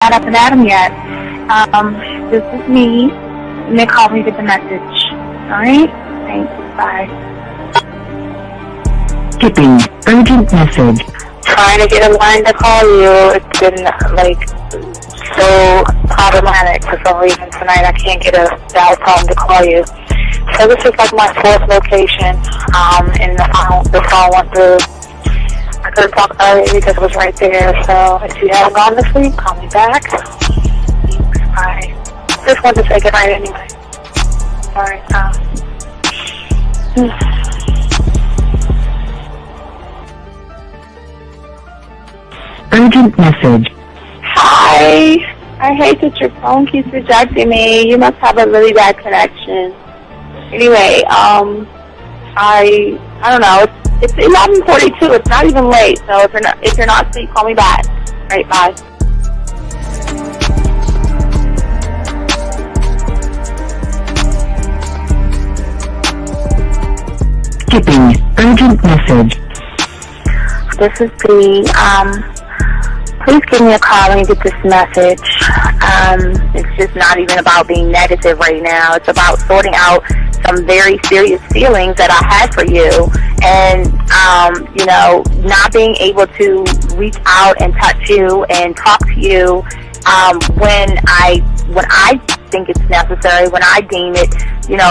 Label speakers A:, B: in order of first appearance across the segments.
A: not up and at him yet. This is me. And they call me with the message. Alright? Thanks. Bye.
B: Skipping. Urgent message.
A: Trying to get a line to call you. It's been, so problematic for some reason tonight. I can't get a dial tone to call you. So this is like my fourth location, and the phone went through. I couldn't talk about it because it was right there. So if you haven't gone to sleep, call me back. Thanks. Bye. Just wanted to say goodnight anyway. Alright,
B: Urgent message.
A: Hi. I hate that your phone keeps rejecting me. You must have a really bad connection. Anyway, I don't know. It's 11:42. It's not even late. So if you're not asleep, call me back. All right, bye.
B: Skipping. Urgent message.
A: This is B. Please give me a call when you get this message. It's just not even about being negative right now. It's about sorting out some very serious feelings that I had for you, and not being able to reach out and touch you and talk to you when I think it's necessary, when I deem it,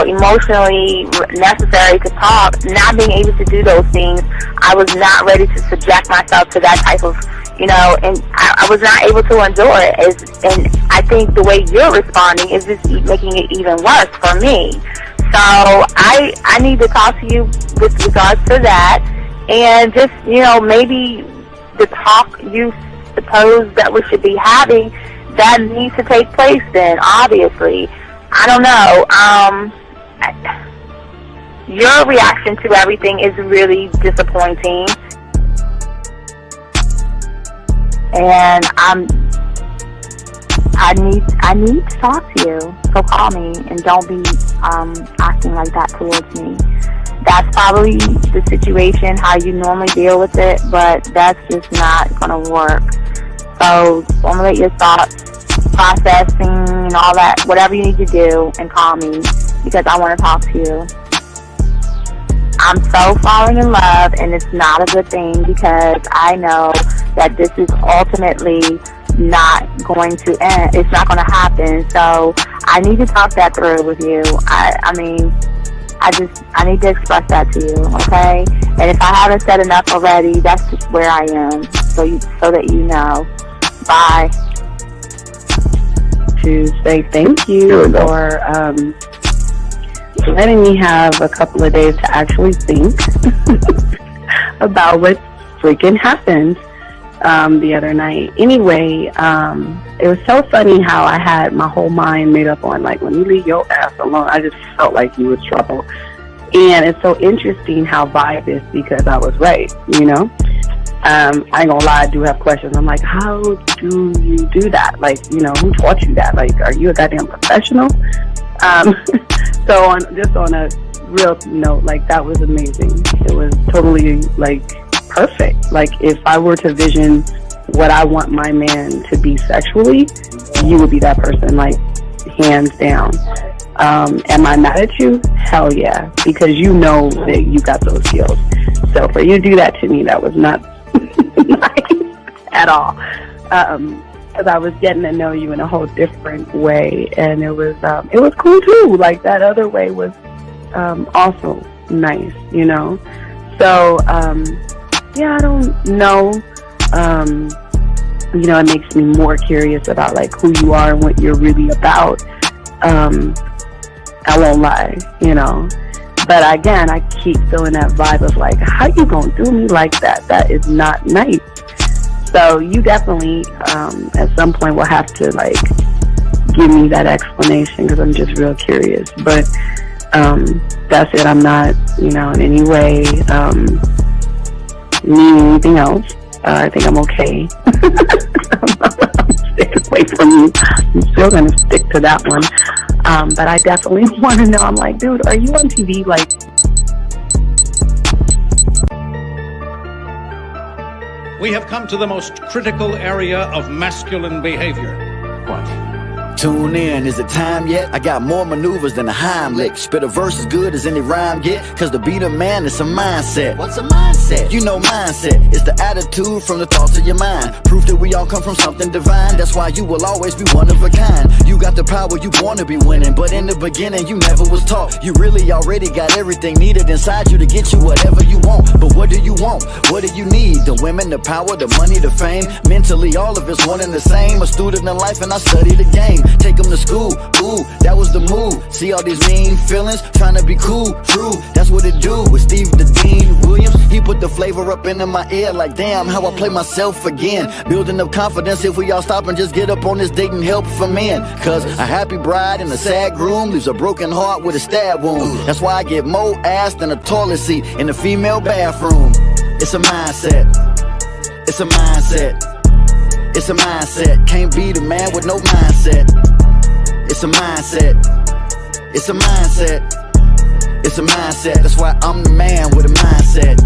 A: emotionally necessary to talk. Not being able to do those things, I was not ready to subject myself to that type of, and I was not able to endure it. And I think the way you're responding is just making it even worse for me. So I need to talk to you with regards to that, and just, maybe the talk you suppose that we should be having, that needs to take place then, obviously. I don't know. Your reaction to everything is really disappointing. And I need to talk to you. So call me, and don't be acting like that towards me. That's probably the situation, how you normally deal with it, but that's just not going to work. So formulate your thoughts, processing, and all that, whatever you need to do, and call me, because I want to talk to you. I'm so falling in love, and it's not a good thing, because I know that this is ultimately not going to end. It's not going to happen. So I need to talk that through with you. I need to express that to you, okay? And if I haven't said enough already, that's just where I am, so that you know. Bye.
C: To say thank you for letting me have a couple of days to actually think about what freaking happened the other night. Anyway, it was so funny how I had my whole mind made up on, when you leave your ass alone, I just felt like you was trouble. And it's so interesting how vibe is, because I was right, I ain't gonna lie, I do have questions. I'm like, how do you do that? Who taught you that? Are you a goddamn professional? So on a real note, that was amazing. It was totally, perfect. If I were to vision what I want my man to be sexually, you would be that person, hands down. Am I mad at you? Hell yeah, because you know that you got those skills. So for you to do that to me, that was not nice at all. Because I was getting to know you in a whole different way, and it was cool too. That other way was also nice, So yeah, I don't know. It makes me more curious about who you are and what you're really about. I won't lie, But again, I keep feeling that vibe of how you gonna do me like that? That is not nice. So you definitely, at some point, will have to give me that explanation, because I'm just real curious. But that's it. I'm not, in any way meaning anything else. I think I'm okay. I'm staying away from you. I'm still gonna stick to that one. But I definitely want to know. I'm like, dude, are you on TV?
D: We have come to the most critical area of masculine behavior.
E: What? Tune in, is it time yet? I got more maneuvers than a Heimlich. Spit a verse as good as any rhyme get. Cause to be the man, it's a mindset. What's a mindset? You know mindset. It's the attitude from the thoughts of your mind. Proof that we all come from something divine. That's why you will always be one of a kind. You got the power, you wanna be winning. But in the beginning, you never was taught. You really already got everything needed inside you to get you whatever you want. But what do you want? What do you need? The women, the power, the money, the fame. Mentally, all of it's one and the same. A student in life and I study the game. Take them to school, ooh, that was the move. See all these mean feelings, trying to be cool, true, that's what it do. With Steve the Dean Williams, he put the flavor up into my ear. Like damn, how I play myself again. Building up confidence if we all stop and just get up on this date and help for men. Cause a happy bride and a sad groom leaves a broken heart with a stab wound. That's why I get more ass than a toilet seat in the female bathroom. It's a mindset. It's a mindset. It's a mindset. Can't be the man with no mindset. It's a mindset. It's a mindset. It's a mindset. That's why I'm the man with a mindset.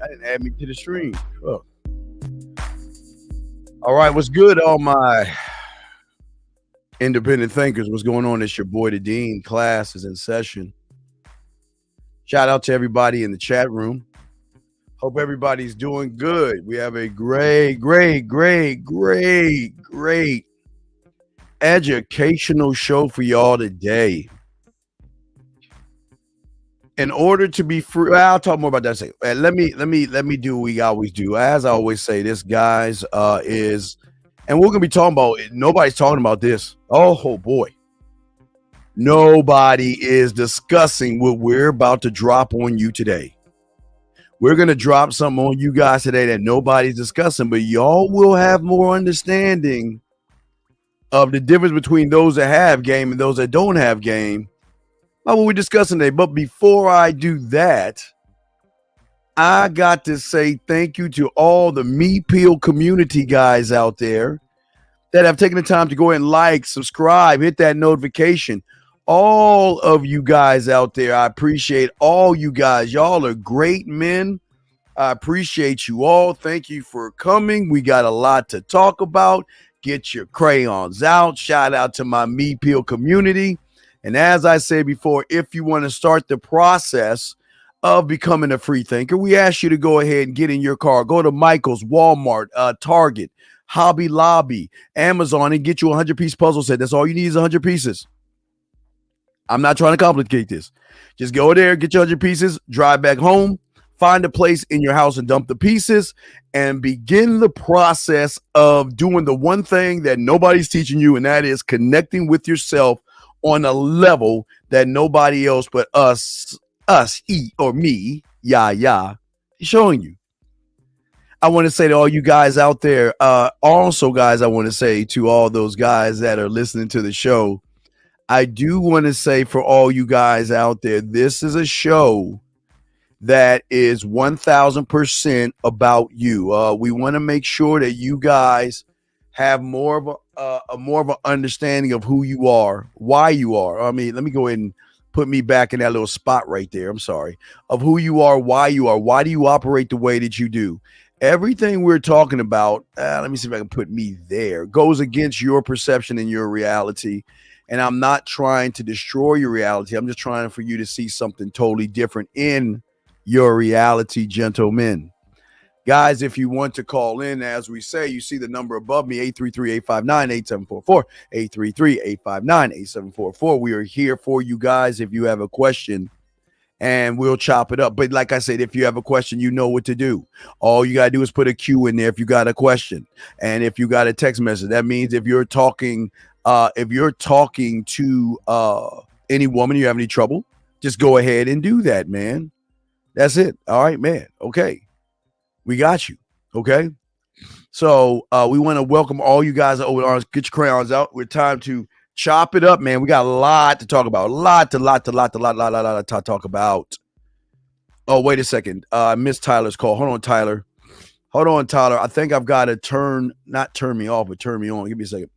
F: I didn't add me to the stream. Oh. All right, what's good, all my independent thinkers? What's going on? It's your boy, the Dean. Class is in session. Shout out to everybody in the chat room. Hope everybody's doing good. We have a great educational show for y'all today. In order to be free, I'll talk more about that. Let me do what we always do. As I always say, this guys is, and we're gonna be talking about. Nobody's talking about this. Oh boy, nobody is discussing what we're about to drop on you today. We're gonna drop something on you guys today that nobody's discussing, but y'all will have more understanding of the difference between those that have game and those that don't have game. What we're discussing today. But before I do that, I got to say thank you to all the Me Peel community guys out there that have taken the time to go ahead and like, subscribe, hit that notification. All of you guys out there, I appreciate all you guys. Y'all are great men. I appreciate you all. Thank you for coming. We got a lot to talk about. Get your crayons out. Shout out to my Me Peel community. And as I said before, if you want to start the process of becoming a free thinker, we ask you to go ahead and get in your car. Go to Michael's, Walmart, Target, Hobby Lobby, Amazon, and get you a 100-piece puzzle set. That's all you need is 100 pieces. I'm not trying to complicate this. Just go there, get your 100 pieces, drive back home, find a place in your house and dump the pieces, and begin the process of doing the one thing that nobody's teaching you, and that is connecting with yourself on a level that nobody else but us, or me, showing you. I want to say to all you guys out there, also, guys, I want to say to all those guys that are listening to the show, I do want to say for all you guys out there, this is a show that is 1000% about you. We want to make sure that you guys have more of an understanding of who you are, why you are. I mean, let me go ahead and put me back in that little spot right there. I'm sorry. Of who you are, why you are, why do you operate the way that you do? Everything we're talking about, let me see if I can put me there, goes against your perception and your reality. And I'm not trying to destroy your reality. I'm just trying for you to see something totally different in your reality, gentlemen. Guys, if you want to call in, as we say, you see the number above me, 833-859-8744, 833-859-8744. We are here for you guys if you have a question, and we'll chop it up. But like I said, if you have a question, you know what to do. All you got to do is put a Q in there if you got a question. And if you got a text message, that means if you're talking to any woman, you have any trouble, just go ahead and do that, man. That's it. All right, man. Okay. We got you. Okay. So we want to welcome all you guys over there. Get your crayons out. We're time to chop it up, man. We got a lot to talk about. A lot to talk about. Oh, wait a second. I missed Tyler's call. Hold on, Tyler. Hold on, Tyler. I think I've got to not turn me off, but turn me on. Give me a second.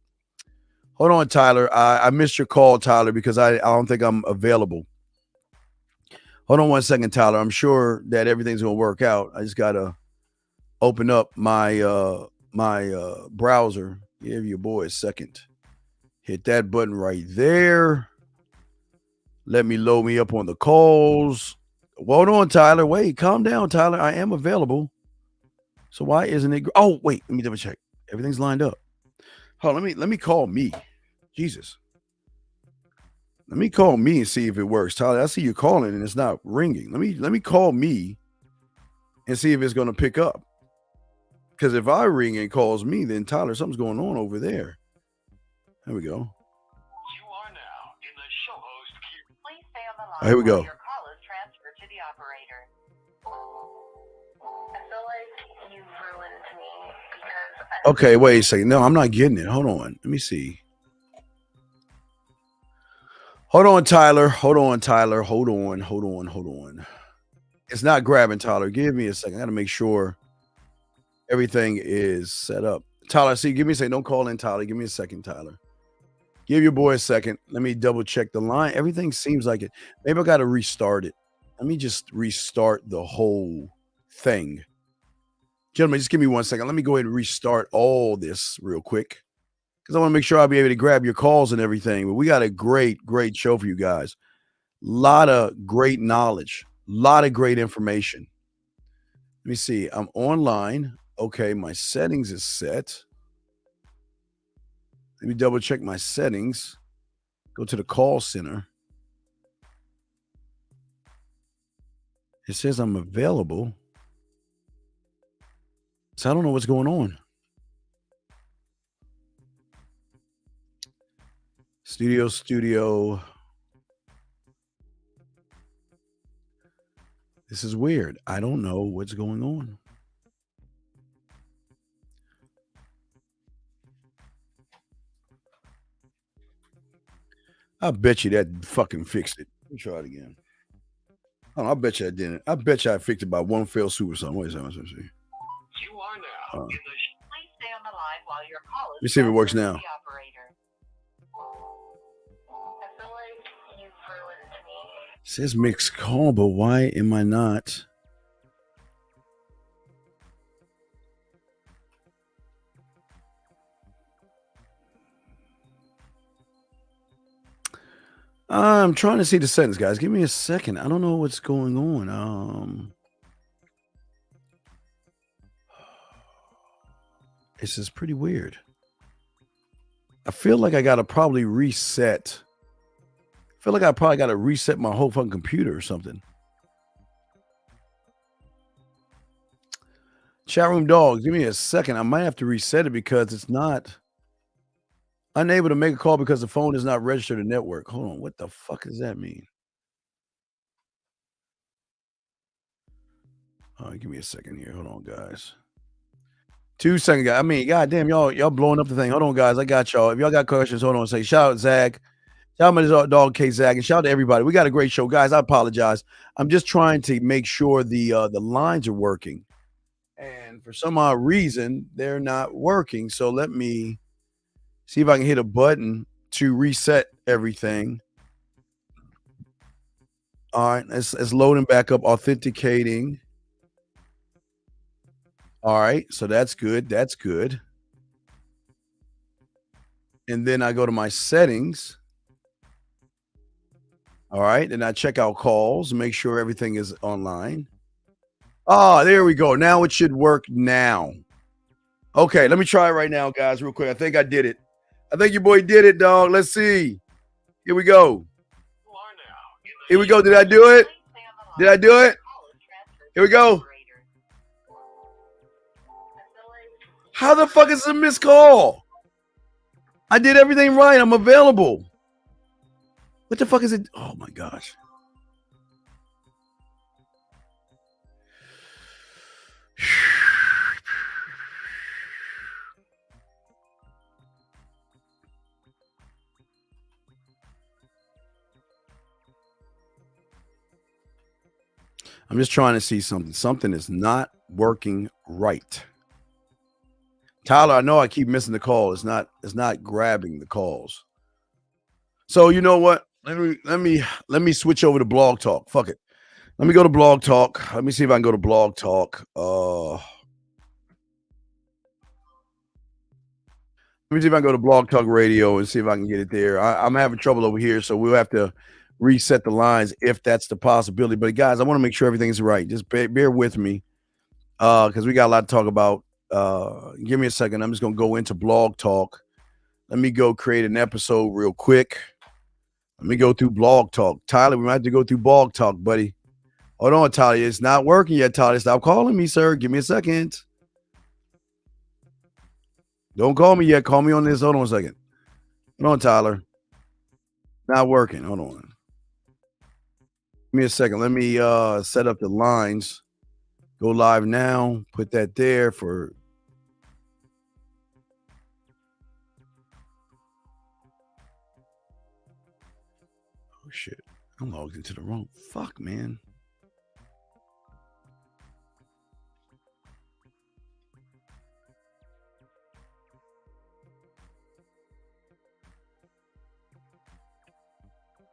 F: Hold on, Tyler. I missed your call, Tyler, because I don't think I'm available. Hold on one second, Tyler. I'm sure that everything's going to work out. I just got to open up my browser. Give your boy a second. Hit that button right there. Let me load me up on the calls. Hold on, Tyler. Wait, calm down, Tyler. I am available. So why isn't it? Oh, wait. Let me double check. Everything's lined up. Hold on, let me call me. Jesus. Let me call me and see if it works. Tyler, I see you calling and it's not ringing. Let me call me and see if it's going to pick up. Because if I ring and calls me, then Tyler, something's going on over there. There we go.
G: You are now in the show host queue.
A: Please stay on the line.
F: Oh, here we go.
A: Your call is transferred to the operator. I feel like you ruined me because
F: Okay, wait a second. No, I'm not getting it. Hold on. Let me see. Hold on, Tyler. Hold on, Tyler. Hold on. It's not grabbing, Tyler. Give me a second. I got to make sure everything is set up. Tyler, see, give me a second. Don't call in, Tyler. Give me a second, Tyler. Give your boy a second. Let me double check the line. Everything seems like it. Maybe I got to restart it. Let me just restart the whole thing. Gentlemen, just give me 1 second. Let me go ahead and restart all this real quick because I want to make sure I'll be able to grab your calls and everything. But we got a great show for you guys. A lot of great knowledge. A lot of great information. Let me see. I'm online. Okay, my settings is set. Let me double check my settings. Go to the call center. It says I'm available. So I don't know what's going on. Studio. This is weird. I don't know what's going on. I bet you that fucking fixed it. Let me try it again. Oh, I bet you I didn't. I bet you I fixed it by one fell swoop or something. Wait a second. Let's see.
G: You are now in the
A: please stay on the line while your call is
F: Let me see if it works
A: transferred to
F: now.
A: the operator. I feel like you ruined me.
F: It says mixed call, but why am I not? I'm trying to see the settings, guys. Give me a second. I don't know what's going on. This is pretty weird. I feel like I gotta probably reset. I feel like I probably gotta reset my whole fucking computer or something. Chat room dogs, give me a second. I might have to reset it because it's not unable to make a call because the phone is not registered to network. Hold on, what the fuck does that mean? All right, give me a second here. Hold on, guys. 2 seconds, guys. I mean, goddamn, y'all blowing up the thing. Hold on, guys. I got y'all. If y'all got questions, hold on. Say shout out Zach. Shout out my dog K Zach, and shout out to everybody. We got a great show, guys. I apologize. I'm just trying to make sure the lines are working, and for some odd reason they're not working. So let me see if I can hit a button to reset everything. All right, it's loading back up, authenticating. All right, so that's good. That's good. And then I go to my settings. All right, and I check out calls, make sure everything is online. Oh, there we go. Now it should work now. Okay, let me try it right now, guys, real quick. I think I did it. I think your boy did it, dog. Let's see. Here we go. Here we go. Did I do it? Did I do it? Here we go. How the fuck is it a missed call? I did everything right. I'm available. What the fuck is it? Oh my gosh. I'm just trying to see something. Something is not working right. Tyler, I know I keep missing the call. It's not grabbing the calls. So you know what? Let me switch over to Blog Talk. Fuck it. Let me go to Blog Talk. Let me see if I can go to Blog Talk. Let me see if I can go to Blog Talk Radio and see if I can get it there. I'm having trouble over here, so we'll have to reset the lines if that's the possibility. But guys, I want to make sure everything's right. Just bear with me, because we got a lot to talk about. Give me a second. I'm just gonna go into Blog Talk. Let me go create an episode real quick. Let me go through Blog Talk. Tyler, we might have to go through Blog Talk, buddy. Hold on, Tyler. It's not working yet, Tyler. Stop calling me, sir. Give me a second. Don't call me yet. Call me on this. Hold on a second. Hold on, Tyler. Not working. Hold on. Give me a second. Let me set up the lines. Go live now. Put that there for... Oh, shit. I'm logged into the wrong... Fuck, man.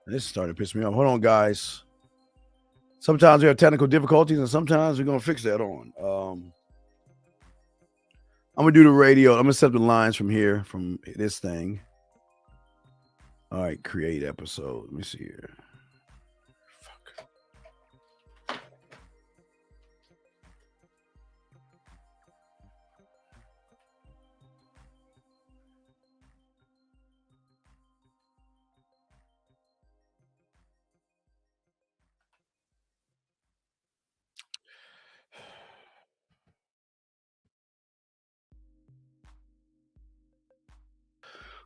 F: This is starting to piss me off. Hold on, guys. Sometimes we have technical difficulties, and sometimes we're going to fix that on. I'm going to do the radio. I'm going to set the lines from here, from this thing. All right, create episode. Let me see here. Fuck.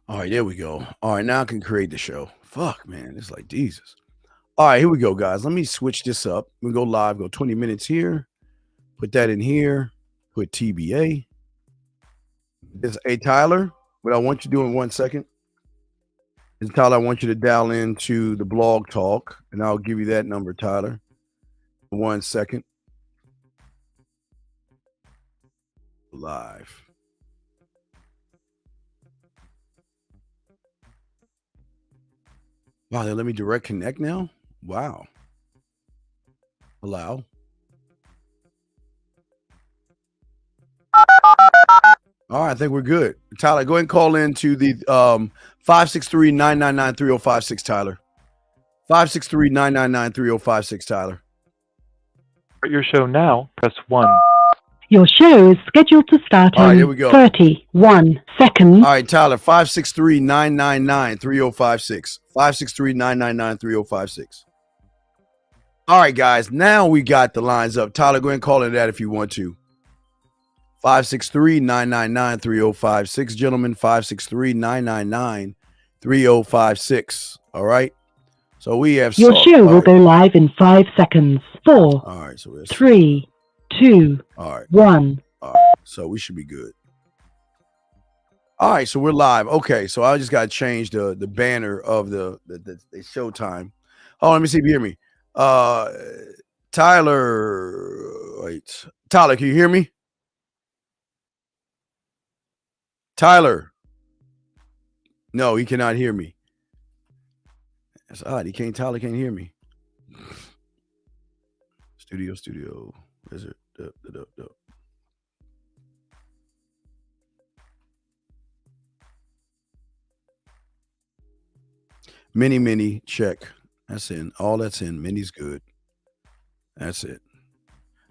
F: All right, there we go. All right, now I can create the show. Fuck, man. It's like Jesus. All right, here we go, guys. Let me switch this up. We go live, go 20 minutes here. Put that in here. Put TBA. Hey, Tyler, what I want you to do in 1 second is, Tyler, I want you to dial into the Blog Talk, and I'll give you that number, Tyler. 1 second. Live. Wow, they let me direct connect now? Wow. Allow. All right, I think we're good. Tyler, go ahead and call into the 563-999-3056, Tyler. 563-999-3056, Tyler.
H: Start your show now, press 1.
B: Your show is scheduled to start
F: All right,
B: in
F: here we go.
B: 31 seconds.
F: All right, Tyler, 563-999-3056. 563-999-3056. All right, guys, now we got the lines up. Tyler, go ahead and call in that if you want to. 563-999-3056, gentlemen. 563-999-3056. All right. So we have
B: Your show will go live in 5 seconds. 4,
F: all right, so
B: 3, 2,
F: all right.
B: 1.
F: All right, so we should be good. All right, so we're live. Okay, so I just got to change the banner of the showtime. Oh, let me see if you hear me. Tyler, wait. Tyler, can you hear me? Tyler. No, he cannot hear me. That's odd. Tyler can't hear me. Studio. Is it? Mini, check. That's in. All that's in. Mini's good. That's it.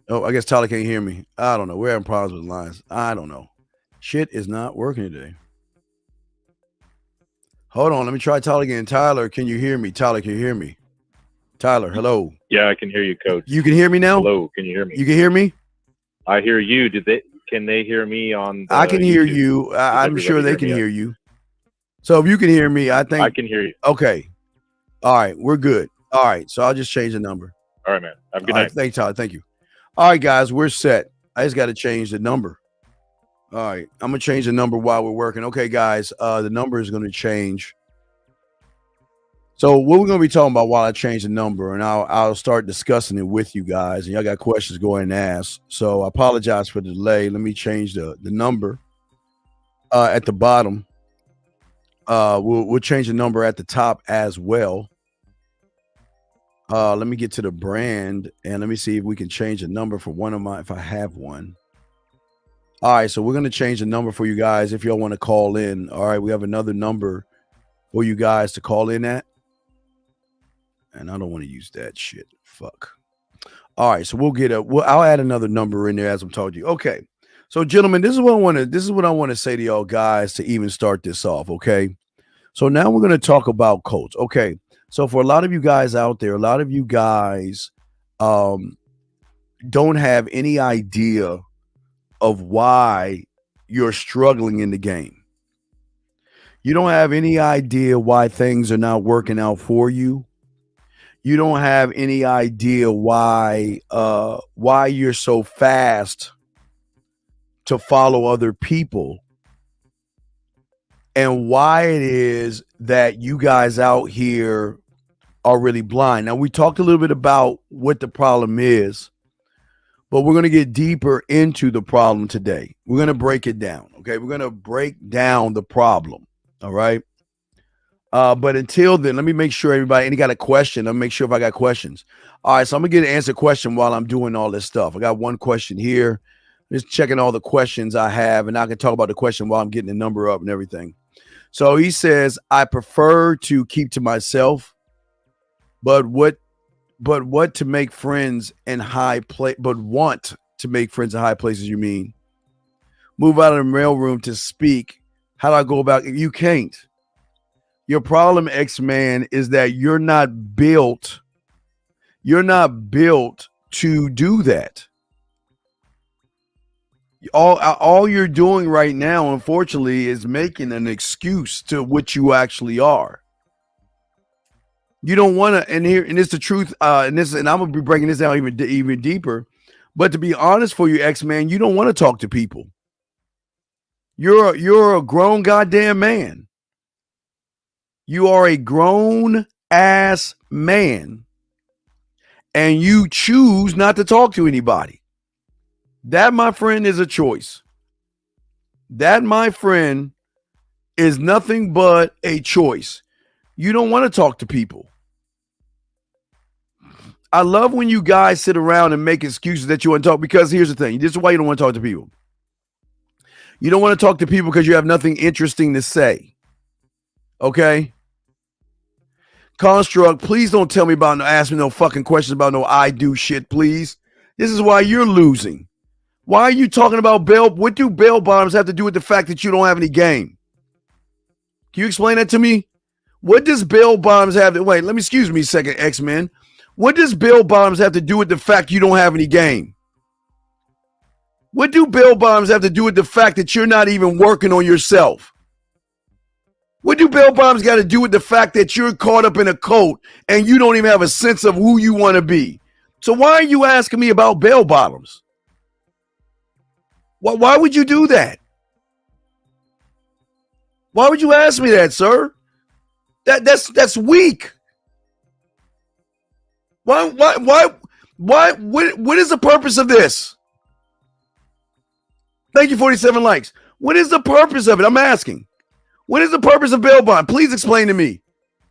F: Oh, I guess Tyler can't hear me. I don't know. We're having problems with lines. I don't know. Shit is not working today. Hold on. Let me try Tyler again. Tyler, can you hear me? Tyler, can you hear me? Tyler, hello.
H: Yeah, I can hear you, Coach.
F: You can hear me now?
H: Hello, can you hear me?
F: You can hear me?
H: I hear you. Can they hear me on
F: I can hear
H: YouTube?
F: you. I'm sure they can
H: hear me?
F: hear you. So if you can hear me, I think
H: I can hear you.
F: Okay. All right, we're good. All right, so I'll just change the number.
H: All right, man. Have a good
F: All right,
H: night.
F: thanks, Tyler. Thank you. All right, guys, we're set. I just got to change the number. All right, I'm gonna change the number while we're working. Okay, guys, the number is going to change. So what we're gonna be talking about while I change the number, and I'll start discussing it with you guys. And y'all got questions, go ahead and ask. So I apologize for the delay. Let me change the number at the bottom. We'll change the number at the top as well. Let me get to the brand and let me see if we can change the number for one of my, if I have one. All right, so we're going to change the number for you guys if y'all want to call in. All right, we have another number for you guys to call in at. And I don't want to use that shit. Fuck. All right, so I'll add another number in there as I'm talking to you. Okay. So gentlemen, this is what I want to say to y'all guys to even start this off, okay? So now we're going to talk about cults. Okay. So for a lot of you guys out there, a lot of you guys don't have any idea of why you're struggling in the game. You don't have any idea why things are not working out for you. You don't have any idea why you're so fast to follow other people and why it is that you guys out here are really blind. Now, we talked a little bit about what the problem is, but we're going to get deeper into the problem today. We're going to break it down. Okay. We're going to break down the problem. All right. But until then, let me make sure everybody, any got a question, I'll make sure if I got questions. All right. So I'm going to get an answer question while I'm doing all this stuff. I got one question here. Just checking all the questions I have, and I can talk about the question while I'm getting the number up and everything. So he says, I prefer to keep to myself, but what to make friends in high place, but want to make friends in high places, you mean? Move out of the mailroom to speak. How do I go about it? You can't. Your problem, X-Man, is that you're not built to do that. All you're doing right now, unfortunately, is making an excuse to what you actually are. You don't want to, and it's the truth. And I'm gonna be breaking this down even deeper. But to be honest for you, X-Man, you don't want to talk to people. You're a grown goddamn man. You are a grown ass man, and you choose not to talk to anybody. That, my friend, is a choice. That, my friend, is nothing but a choice. You don't want to talk to people. I love when you guys sit around and make excuses that you want to talk, because here's the thing. This is why you don't want to talk to people. You don't want to talk to people because you have nothing interesting to say. Okay? Construct, please don't tell me about ask me no fucking questions about no I do shit, please. This is why you're losing. Why are you talking about what do bell bottoms have to do with the fact that you don't have any game? Can you explain that to me? What does bell bottoms have to, wait, excuse me a second, X-Men. What does bell bottoms have to do with the fact you don't have any game? What do bell bottoms have to do with the fact that you're not even working on yourself? What do bell bottoms got to do with the fact that you're caught up in a cult and you don't even have a sense of who you want to be? So why are you asking me about bell bottoms? Why would you do that? Why would you ask me that, sir? That's weak. Why? What is the purpose of this? Thank you, 47 likes. What is the purpose of it? I'm asking. What is the purpose of bail bond? Please explain to me.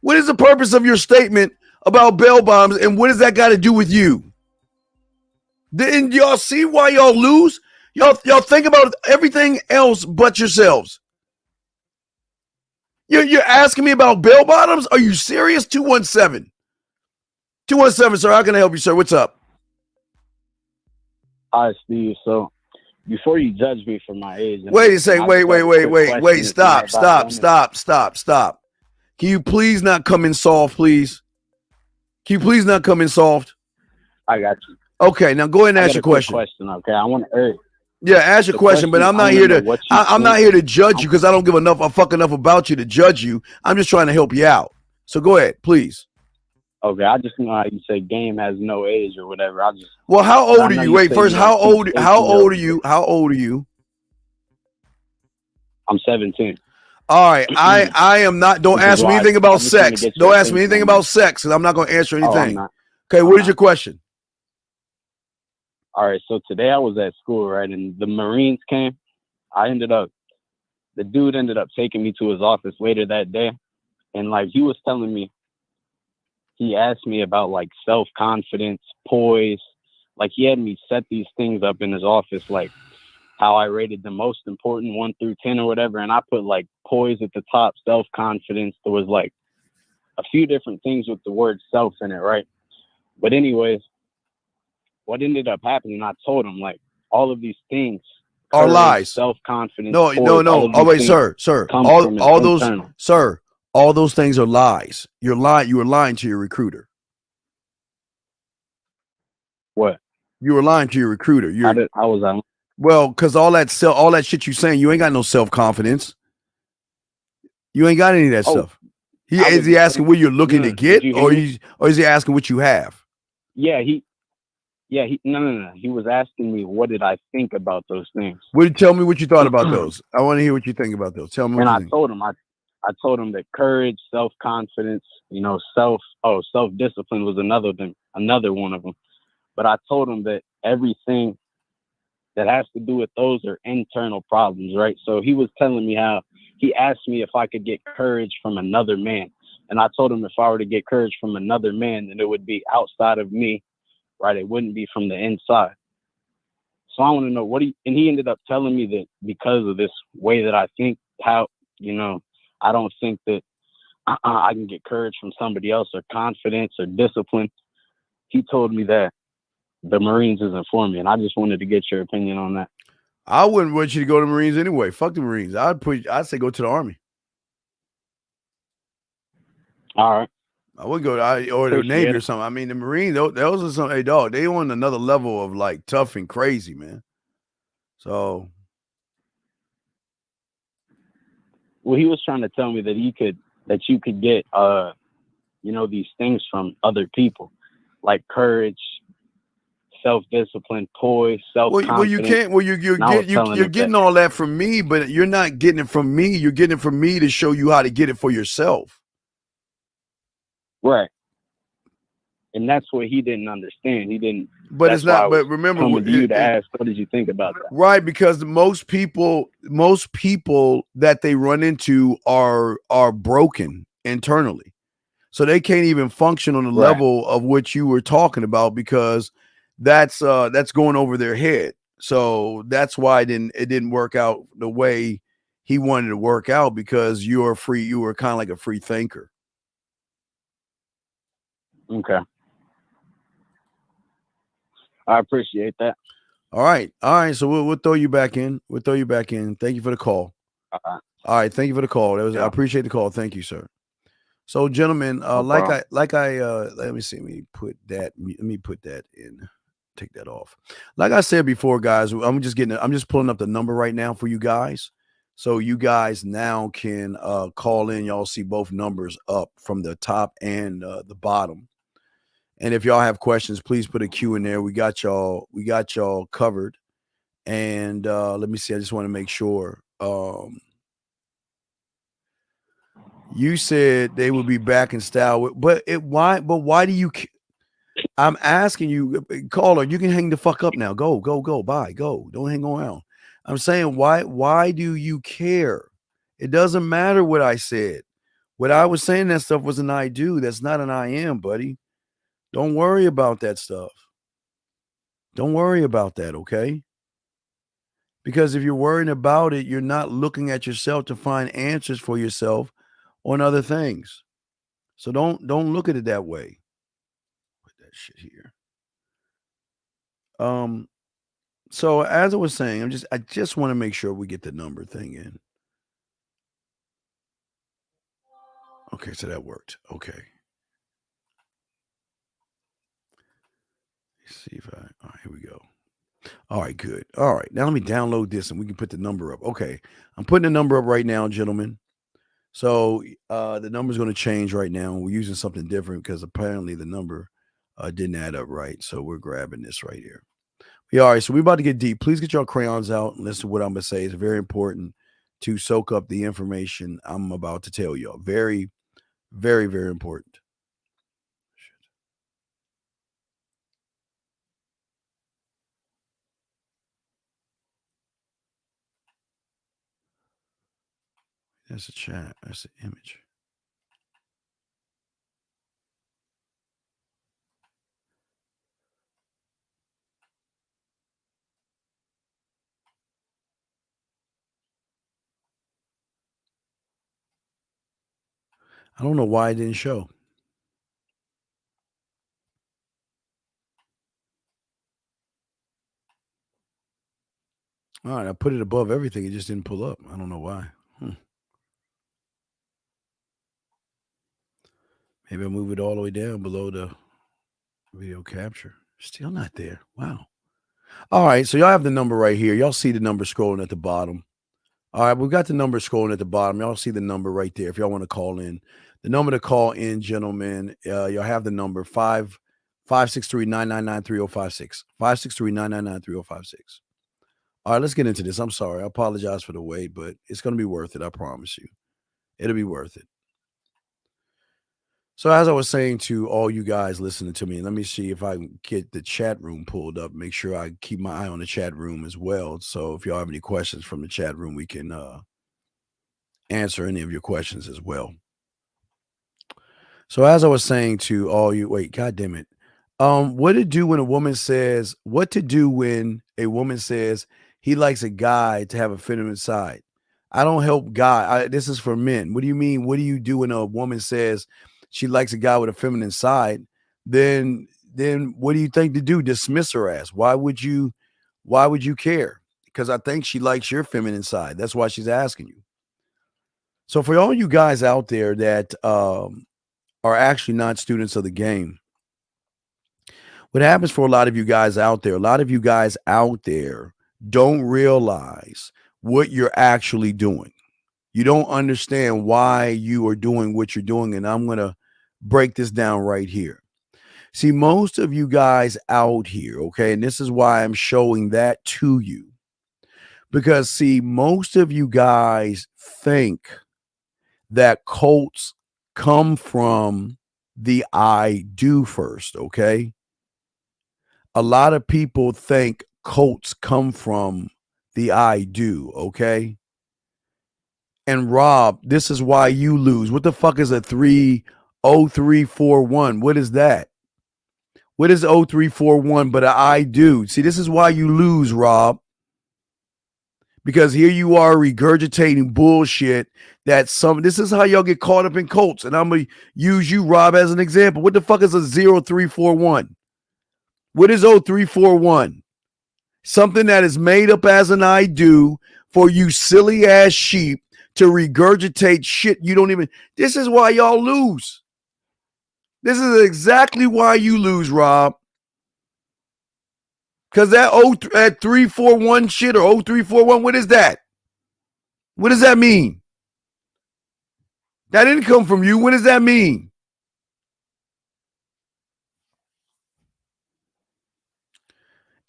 F: What is the purpose of your statement about bail bonds, and what does that got to do with you? Didn't y'all see why y'all lose? Y'all think about everything else but yourselves. You're asking me about bell bottoms? Are you serious? 217. 217, sir. How can I help you, sir? What's up?
I: Hi, Steve. So before you judge me for my age,
F: wait a second. Wait. Stop. Can you please not come in soft, please? Can you please not come in soft?
I: I got you.
F: Okay, now go ahead and ask your question.
I: Okay, I want to.
F: Yeah, ask your question, but I'm not here to. I'm not here to judge you because I don't give a fuck enough about you to judge you. I'm just trying to help you out. So go ahead, please.
I: Okay, I just know how you say game has no age or whatever.
F: Well, how old are you? Wait, first, how old are you? How old are you?
I: I'm 17.
F: All right. I am not. Don't
I: Which is
F: ask me
I: why
F: anything
I: I
F: about
I: just want to
F: sex.
I: get your
F: Don't ask me
I: opinion
F: anything
I: on
F: about
I: that.
F: sex, and I'm not going to answer
I: Oh, I'm
F: anything.
I: not.
F: Okay.
I: I'm
F: What is
I: not.
F: your question?
I: All right. So today I was at school, right, and the Marines came. The dude ended up taking me to his office later that day, and like he was telling me, he asked me about like self-confidence, poise. Like he had me set these things up in his office, like how I rated the most important 1 through 10 or whatever. And I put like poise at the top, self-confidence. There was like a few different things with the word self in it, right? But anyways, what ended up happening, I told him like all of these things,
F: Are
I: courage,
F: lies.
I: self-confidence,
F: No.
I: poise, all of
F: Oh,
I: these
F: wait,
I: things
F: sir.
I: come from
F: All those,
I: internal.
F: sir. All those things are lies. You're lying. You were lying to your recruiter.
I: What?
F: You were lying to your recruiter.
I: How was I?
F: Well, because all that shit you saying, you ain't got no self confidence. You ain't got any of that
I: Oh,
F: stuff.
I: I
F: Is
I: was
F: he asking what you're looking
I: no,
F: to
I: did
F: get,
I: you hear me?
F: or is he asking what you have?
I: Yeah, no. He was asking me what did I think about those things.
F: Tell me what you thought about those. I want to hear what you think about those. Tell me what
I: And
F: you
I: I
F: think.
I: told him, I told him that courage, self-confidence, self-discipline was another one of them. But I told him that everything that has to do with those are internal problems, right? So he was telling me how he asked me if I could get courage from another man. And I told him if I were to get courage from another man, then it would be outside of me, right? It wouldn't be from the inside. So I want to know and he ended up telling me that because of this way that I think, how, I don't think that I can get courage from somebody else or confidence or discipline. He told me that the Marines isn't for me, and I just wanted to get your opinion on that.
F: I wouldn't want you to go to the Marines anyway. Fuck the Marines. I'd say go to the Army.
I: All right.
F: I would go or the Navy or something. I mean, the Marines, those are some, hey, dog, they on another level of like tough and crazy, man. So.
I: Well, he was trying to tell me that you could get, these things from other people, like courage, self-discipline, poise, self-confidence.
F: Well, you can't. Well, you're getting all that from me, but you're not getting it from me. You're getting it from me to show you how to get it for yourself.
I: Right. And that's what he didn't understand. He didn't.
F: But it's not. But remember,
I: coming to you to ask, what did you think about that?
F: Right, because most people that they run into are broken internally, so they can't even function on the level of which you were talking about because that's going over their head. So that's why it didn't work out the way he wanted to work out because you were kind of like a free thinker.
I: Okay. I appreciate that.
F: All right. So we'll throw you back in. Thank you for the call. All right. Thank you for the call. I appreciate the call. Thank you, sir. So, gentlemen, let me see. Let me put that in. Take that off. Like I said before, guys, I'm just pulling up the number right now for you guys. So you guys now can call in. Y'all see both numbers up from the top and the bottom. And if y'all have questions, please put a Q in there. We got y'all covered. And let me see. I just want to make sure. You said they would be back in style, but why do you? I'm asking you, caller. You can hang the fuck up now. Go. Bye. Go. Don't hang around. I'm saying why do you care? It doesn't matter what I said. What I was saying, that stuff was an I do. That's not an I am, buddy. Don't worry about that stuff. Don't worry about that, okay? Because if you're worrying about it, you're not looking at yourself to find answers for yourself on other things. So don't look at it that way. Put that shit here. So as I was saying, I just want to make sure we get the number thing in. Okay, so that worked. Okay. Let's see if all right, here we go. All right, good. All right, now let me download this and we can put the number up. Okay, I'm putting the number up right now, gentlemen. So the number's going to change right now. We're using something different because apparently the number didn't add up right. So we're grabbing this right here. Yeah, all right, so we're about to get deep. Please get your crayons out and listen to what I'm going to say. It's very important to soak up the information I'm about to tell y'all. Very, very, very important. That's a chat. That's the image. I don't know why it didn't show. All right, I put it above everything. It just didn't pull up. I don't know why. Maybe I move it all the way down below the video capture. Still not there. Wow. All right, so y'all have the number right here. Y'all see the number scrolling at the bottom. All right, we've got the number scrolling at the bottom. Y'all see the number right there if y'all want to call in. The number to call in, gentlemen, y'all have the number 563-999-3056. 563-999-3056. All right, let's get into this. I'm sorry. I apologize for the wait, but it's going to be worth it. I promise you. It'll be worth it. So as I was saying to all you guys listening to me, let me see if I can get the chat room pulled up. Make sure I keep my eye on the chat room as well. So if y'all have any questions from the chat room, we can answer any of your questions as well. So as I was saying to all you, wait, God damn it. What to do when a woman says, he likes a guy to have a feminine side? I don't help guy. This is for men. What do you mean? What do you do when a woman says she likes a guy with a feminine side? Then what do you think to do? Dismiss her ass. Why would you care? Because I think she likes your feminine side. That's why she's asking you. So for all you guys out there that are actually not students of the game, what happens for a lot of you guys out there don't realize what you're actually doing. You don't understand why you are doing what you're doing. And I'm going to break this down right here. See, most of you guys out here, okay, and this is why I'm showing that to you. Because, see, most of you guys think that cults come from the I do first, okay? A lot of people think cults come from the I do, okay? And Rob, this is why you lose. What the fuck is a 30341? What is that? What is 0341 but an I do? See, this is why you lose, Rob. Because here you are regurgitating bullshit this is how y'all get caught up in cults. And I'm going to use you, Rob, as an example. What the fuck is a 0341? What is 0341? Something that is made up as an I do for you silly ass sheep to regurgitate shit you don't even. This is why y'all lose. This is exactly why you lose, Rob. Because that 341 shit or 0341, what is that? What does that mean? That didn't come from you. What does that mean?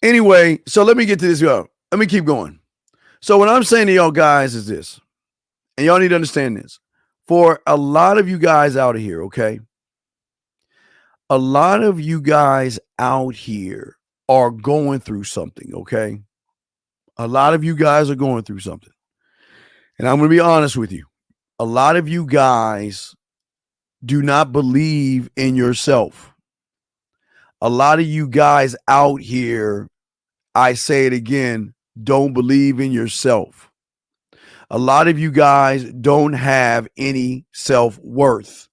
F: Anyway, so let me get to this. Let me keep going. So what I'm saying to y'all guys is this, and y'all need to understand this. For a lot of you guys out here, okay? A lot of you guys out here are going through something, okay? A lot of you guys are going through something. And I'm going to be honest with you. A lot of you guys do not believe in yourself. A lot of you guys out here, I say it again, don't believe in yourself. A lot of you guys don't have any self-worth.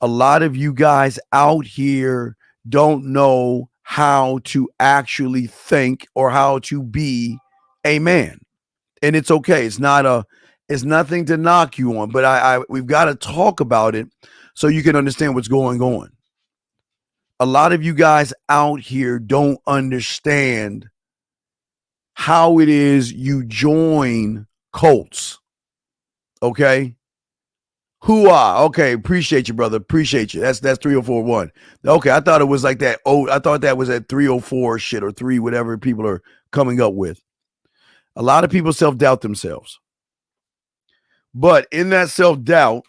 F: A lot of you guys out here don't know how to actually think or how to be a man. And it's okay. It's nothing to knock you on, but we've got to talk about it so you can understand what's going on. A lot of you guys out here don't understand how it is you join cults. Okay? Okay, appreciate you, brother. Appreciate you. That's 3041. Okay, I thought it was like that. Oh, I thought that was at 304 shit or 3, whatever people are coming up with. A lot of people self-doubt themselves. But in that self-doubt,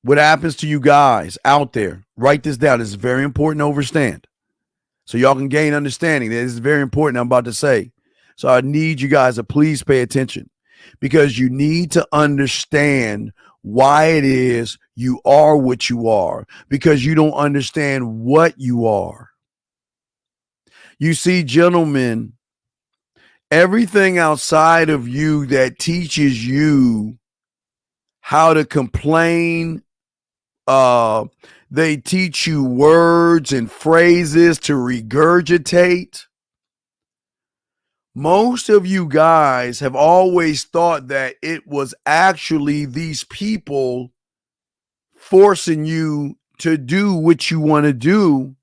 F: what happens to you guys out there, write this down. It's very important to understand. So y'all can gain understanding. This is very important, I'm about to say. So I need you guys to please pay attention, because you need to understand why it is you are what you are, because you don't understand what you are. You see, gentlemen, everything outside of you that teaches you how to complain, they teach you words and phrases to regurgitate. Most of you guys have always thought that it was actually these people forcing you to do what you want to do,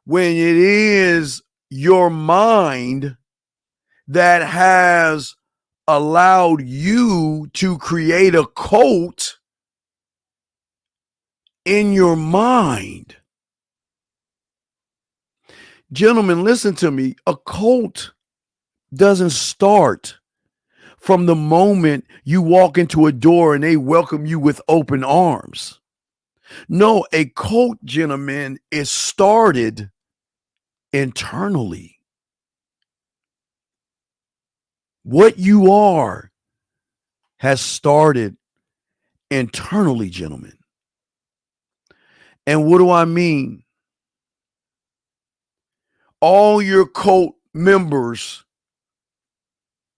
F: when it is your mind that has allowed you to create a cult in your mind. Gentlemen, listen to me. A cult doesn't start from the moment you walk into a door and they welcome you with open arms. No, a cult, gentlemen, is started internally. What you are has started internally, gentlemen. And what do I mean? All your cult members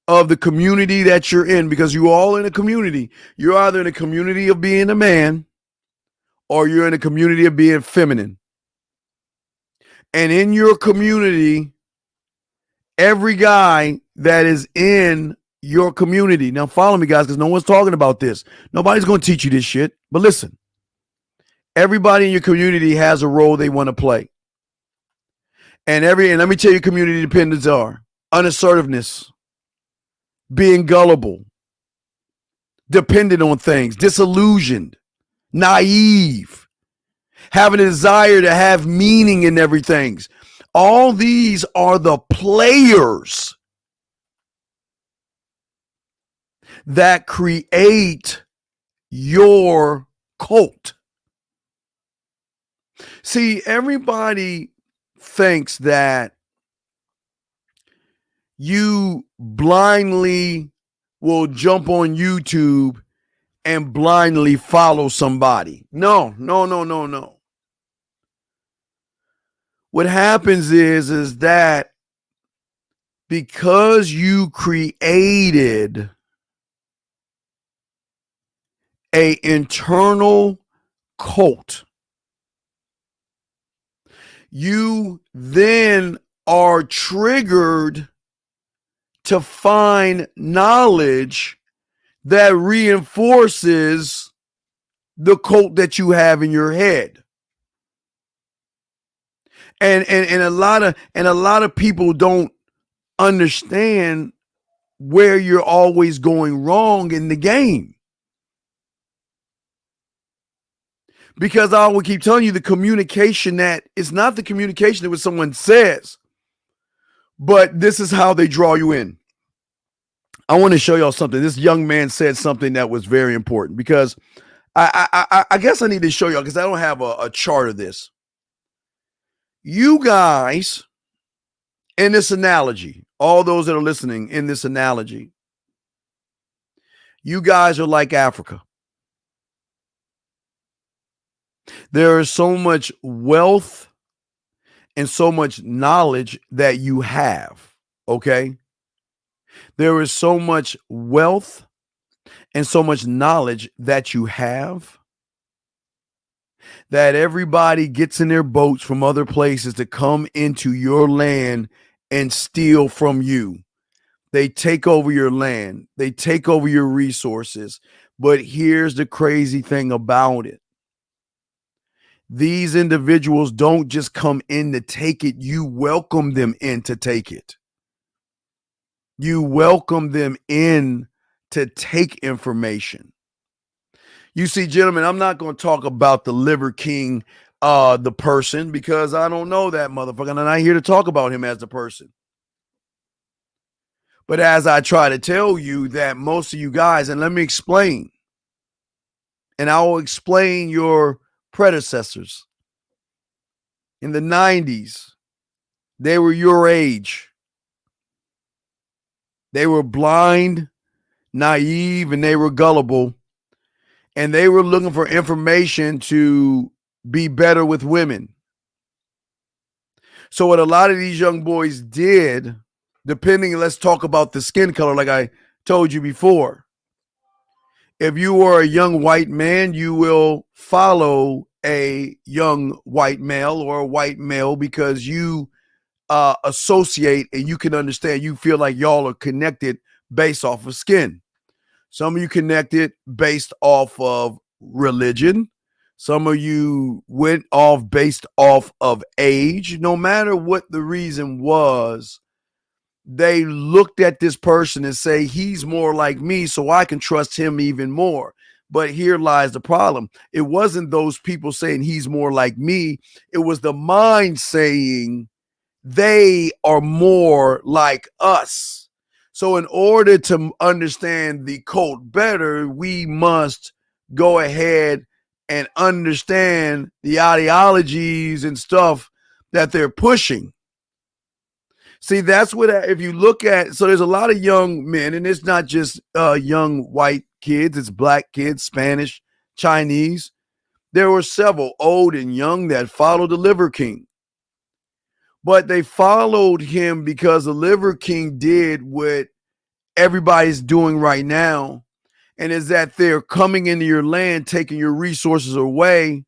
F: of the community that you're in, because you're all in a community. You're either in a community of being a man or you're in a community of being feminine. And in your community, every guy that is in your community, now follow me, guys, because no one's talking about this. Nobody's going to teach you this shit. But listen, everybody in your community has a role they want to play. And let me tell you, community dependents are unassertiveness, being gullible, dependent on things, disillusioned, naive, having a desire to have meaning in everything. All these are the players that create your cult. See, everybody thinks that you blindly will jump on YouTube and blindly follow somebody. No. What happens is that because you created an internal cult, you then are triggered to find knowledge that reinforces the cult that you have in your head. And a lot of people don't understand where you're always going wrong in the game. Because I will keep telling you, the communication that is not the communication that what someone says, but this is how they draw you in. I want to show y'all something. This young man said something that was very important, because I guess I need to show y'all, because I don't have a chart of this. You guys, in this analogy, all those that are listening in this analogy, you guys are like Africa. There is so much wealth and so much knowledge that you have, okay? There is so much wealth and so much knowledge that you have that everybody gets in their boats from other places to come into your land and steal from you. They take over your land. They take over your resources. But here's the crazy thing about it. These individuals don't just come in to take it. You welcome them in to take it. You welcome them in to take information. You see, gentlemen, I'm not going to talk about the Liver King, the person, because I don't know that motherfucker, and I'm not here to talk about him as the person. But as I try to tell you that most of you guys, and let me explain, and I will explain your predecessors. In the 90s, they were your age. They were blind, naive, and they were gullible. And they were looking for information to be better with women. So what a lot of these young boys did, depending, let's talk about the skin color, like I told you before. If you are a young white man, you will follow a young white male or a white male because you associate and you can understand, you feel like y'all are connected based off of skin. Some of you connected based off of religion. Some of you went off based off of age. No matter what the reason was, they looked at this person and say, he's more like me, so I can trust him even more. But here lies the problem. It wasn't those people saying he's more like me. It was the mind saying they are more like us. So in order to understand the cult better, we must go ahead and understand the ideologies and stuff that they're pushing. See, that's what, if you look at, so there's a lot of young men, and it's not just young white kids, it's black kids, Spanish, Chinese. There were several old and young that followed the Liver King. But they followed him because the Liver King did what everybody's doing right now, and is that they're coming into your land, taking your resources away,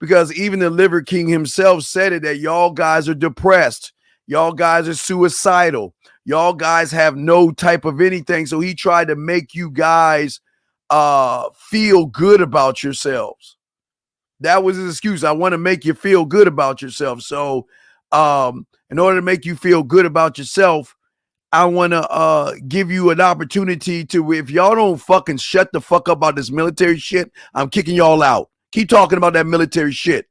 F: because even the Liver King himself said it, that y'all guys are depressed. Y'all guys are suicidal. Y'all guys have no type of anything. So he tried to make you guys feel good about yourselves. That was his excuse. I want to make you feel good about yourself. So in order to make you feel good about yourself, I want to give you an opportunity to, if y'all don't fucking shut the fuck up about this military shit, I'm kicking y'all out. Keep talking about that military shit.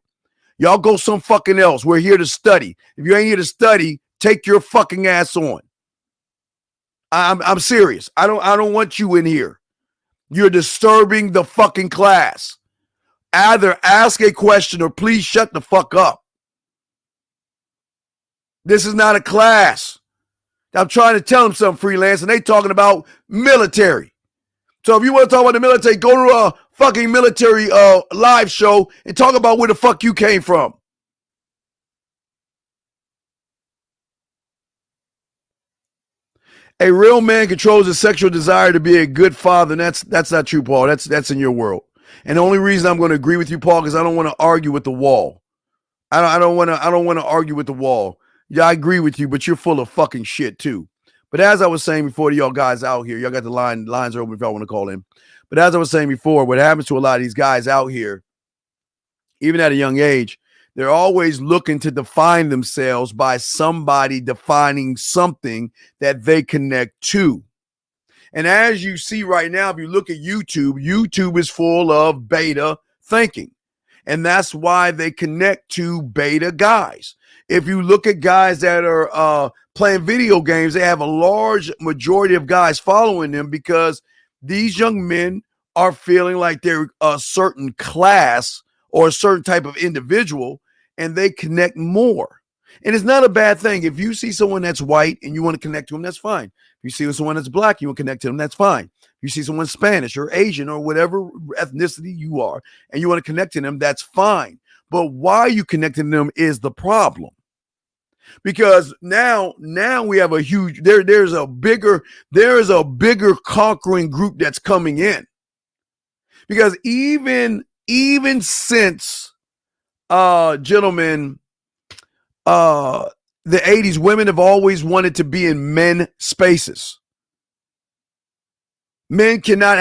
F: Y'all go some fucking else. We're here to study. If you ain't here to study, take your fucking ass on. I'm serious. I don't want you in here. You're disturbing the fucking class. Either ask a question or please shut the fuck up. This is not a class. I'm trying to tell them something, freelance, and they talking about military. So if you want to talk about the military, go to a fucking military live show and talk about where the fuck you came from. A real man controls his sexual desire to be a good father, and that's not true, Paul. That's in your world. And the only reason I'm going to agree with you, Paul, because I don't want to argue with the wall. I don't want to argue with the wall. Yeah, I agree with you, but you're full of fucking shit too. But as I was saying before to y'all guys out here, y'all got the lines are open if y'all want to call in. But as I was saying before, what happens to a lot of these guys out here, even at a young age, they're always looking to define themselves by somebody defining something that they connect to. And as you see right now, if you look at YouTube, YouTube is full of beta thinking. And that's why they connect to beta guys. If you look at guys that are playing video games, they have a large majority of guys following them because these young men are feeling like they're a certain class or a certain type of individual, and they connect more. And it's not a bad thing. If you see someone that's white and you want to connect to them, that's fine. If you see someone that's black, you want to connect to them, that's fine. If you see someone Spanish or Asian or whatever ethnicity you are, and you want to connect to them, that's fine. But why you connecting them is the problem. Because now we have a huge, there's a bigger conquering group that's coming in. Because even since gentlemen, the 80s, women have always wanted to be in men spaces. Men cannot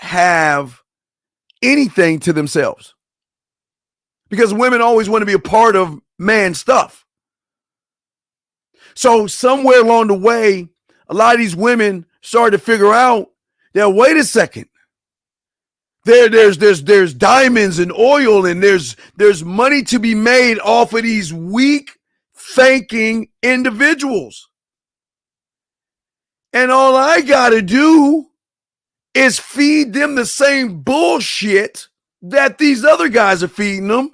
F: have anything to themselves because women always want to be a part of man stuff. So somewhere along the way, a lot of these women started to figure out that, wait a second, there's diamonds and oil and there's money to be made off of these weak thinking individuals. And all I got to do is feed them the same bullshit that these other guys are feeding them.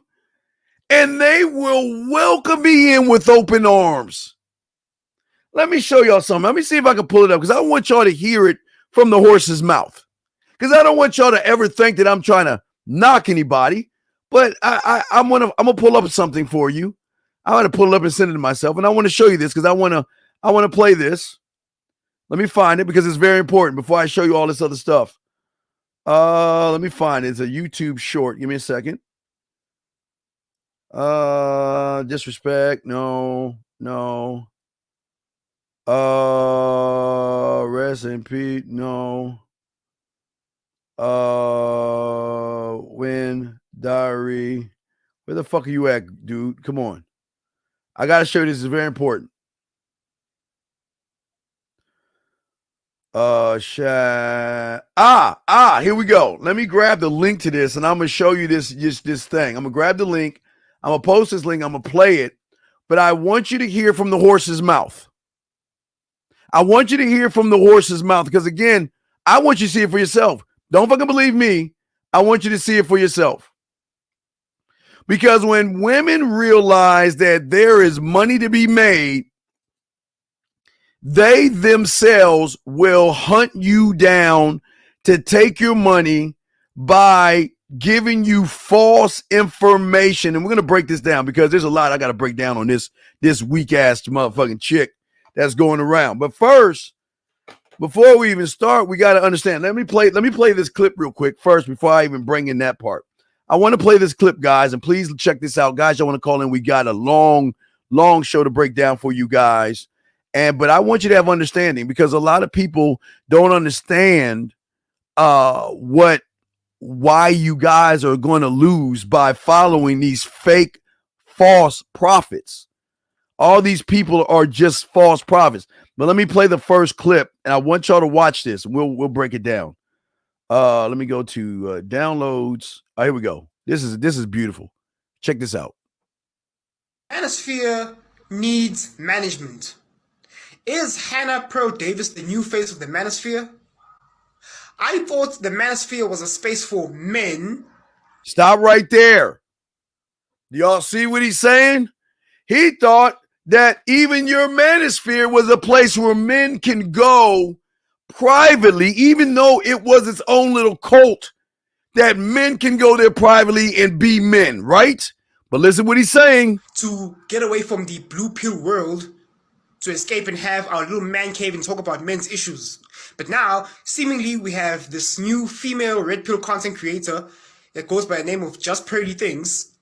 F: And they will welcome me in with open arms. Let me show y'all something. Let me see if I can pull it up because I want y'all to hear it from the horse's mouth. Because I don't want y'all to ever think that I'm trying to knock anybody. But I'm gonna pull up something for you. I'm gonna pull it up and send it to myself, and I want to show you this because I want to play this. Let me find it because it's very important before I show you all this other stuff. Let me find it. It's a YouTube short. Give me a second. Disrespect. No. Rest in peace. No. Win diary. Where the fuck are you at, dude? Come on. I gotta show you this. Is very important. Here we go. Let me grab the link to this, and I'm gonna show you this thing. I'm gonna grab the link. I'm gonna post this link. I'm gonna play it, but I want you to hear from the horse's mouth. I want you to hear from the horse's mouth because again, I want you to see it for yourself. Don't fucking believe me. I want you to see it for yourself. Because when women realize that there is money to be made, they themselves will hunt you down to take your money by giving you false information. And we're going to break this down because there's a lot I got to break down on this weak ass motherfucking chick that's going around. But first, before we even start, we got to understand. Let me play this clip real quick first before I even bring in that part. I want to play this clip, guys, and please check this out. Guys, I want to call in. We got a long show to break down for you guys. But I want you to have understanding because a lot of people don't understand why you guys are going to lose by following these fake, false prophets. All these people are just false prophets. But let me play the first clip, and I want y'all to watch this. We'll break it down. Let me go to downloads. Here we go. This is beautiful. Check this out.
J: Manosphere needs management. Is Hannah Pearl Davis the new face of the Manosphere? I thought the Manosphere was a space for men.
F: Stop right there. Y'all see what he's saying? He thought that even your Manosphere was a place where men can go privately, even though it was its own little cult, that men can go there privately and be men, right? But listen what he's saying.
J: To get away from the blue pill world, to escape and have our little man cave and talk about men's issues. But now, seemingly, we have this new female red pill content creator that goes by the name of Just Pearly Things,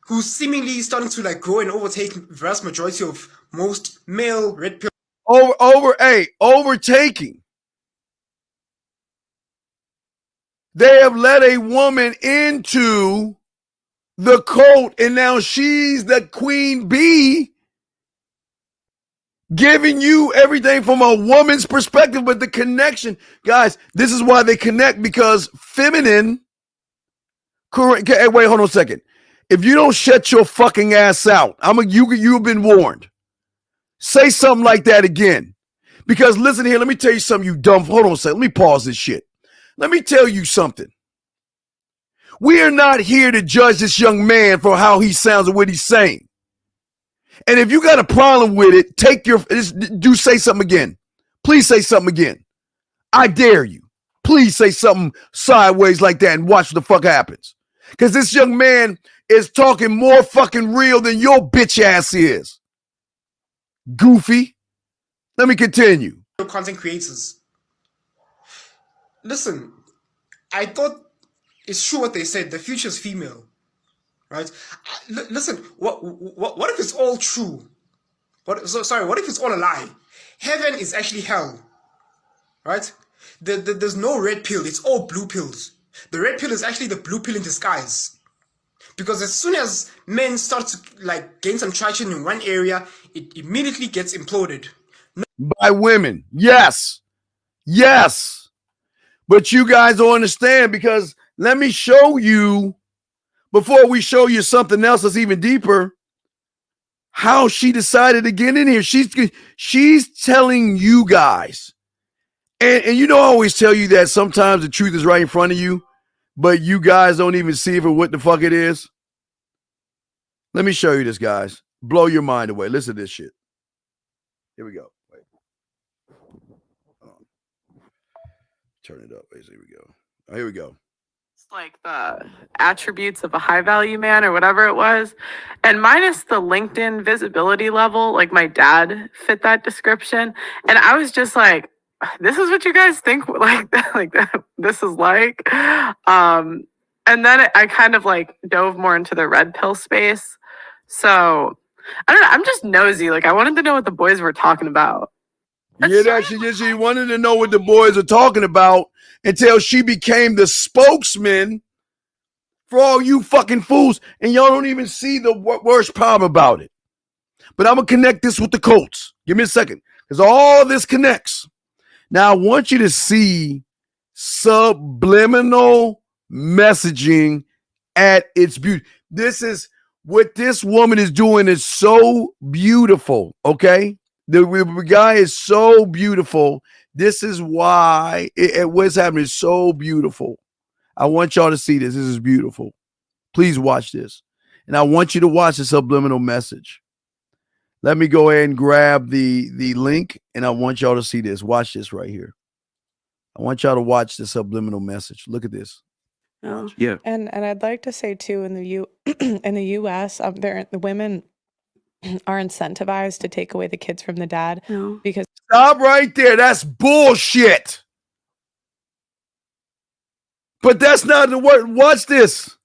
J: who's seemingly starting to grow and overtake vast majority of most male red pill.
F: Overtaking. They have let a woman into the cult, and now she's the queen bee, giving you everything from a woman's perspective, but the connection, guys, this is why they connect, because feminine, correct? Hey, wait, hold on a second. If you don't shut your fucking ass out, you've been warned. Say something like that again. Because listen here, let me tell you something, you dumb. Hold on a second. Let me pause this shit. Let me tell you something. We are not here to judge this young man for how he sounds and what he's saying. And if you got a problem with it, say something again. Please say something again. I dare you. Please say something sideways like that and watch what the fuck happens. Because this young man is talking more fucking real than your bitch ass is. Goofy. Let me continue.
J: Content creators. Listen, I thought it's true what they said. The future is female. Right? Listen, what if it's all true? What if it's all a lie? Heaven is actually hell. Right? There's no red pill. It's all blue pills. The red pill is actually the blue pill in disguise. Because as soon as men start to gain some traction in one area, it immediately gets imploded.
F: By women. Yes. Yes. But you guys don't understand, because let me show you, before we show you something else that's even deeper, how she decided to get in here. She's telling you guys. And you know, I always tell you that sometimes the truth is right in front of you, but you guys don't even see for what the fuck it is. Let me show you this, guys. Blow your mind away. Listen to this shit. Here we go. Wait. Turn it up. Here we go. Oh, here we go.
K: It's like the attributes of a high value man or whatever it was. And minus the LinkedIn visibility level, like my dad fit that description. And I was just like, this is what you guys think like this is like. And then I kind of like dove more into the red pill space. So I don't know. I'm just nosy. Like I wanted to know what the boys were talking about.
F: Yeah, that she wanted to know what the boys are talking about until she became the spokesman for all you fucking fools. And y'all don't even see the worst problem about it. But I'm going to connect this with the Colts. Give me a second. Because all this connects. Now, I want you to see subliminal messaging at its beauty. This is what this woman is doing is so beautiful, okay? The guy is so beautiful. This is why what's happening is so beautiful. I want y'all to see this. This is beautiful. Please watch this. And I want you to watch the subliminal message. Let me go ahead and grab the link, and I want y'all to see this. Watch this right here. I want y'all to watch the subliminal message. Look at this.
K: Oh.
L: Yeah.
M: And I'd like to say too, in the U.S., the women are incentivized to take away the kids from the dad because
F: stop right there. That's bullshit. But that's not the word. Watch this.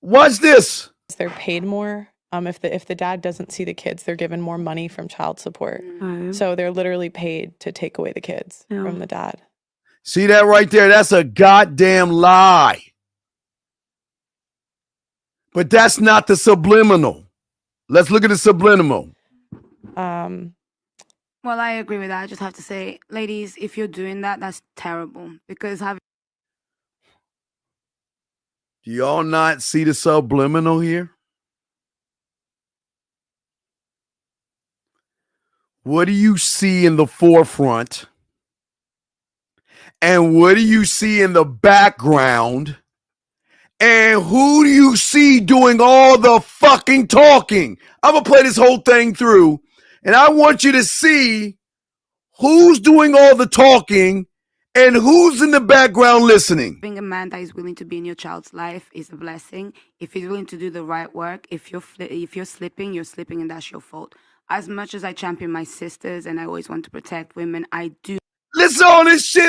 F: Watch this.
M: They're paid more. If the dad doesn't see the kids, they're given more money from child support. So they're literally paid to take away the kids from the dad.
F: See that right there? That's a goddamn lie. But that's not the subliminal. Let's look at the subliminal.
N: Well, I agree with that. I just have to say, ladies, if you're doing that, that's terrible. Because
F: do y'all not see the subliminal here? What do you see in the forefront? And what do you see in the background? And who do you see doing all the fucking talking? I'm going to play this whole thing through, and I want you to see who's doing all the talking and who's in the background listening.
N: Being a man that is willing to be in your child's life is a blessing. If he's willing to do the right work, if you're slipping, and that's your fault. As much as I champion my sisters and I always want to protect women, I do.
F: Listen to all this shit.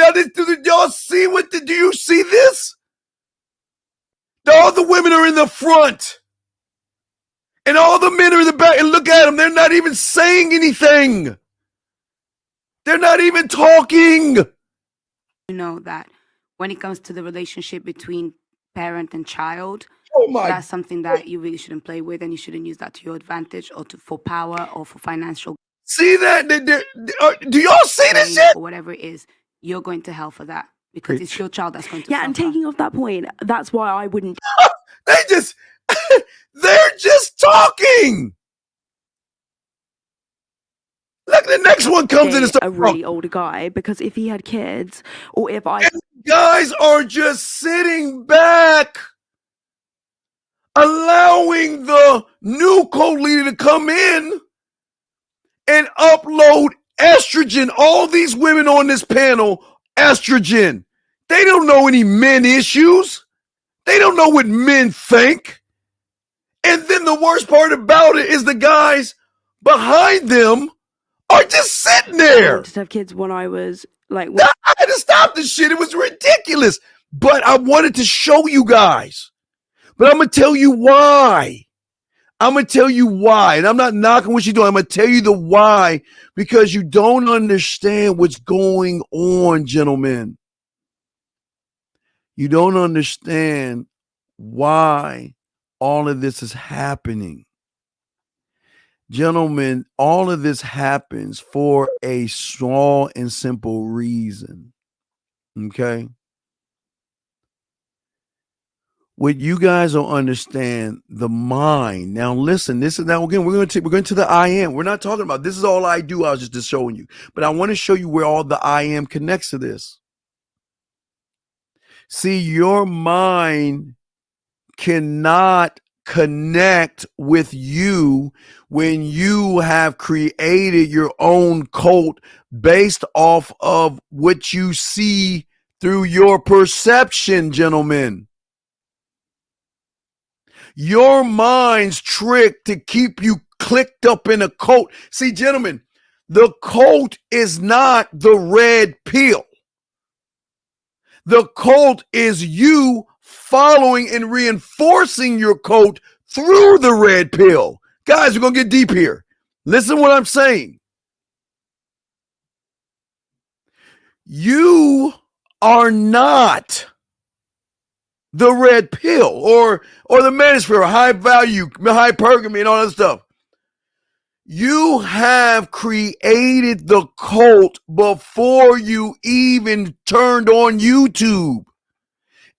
F: Y'all see do you see this? All the women are in the front. And all the men are in the back. And look at them. They're not even saying anything. They're not even talking.
N: You know that when it comes to the relationship between parent and child, that's something that you really shouldn't play with, and you shouldn't use that to your advantage or for power or for financial.
F: See that? Do y'all see this shit?
N: Or whatever it is, you're going to hell for that because it's your child that's going to suffer.
O: And taking off that point, that's why I wouldn't.
F: They're just talking. Look, the next one comes in and starts
O: a really older guy, because if he had kids, or if I
F: guys are just sitting back, allowing the new co-leader to come in and upload estrogen. All these women on this panel, estrogen. They don't know any men issues. They don't know what men think. And then the worst part about it is the guys behind them are just sitting there.
O: I wanted to have kids when I was like...
F: I had to stop this shit. It was ridiculous. But I wanted to show you guys. But I'm going to tell you why. I'm going to tell you why. And I'm not knocking what you're doing. I'm going to tell you the why. Because you don't understand what's going on, gentlemen. You don't understand why all of this is happening. Gentlemen, all of this happens for a small and simple reason. Okay? What you guys don't understand, the mind. Now listen, this is now again, we're going to the I am. We're not talking about this is all I do. I was just showing you. But I want to show you where all the I am connects to this. See, your mind cannot connect with you when you have created your own cult based off of what you see through your perception, gentlemen. Your mind's trick to keep you clicked up in a cult. See, gentlemen, the cult is not the red pill. The cult is you following and reinforcing your cult through the red pill. Guys, we're going to get deep here. Listen to what I'm saying. You are not the red pill or the manosphere, high value, hypergamy, and all that stuff. You have created the cult before you even turned on YouTube.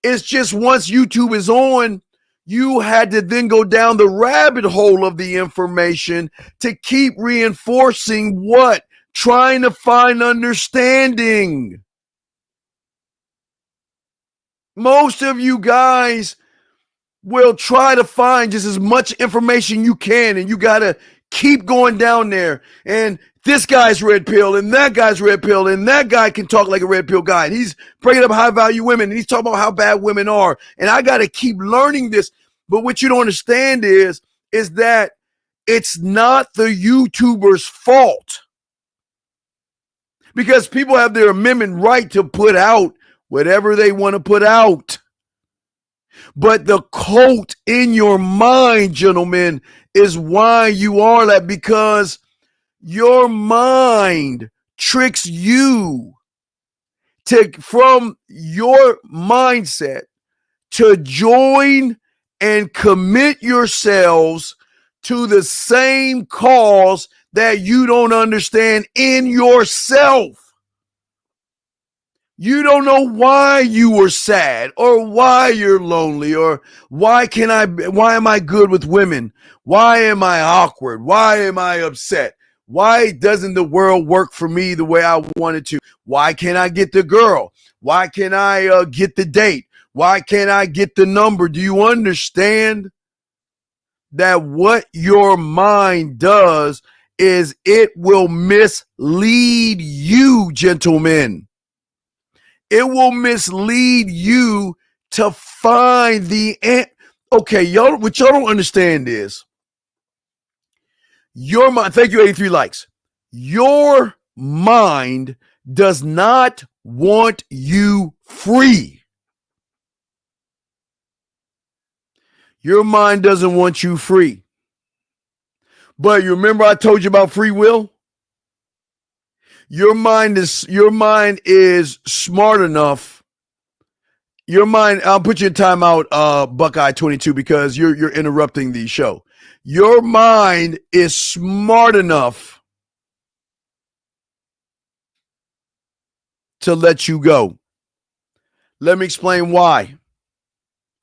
F: It's just once YouTube is on, you had to then go down the rabbit hole of the information to keep reinforcing what? Trying to find understanding. Most of you guys will try to find just as much information you can, and you got to keep going down there. And this guy's red pill, and that guy's red pill, and that guy can talk like a red pill guy. And he's bringing up high value women, and he's talking about how bad women are. And I got to keep learning this. But what you don't understand is that it's not the YouTuber's fault, because people have their amendment right to put out whatever they want to put out. But the cult in your mind, gentlemen, is why you are that, because your mind tricks you from your mindset to join and commit yourselves to the same cause that you don't understand in yourself. You don't know why you were sad, or why you're lonely, or why am I good with women? Why am I awkward? Why am I upset? Why doesn't the world work for me the way I wanted to? Why can't I get the girl? Why can't I get the date? Why can't I get the number? Do you understand that what your mind does is it will mislead you, gentlemen? It will mislead you to find the end. Okay, y'all, what y'all don't understand is your mind. Thank you, 83 likes. Your mind does not want you free. Your mind doesn't want you free. But you remember I told you about free will? Your mind is smart enough. Your mind, I'll put you in timeout, Buckeye 22, because you're interrupting the show. Your mind is smart enough to let you go. Let me explain why.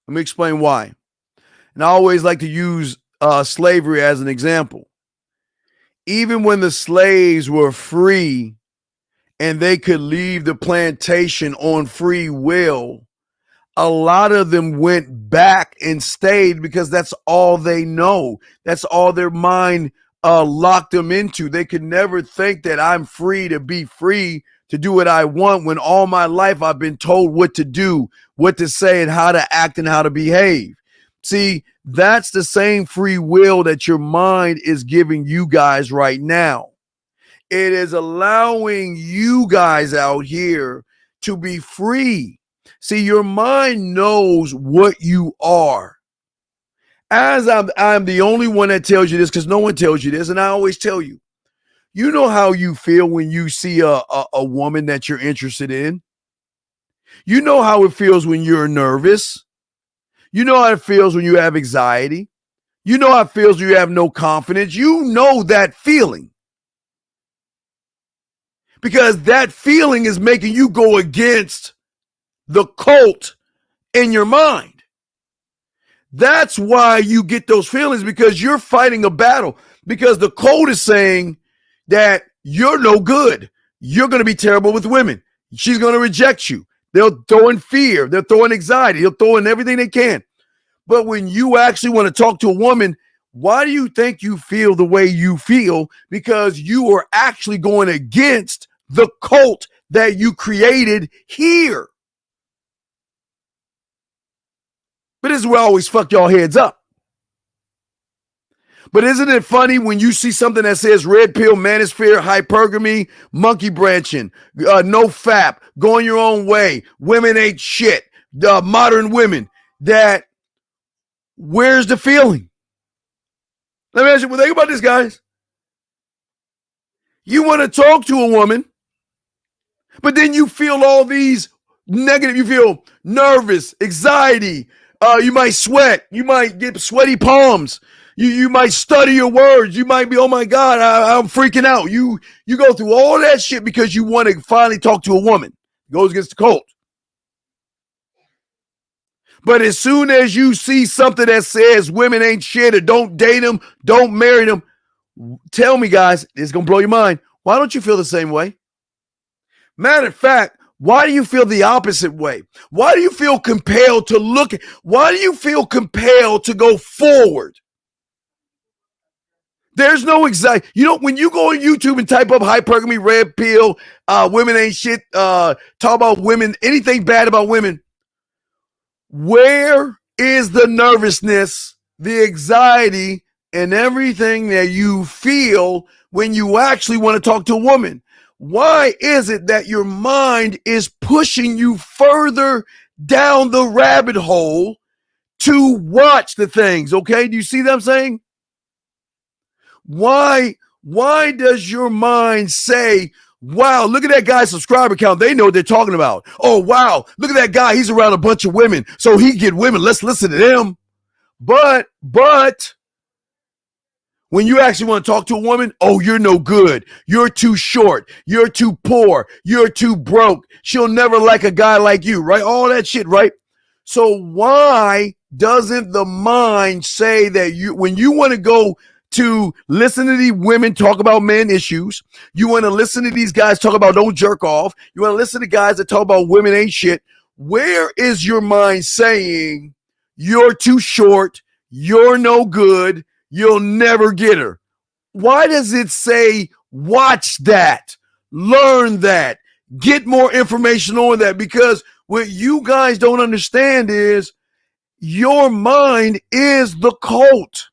F: And I always like to use slavery as an example. Even when the slaves were free and they could leave the plantation on free will, a lot of them went back and stayed because that's all they know. That's all their mind locked them into. They could never think that I'm free to be free to do what I want, when all my life I've been told what to do, what to say, and how to act and how to behave. See, that's the same free will that your mind is giving you guys right now. It is allowing you guys out here to be free. See, your mind knows what you are. As I'm the only one that tells you this, because no one tells you this, and I always tell you, you know how you feel when you see a woman that you're interested in. You know how it feels when you're nervous. You know how it feels when you have anxiety. You know how it feels when you have no confidence. You know that feeling. Because that feeling is making you go against the cult in your mind. That's why you get those feelings, because you're fighting a battle, because the code is saying that you're no good. You're going to be terrible with women. She's going to reject you. They'll throw in fear. They'll throw in anxiety. They'll throw in everything they can. But when you actually want to talk to a woman, why do you think you feel the way you feel? Because you are actually going against the cult that you created here. But this is where I always fuck y'all heads up. But isn't it funny when you see something that says red pill, manosphere, hypergamy, monkey branching, no fap, going your own way, women ain't shit, modern women, that where's the feeling? Let me ask you, well, think about this, guys. You want to talk to a woman, but then you feel all these negative, you feel nervous, anxiety, you might sweat, you might get sweaty palms. You might stutter your words. You might be, oh my God, I'm freaking out. You go through all that shit because you want to finally talk to a woman. It goes against the cult. But as soon as you see something that says women ain't shit or don't date them, don't marry them, tell me, guys, it's going to blow your mind. Why don't you feel the same way? Matter of fact, why do you feel the opposite way? Why do you feel compelled to look? Why do you feel compelled to go forward? There's no anxiety. You know, when you go on YouTube and type up hypergamy, red pill, women ain't shit, talk about women, anything bad about women, where is the nervousness, the anxiety, and everything that you feel when you actually want to talk to a woman? Why is it that your mind is pushing you further down the rabbit hole to watch the things? Okay, do you see what I'm saying? Why does your mind say, wow, look at that guy's subscriber count. They know what they're talking about. Oh, wow, look at that guy. He's around a bunch of women, so he get women. Let's listen to them. But when you actually want to talk to a woman, oh, you're no good. You're too short. You're too poor. You're too broke. She'll never like a guy like you, right? All that shit, right? So why doesn't the mind say that when you want to go to listen to these women talk about men issues, you want to listen to these guys talk about don't jerk off, you want to listen to guys that talk about women ain't shit, where is your mind saying you're too short, you're no good, you'll never get her? Why does it say watch that, learn that, get more information on that? Because what you guys don't understand is your mind is the cult.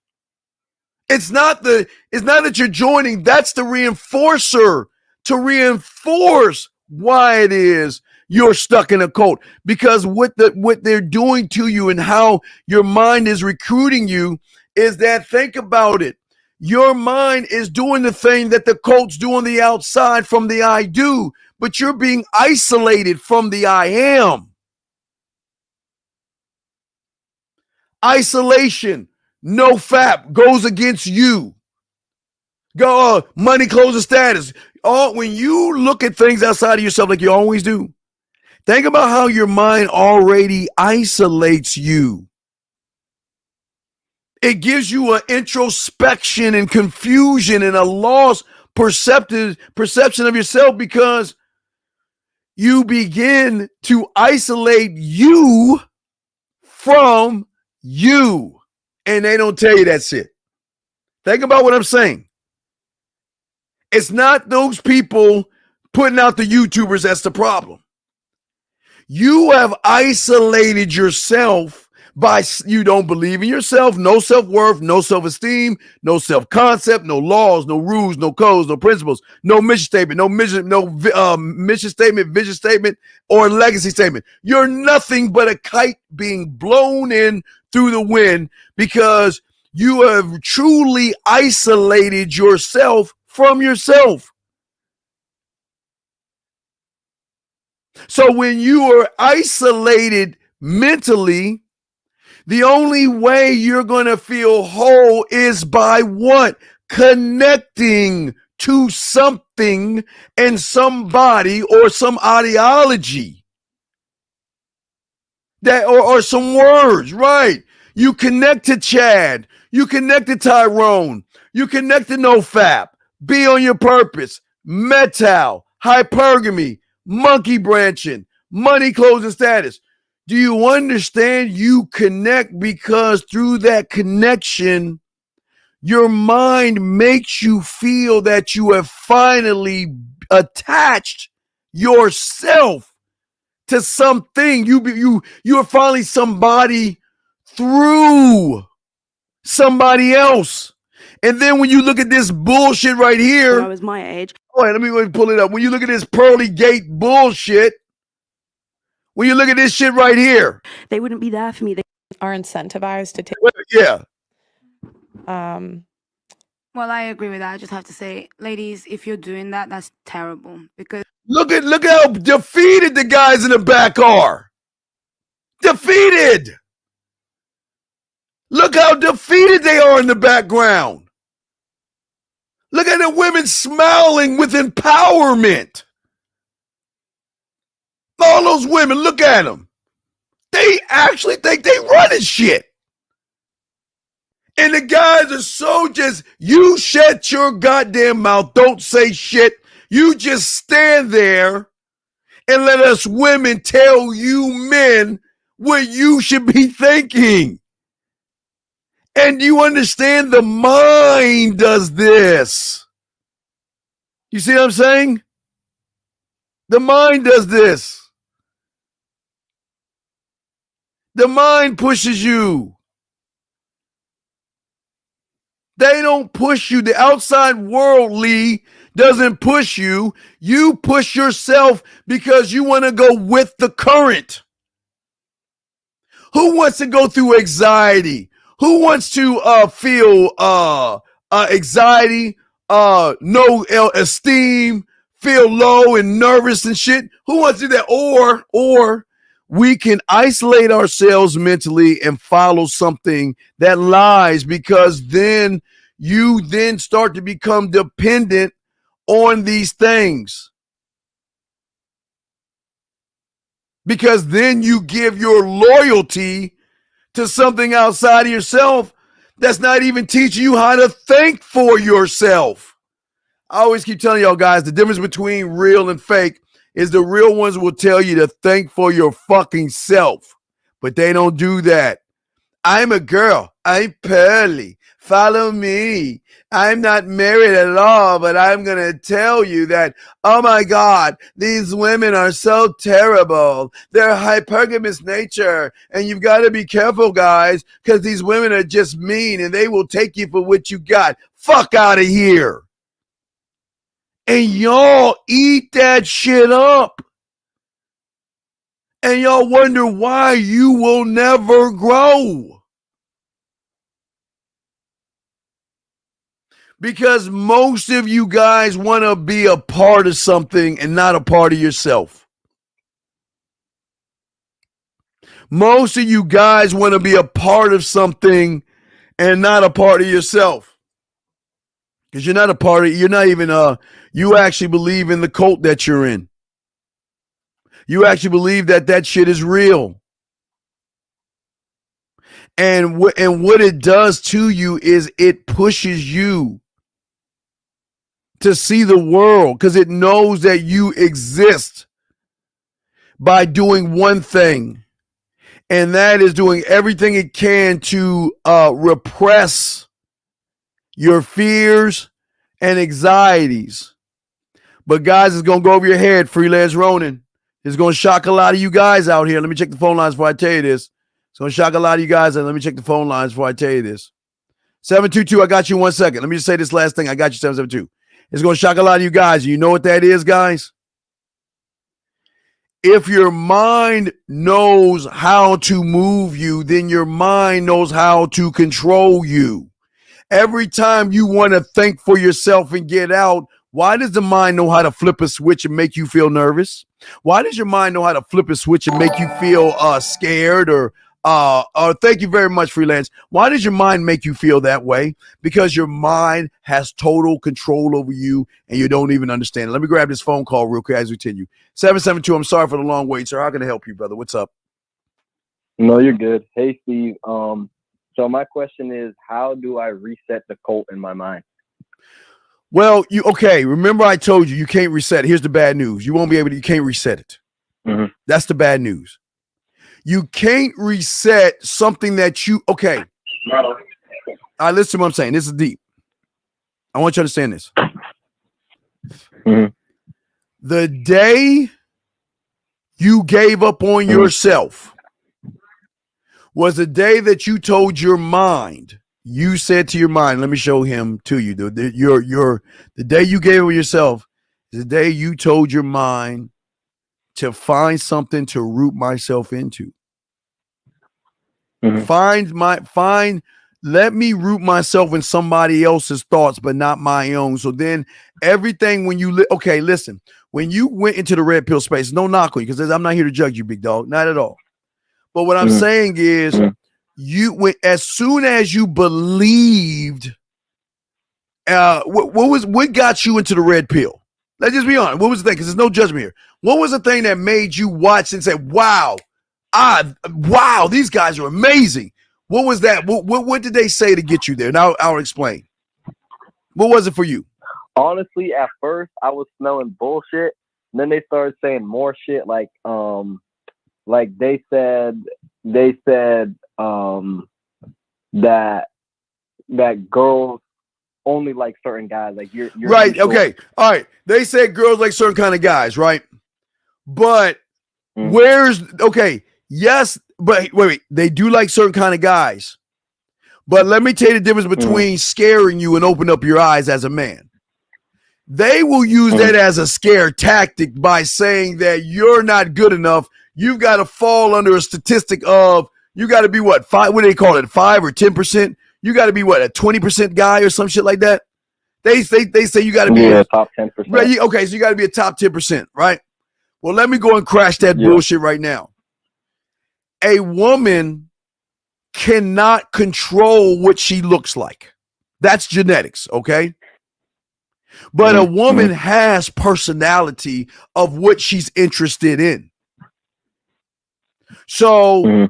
F: It's not that you're joining. That's the reinforcer to reinforce why it is you're stuck in a cult. Because what they're doing to you and how your mind is recruiting you is that, think about it. Your mind is doing the thing that the cults do on the outside from the I do, but you're being isolated from the I am. Isolation. No fap goes against you. Go money, clothes, and status. When you look at things outside of yourself like you always do, think about how your mind already isolates you. It gives you an introspection and confusion and a lost perception of yourself, because you begin to isolate you from you. And they don't tell you that shit. Think about what I'm saying. It's not those people putting out the YouTubers that's the problem. You have isolated yourself by you don't believe in yourself, no self-worth, no self-esteem, no self-concept, no laws, no rules, no codes, no principles, no mission statement, mission statement, vision statement, or legacy statement. You're nothing but a kite being blown in through the wind, because you have truly isolated yourself from yourself. So when you are isolated mentally, the only way you're going to feel whole is by what? Connecting to something and somebody or some ideology. That or some words, right? You connect to Chad. You connect to Tyrone. You connect to NoFap. Be on your purpose. Metal. Hypergamy. Monkey branching. Money closing status. Do you understand? You connect because through that connection, your mind makes you feel that you have finally attached yourself to something. You are finally somebody through somebody else. And then when you look at this bullshit right here,
O: when I was my age.
F: Oh, let me go ahead and pull it up. When you look at this pearly gate bullshit, when you look at this shit right here,
O: they wouldn't be there for me. They
M: are incentivized to take.
F: Yeah.
N: Well, I agree with that. I just have to say, ladies, if you're doing that, that's terrible. Because
F: look how defeated the guys in the back are. Defeated. Look how defeated they are in the background. Look at the women smiling with empowerment. All those women, look at them. They actually think they running shit. And the guys are so just, you shut your goddamn mouth. Don't say shit. You just stand there and let us women tell you men what you should be thinking. And you understand the mind does this. You see what I'm saying? The mind does this. The mind pushes you. They don't push you. The outside world, Lee, doesn't push you. You push yourself because you want to go with the current. Who wants to go through anxiety? Who wants to feel anxiety, no esteem, feel low and nervous and shit? Who wants to do that? Or we can isolate ourselves mentally and follow something that lies, because then you then start to become dependent on these things. Because then you give your loyalty to something outside of yourself that's not even teaching you how to think for yourself. I always keep telling y'all guys, the difference between real and fake is the real ones will tell you to think for your fucking self, but they don't do that. I'm a girl. I'm pearly. Follow me. I'm not married at all, but I'm going to tell you that, oh my God, these women are so terrible. They're hypergamous nature. And you've got to be careful, guys, because these women are just mean and they will take you for what you got. Fuck out of here. And y'all eat that shit up. And y'all wonder why you will never grow. Because most of you guys want to be a part of something and not a part of yourself. Most of you guys want to be a part of something and not a part of yourself. Because you're not a part of, you're not even, you actually believe in the cult that you're in. You actually believe that that shit is real. And what it does to you is it pushes you to see the world, because it knows that you exist by doing one thing, and that is doing everything it can to repress your fears and anxieties. But guys, it's going to go over your head, Freelance Ronin. It's going to shock a lot of you guys out here. Let me check the phone lines before I tell you this. It's going to shock a lot of you guys, and let me check the phone lines before I tell you this. 722, I got you in 1 second. Let me just say this last thing. I got you, 772. It's going to shock a lot of you guys. You know what that is, guys? If your mind knows how to move you, then your mind knows how to control you. Every time you want to think for yourself and get out, why does the mind know how to flip a switch and make you feel nervous? Why does your mind know how to flip a switch and make you feel scared or thank you very much, Freelance. Why does your mind make you feel that way? Because your mind has total control over you and you don't even understand it. Let me grab this phone call real quick as we continue. 772, I'm sorry for the long wait, sir. How can I help you, brother? What's up?
L: No, you're good. Hey, Steve. So my question is, how do I reset the cult in my mind?
F: Well, remember I told you can't reset it. Here's the bad news. You won't be able to, you can't reset it.
L: Mm-hmm.
F: That's the bad news. You can't reset something that okay. All right, listen to what I'm saying. This is deep. I want you to understand this.
L: Mm-hmm.
F: The day you gave up on yourself was the day that you told your mind, you said to your mind, let me show him to you. The day you gave up yourself is the day you told your mind to find something to root myself into.
L: Mm-hmm.
F: Let me root myself in somebody else's thoughts, but not my own. So then everything when you, listen, when you went into the red pill space, no knock on you, because I'm not here to judge you, big dog, not at all. But what I'm saying is you went, as soon as you believed, what got you into the red pill? Let's just be honest. What was the thing? Because there's no judgment here. What was the thing that made you watch and say, wow, these guys are amazing? What was that? What did they say to get you there? Now I'll explain. What was it for you?
L: Honestly, at first I was smelling bullshit. And then they started saying more shit like they said that girls only like certain guys. Like you're
F: right. Okay. All right. They said girls like certain kind of guys, right? But yes, but wait, they do like certain kind of guys. But let me tell you the difference between scaring you and open up your eyes as a man. They will use that as a scare tactic by saying that you're not good enough. You've got to fall under a statistic of, you got to be what, 5, what do they call it, 5 or 10%? You got to be what, a 20% guy or some shit like that? They say you got to be
L: a top 10%.
F: Right, okay, so you got to be a top 10%, right? Well, let me go and crash that bullshit right now. A woman cannot control what she looks like. That's genetics, okay? But a woman has personality of what she's interested in. So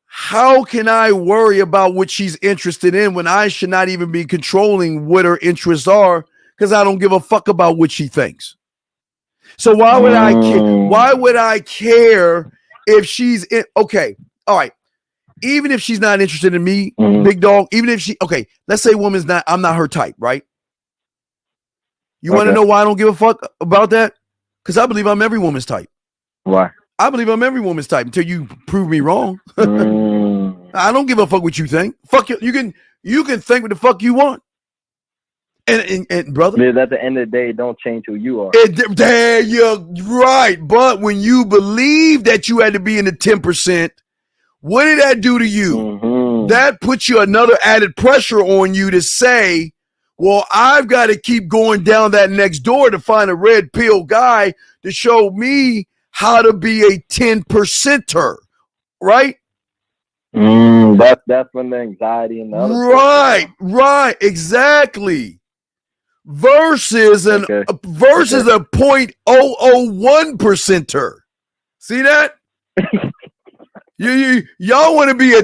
F: how can I worry about what she's interested in when I should not even be controlling what her interests are, because I don't give a fuck about what she thinks? So why would I care? Why would I care if she's in? Okay, all right. Even if she's not interested in me, big dog. Even if let's say I'm not her type, right? You want to know why I don't give a fuck about that? Because I believe I'm every woman's type.
L: Why?
F: I believe I'm every woman's type until you prove me wrong. I don't give a fuck what you think. Fuck you. You can think what the fuck you want. And brother,
L: because at the end of the day, don't change who you are.
F: There you're right. But when you believe that you had to be in the 10%, what did that do to you? That puts you another added pressure on you to say, well, I've got to keep going down that next door to find a red pill guy to show me how to be a 10%er, right?
L: That's when the anxiety and the other
F: right, exactly. Versus a 0.001%er. See that? Y'all want to be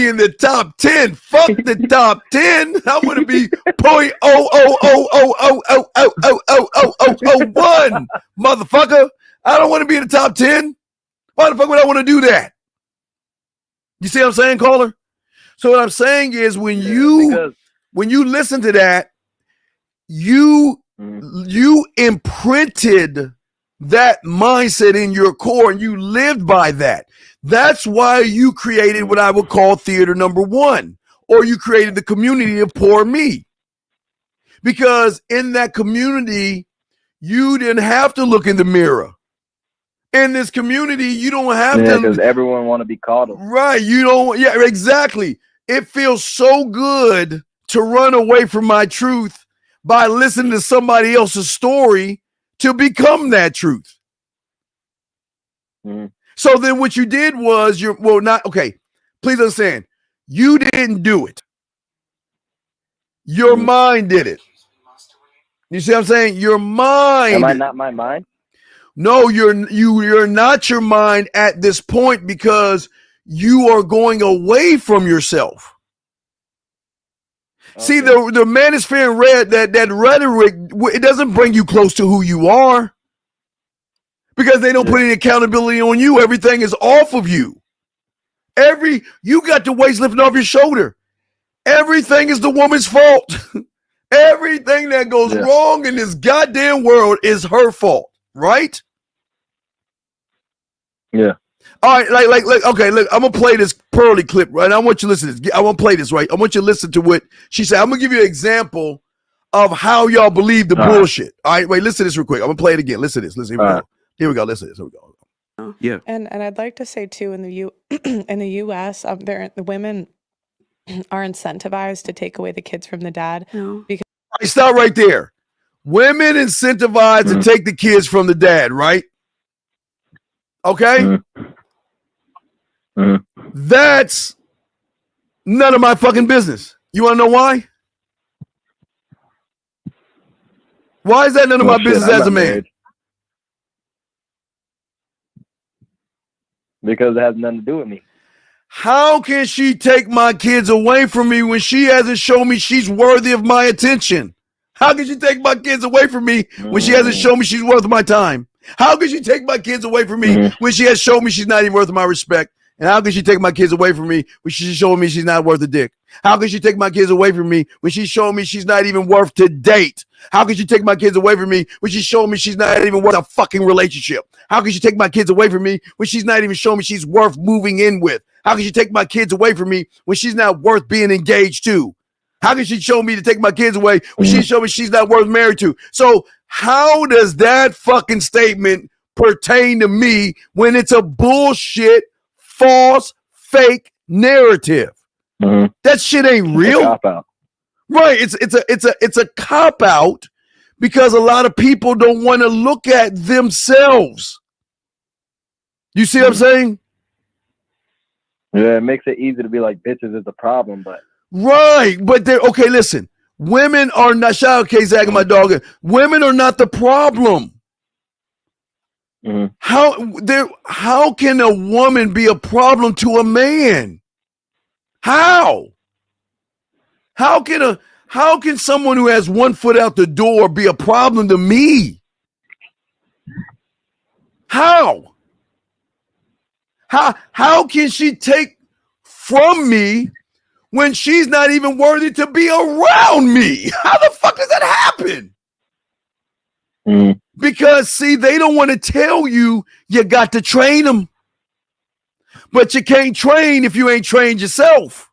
F: in the top 10. Fuck the top 10. I want to be 0.000000001, motherfucker. I don't want to be in the top 10. Why the fuck would I want to do that? You see what I'm saying, caller? So what I'm saying is when you listen to that, you imprinted that mindset in your core and you lived by that. That's why you created what I would call theater number 1, or you created the community of Poor Me. Because in that community, you didn't have to look in the mirror. In this community, you don't have to.
L: Because everyone want to be called.
F: Right. You don't. Yeah, exactly. It feels so good to run away from my truth by listening to somebody else's story to become that truth. So then what you did was please understand, you didn't do it. Your mind did it. You see what I'm saying? Your mind.
L: Am I not my mind?
F: No, you're not your mind at this point because you are going away from yourself. See, the manosphere and red, that rhetoric, it doesn't bring you close to who you are because they don't put any accountability on you. Everything is off of you. You got the weights lifting off your shoulder. Everything is the woman's fault. Everything that goes wrong in this goddamn world is her fault, right?
L: Yeah.
F: All right, like, okay, look, I'm gonna play this Pearly clip, right? I want you to listen to this. I want to play this, right? I want you to listen to what she said. I'm gonna give you an example of how y'all believe the bullshit. All right, wait, listen to this real quick. I'm gonna play it again. Listen to this. Listen, here we go. Here we go. Listen to this. Here we go.
M: Yeah. And I'd like to say too, in the U.S., the women are incentivized to take away the kids from the dad because
F: All right, stop right there. Women incentivized to take the kids from the dad, right? Okay? That's none of my fucking business. You want to know why? Why is that none of my business as a man?
L: Married. Because it has nothing to do with me.
F: How can she take my kids away from me when she hasn't shown me she's worthy of my attention? How can she take my kids away from me when she hasn't shown me she's worth my time? How can she take my kids away from me when she has shown me she's not even worth my respect? And how can she take my kids away from me when she's showing me she's not worth a dick? How can she take my kids away from me when she's showing me she's not even worth to date? How can she take my kids away from me when she's showing me she's not even worth a fucking relationship? How can she take my kids away from me when she's not even showing me she's worth moving in with? How can she take my kids away from me when she's not worth being engaged to? How can she show me to take my kids away when she showed me she's not worth married to? So how does that fucking statement pertain to me when it's a bullshit, false, fake narrative? That shit ain't real.
L: Cop-out.
F: Right. It's a cop-out because a lot of people don't want to look at themselves. You see what I'm saying?
L: Yeah, it makes it easy to be like bitches is the problem, but
F: right. But they're okay, listen. Women are not, shout out K-Zag and my dog. Women are not the problem. How can a woman be a problem to a man? How can someone who has 1 foot out the door be a problem to me? How can she take from me when she's not even worthy to be around me? How the fuck does that happen? Because, see, they don't want to tell you got to train them. But you can't train if you ain't trained yourself.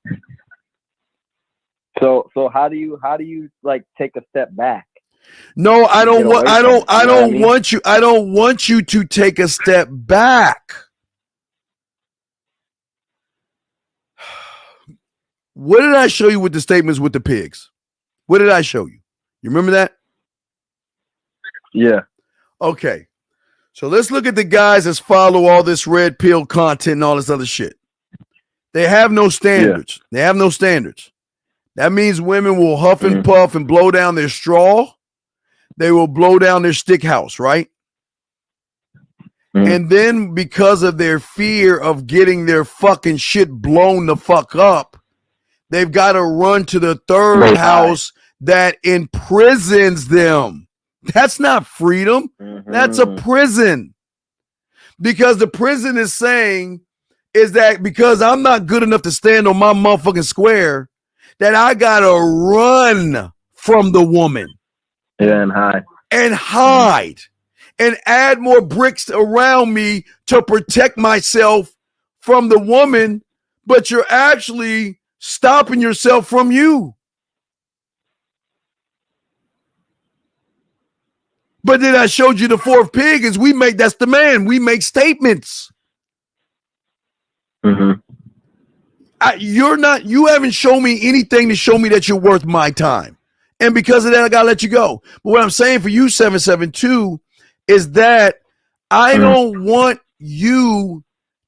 L: So how do you like take a step back?
F: No, I don't want you to take a step back. What did I show you with the statements with the pigs? What did I show you? You remember that?
L: Yeah.
F: Okay. So let's look at the guys that follow all this red pill content and all this other shit. They have no standards. They have no standards. That means women will huff and puff and blow down their straw. They will blow down their stick house, right? And then because of their fear of getting their fucking shit blown the fuck up, they've got to run to the third house that imprisons them. That's not freedom. That's a prison. Because the prison is saying is that because I'm not good enough to stand on my motherfucking square, that I got to run from the woman.
L: Yeah, and hide.
F: And hide. And add more bricks around me to protect myself from the woman, but you're actually stopping yourself from you. But then I showed you the fourth pig is that's the man. We make statements. You haven't shown me anything to show me that you're worth my time. And because of that, I gotta let you go. But what I'm saying for you, 772, is that I don't want you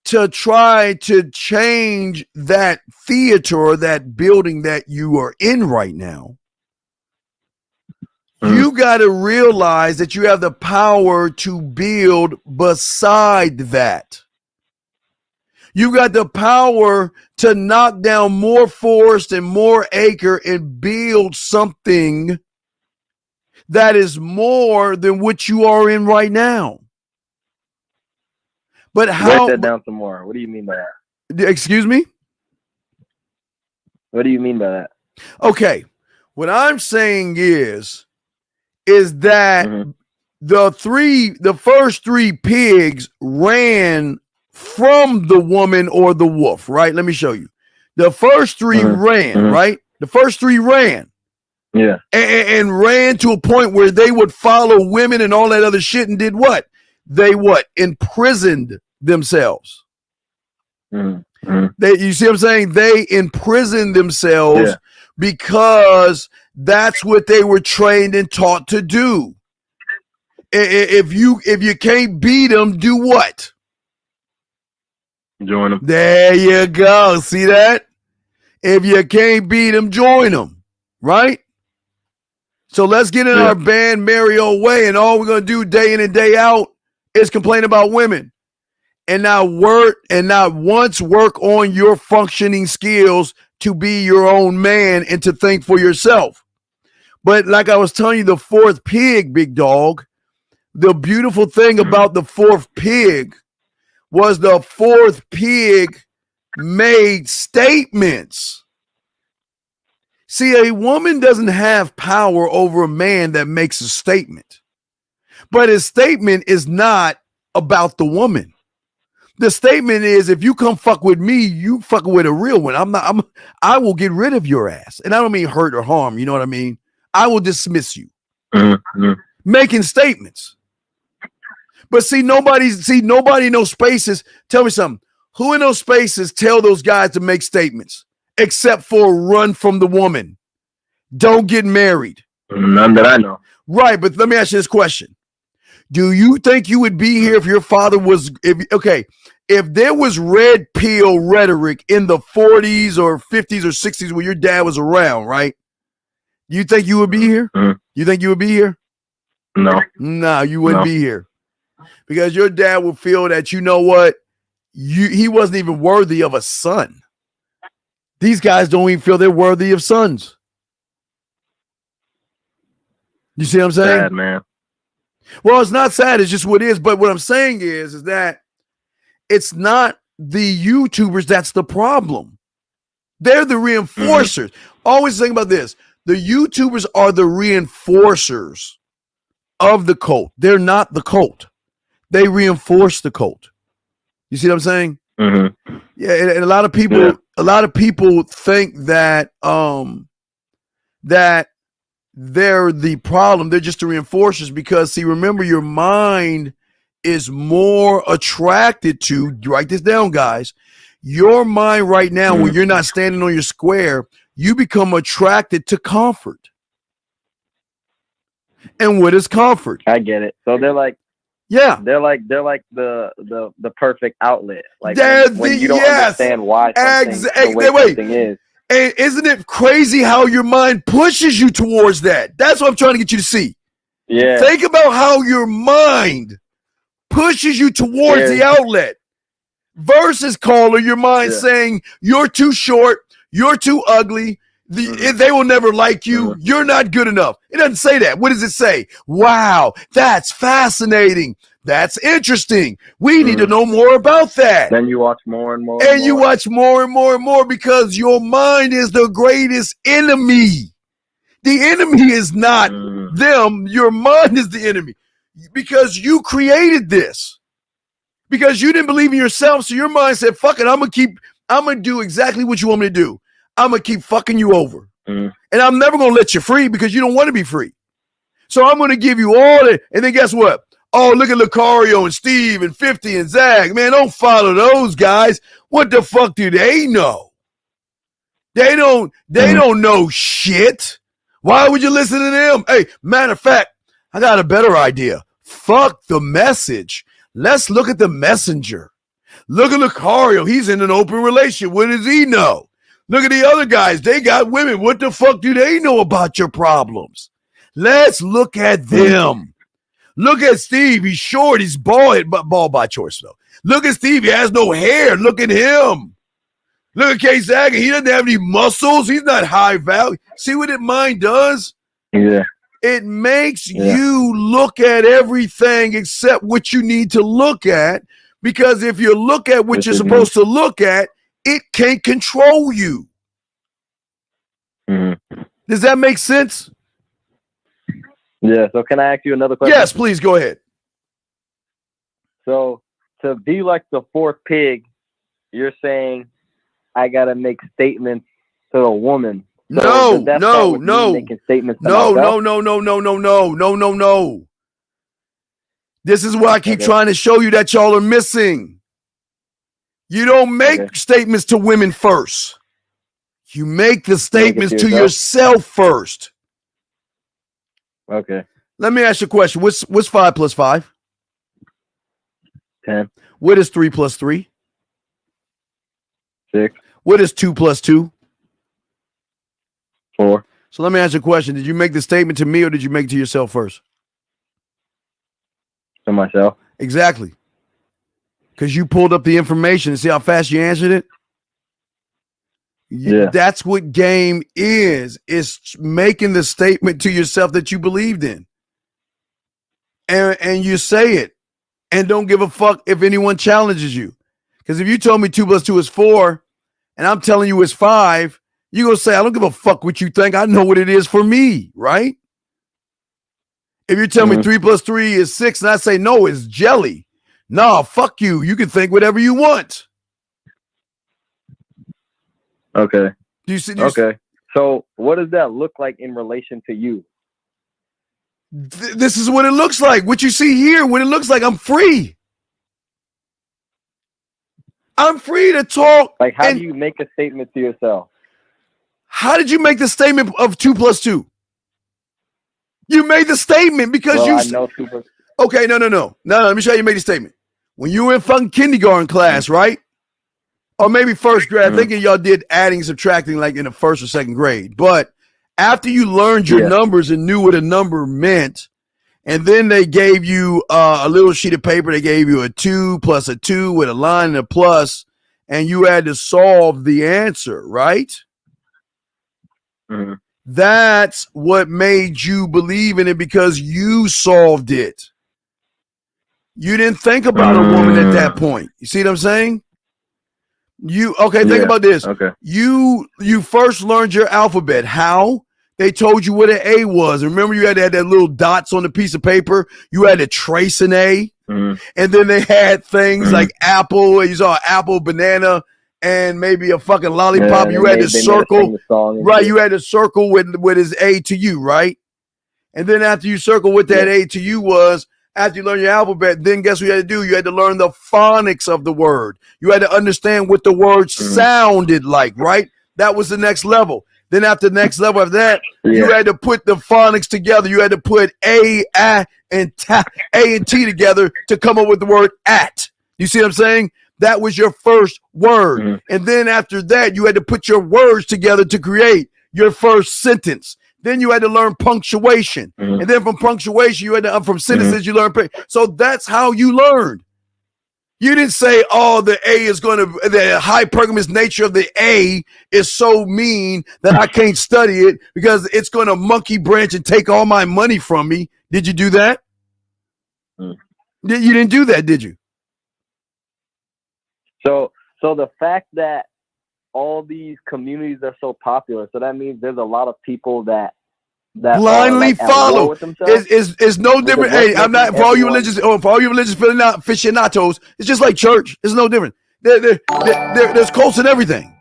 F: to try to change that theater or that building that you are in right now. You got to realize that you have the power to build beside that. You got the power to knock down more forest and more acre and build something that is more than what you are in right now. But how?
L: Break that down some more. What do you mean by that?
F: Excuse me?
L: What do you mean by that?
F: Okay. What I'm saying is that the first three pigs ran from the woman or the wolf, right? Let me show you. The first three ran, right? The first three ran.
L: Yeah.
F: And ran to a point where they would follow women and all that other shit and did what? They what? Imprisoned themselves. You see what I'm saying? They imprisoned themselves because that's what they were trained and taught to do. If you can't beat them, do what?
L: Join them.
F: There you go. See that? If you can't beat them, join them. Right? So let's get in our band merry old way, and all we're gonna do day in and day out is complain about women. And not once work on your functioning skills to be your own man and to think for yourself. But like I was telling you, the fourth pig, big dog, the beautiful thing about the fourth pig was the fourth pig made statements. See, a woman doesn't have power over a man that makes a statement. But his statement is not about the woman. The statement is, if you come fuck with me, you fucking with a real one. I will get rid of your ass. And I don't mean hurt or harm, you know what I mean? I will dismiss you. Making statements. But see, nobody in those spaces. Tell me something. Who in those spaces tell those guys to make statements? Except for run from the woman. Don't get married.
L: None that I know.
F: Right, but let me ask you this question. Do you think you would be here if your father was, if there was red pill rhetoric in the 40s or 50s or 60s when your dad was around, right? You think you would be here? You think you would be here?
L: No.
F: No, you wouldn't be here. Because your dad would feel that, you know what? He wasn't even worthy of a son. These guys don't even feel they're worthy of sons. You see what I'm saying?
L: Sad, man.
F: Well, it's not sad. It's just what it is. But what I'm saying is that it's not the YouTubers that's the problem. They're the reinforcers. Always think about this. The YouTubers are the reinforcers of the cult. They're not the cult. They reinforce the cult. You see what I'm saying? Yeah, and a lot of people think that that they're the problem. They're just the reinforcers because, see, remember, your mind is more attracted to, write this down, guys. Your mind right now, when you're not standing on your square, you become attracted to comfort. And what is comfort?
L: I get it. So they're like, they're like the perfect outlet. Like when you don't understand why something, the way something is.
F: And isn't it crazy how your mind pushes you towards that? That's what I'm trying to get you to see.
L: Yeah.
F: Think about how your mind pushes you towards the outlet versus, caller, your mind saying you're too short, you're too ugly, they will never like you, you're not good enough. It doesn't say that. What does it say? Wow, that's fascinating. That's interesting. We need to know more about that.
L: Then you watch more and more.
F: And you watch more and more and more because your mind is the greatest enemy. The enemy is not them. Your mind is the enemy because you created this. Because you didn't believe in yourself. So your mind said, fuck it, I'm going to do exactly what you want me to do. I'm going to keep fucking you over. And I'm never going to let you free because you don't want to be free. So I'm going to give you all that. And then guess what? Oh, look at Lucario and Steve and 50 and Zach. Man, don't follow those guys. What the fuck do they know? They don't know shit. Why would you listen to them? Hey, matter of fact, I got a better idea. Fuck the message. Let's look at the messenger. Look at Lucario. He's in an open relationship. What does he know? Look at the other guys. They got women. What the fuck do they know about your problems? Let's look at them. Look at Steve. He's short. He's bald by choice, though. Look at Steve. He has no hair. Look at him. Look at Kay Sagan. He doesn't have any muscles. He's not high value. See what it mind does?
L: Yeah.
F: It makes you look at everything except what you need to look at, because if you look at what you're supposed to look at, it can't control you.
L: Mm-hmm.
F: Does that make sense?
L: Yeah. So can I ask you another question?
F: Yes, please go ahead.
L: So to be like the fourth pig, you're saying I gotta make statements to a woman. So
F: No.
L: Making statements to
F: No. This is what I keep trying to show you that y'all are missing. You don't make statements to women first. You make the statements to yourself first.
L: Okay.
F: Let me ask you a question. What's 5 plus 5?
L: 10.
F: What is 3 plus 3?
L: 6.
F: What is 2 plus 2?
L: 4.
F: So let me ask you a question. Did you make the statement to me or did you make it to yourself first?
L: To myself.
F: Exactly. Because you pulled up the information and see how fast you answered it?
L: Yeah.
F: That's what game is making the statement to yourself that you believed in. And you say it and don't give a fuck if anyone challenges you. Because if you told me 2 plus 2 is 4 and I'm telling you it's 5, you're going to say, I don't give a fuck what you think. I know what it is for me, right? If you tell me 3 plus 3 is 6 and I say, no, it's jelly. No, fuck you. You can think whatever you want.
L: Okay.
F: Okay.
L: So what does that look like in relation to you?
F: This is what it looks like. What you see here, what it looks like, I'm free. I'm free to talk.
L: Like, how do you make a statement to yourself?
F: How did you make the statement of 2 plus 2? You made the statement because
L: I know 2 plus.
F: Okay, no. Let me show you made the statement. When you were in fucking kindergarten class, right? Or maybe first grade. I think y'all did adding, subtracting like in the first or second grade. But after you learned your numbers and knew what a number meant, and then they gave you a little sheet of paper. They gave you a 2 plus a 2 with a line and a plus, and you had to solve the answer, right?
L: Mm-hmm.
F: That's what made you believe in it because you solved it. You didn't think about a woman at that point. You see what I'm saying? Think about this.
L: Okay.
F: You first learned your alphabet. How? They told you what an A was. Remember, you had to have that little dots on the piece of paper. You had to trace an A.
L: Mm-hmm.
F: And then they had things like apple. You saw an apple, banana, and maybe a fucking lollipop. You had to circle. Right. You had to circle with his A to you, right? And then after you circle what that A to you was, after you learn your alphabet, then guess what you had to do? You had to learn the phonics of the word. You had to understand what the word sounded like, right? That was the next level. Then after the next level of that, you had to put the phonics together. You had to put A, and T together to come up with the word at. You see what I'm saying? That was your first word.
L: Mm-hmm.
F: And then after that, you had to put your words together to create your first sentence. Then you had to learn punctuation.
L: Mm-hmm.
F: And then from punctuation, you had to, from sentences, you learn. So that's how you learned. You didn't say, oh, the A is going to, the hypergamous nature of the A is so mean that I can't study it because it's going to monkey branch and take all my money from me. Did you do that? You didn't do that, did you?
L: So the fact that all these communities are so popular, so that means there's a lot of people that
F: blindly follow. Is no different. Hey, I'm not for all you religious aficionados. It's just like church. It's no different. There's cults and everything.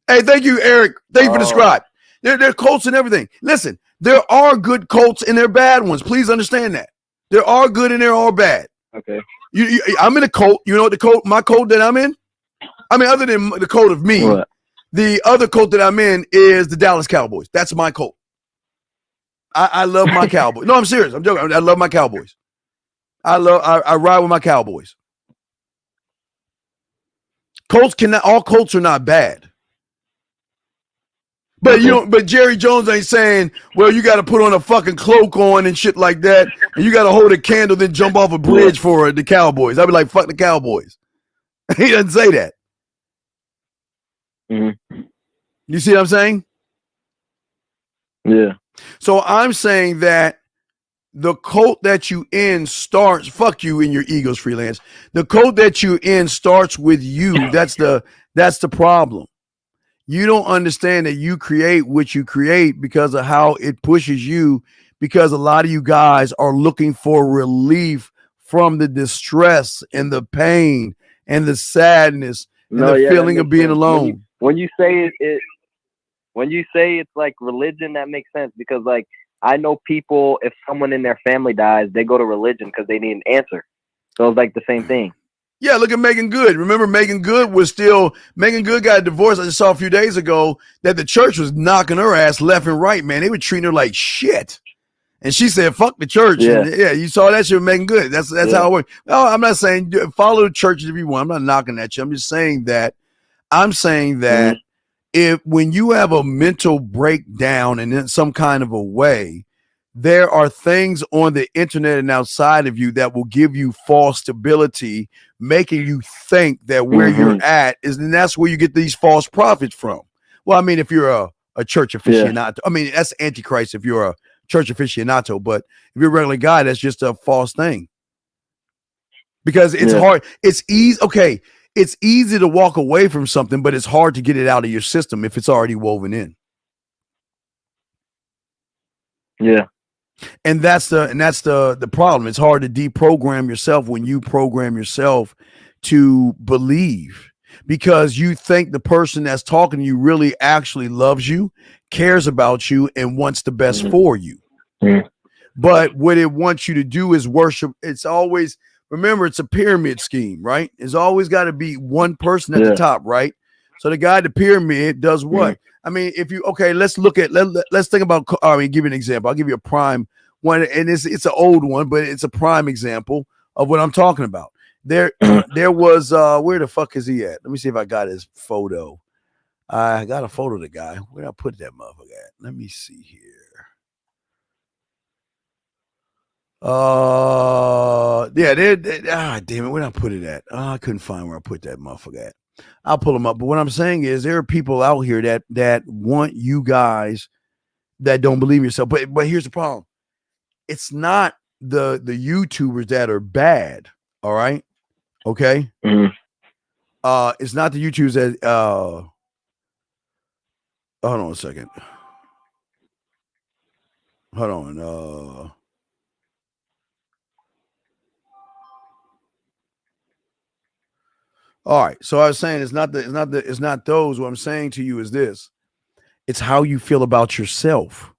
F: Hey, thank you, Eric. Thank you for the scribe. There are cults and everything. Listen, there are good cults and there are bad ones. Please understand that. There are good and there are bad.
L: Okay.
F: I'm in a cult. You know what my cult that I'm in? I mean, other than the cult of me, the other cult that I'm in is the Dallas Cowboys. That's my cult. I love my Cowboys. No, I'm serious. I'm joking. I love my Cowboys. I ride with my Cowboys. All cults are not bad. But you don't. But Jerry Jones ain't saying, "Well, you got to put on a fucking cloak on and shit like that, and you got to hold a candle, then jump off a bridge for the Cowboys." I'd be like, "Fuck the Cowboys." He doesn't say that.
L: Mm-hmm.
F: You see what I'm saying?
L: Yeah.
F: So I'm saying that the cult that you in starts. Fuck you and your egos, freelance. The cult that you in starts with you. That's the problem. You don't understand that you create what you create because of how it pushes you, because a lot of you guys are looking for relief from the distress and the pain and the sadness and the feeling of being alone.
L: When you say when you say it's like religion, that makes sense, because like I know people, if someone in their family dies, they go to religion because they need an answer. So it's like the same thing.
F: Yeah, look at Megan Good. Remember, Megan Good got a divorce. I just saw a few days ago that the church was knocking her ass left and right, man. They were treating her like shit. And she said, fuck the church.
L: Yeah,
F: and you saw that shit with Megan Good. That's how it works. No, I'm not saying follow the church if you want. I'm not knocking at you. I'm just saying that if when you have a mental breakdown and in some kind of a way, there are things on the internet and outside of you that will give you false stability, making you think that where you're at is, and that's where you get these false prophets from. Well, I mean, if you're a church aficionado, I mean, that's Antichrist if you're a church aficionado, but if you're a regular guy, that's just a false thing. Because it's hard. It's easy. Okay. It's easy to walk away from something, but it's hard to get it out of your system if it's already woven in.
L: Yeah.
F: And that's the problem. It's hard to deprogram yourself when you program yourself to believe, because you think the person that's talking to you really actually loves you, cares about you, and wants the best for you. But what it wants you to do is worship. It's always, remember, it's a pyramid scheme, right? It's always got to be one person at the top, right? So the guy at the pyramid does what? I mean, if you, okay, let's think about, I mean, give you an example. I'll give you a prime one, and it's an old one, but it's a prime example of what I'm talking about. There was, where the fuck is he at? Let me see if I got his photo. I got a photo of the guy. Where did I put that motherfucker at? Let me see here. Damn it, where did I put it at? I couldn't find where I put that motherfucker at. I'll pull them up. But what I'm saying is there are people out here that want you guys that don't believe in yourself. But here's the problem. It's not the YouTubers that are bad. All right. Okay. It's not the YouTubers that hold on a second. Hold on. All right. So I was saying it's not those. What I'm saying to you is this. It's how you feel about yourself.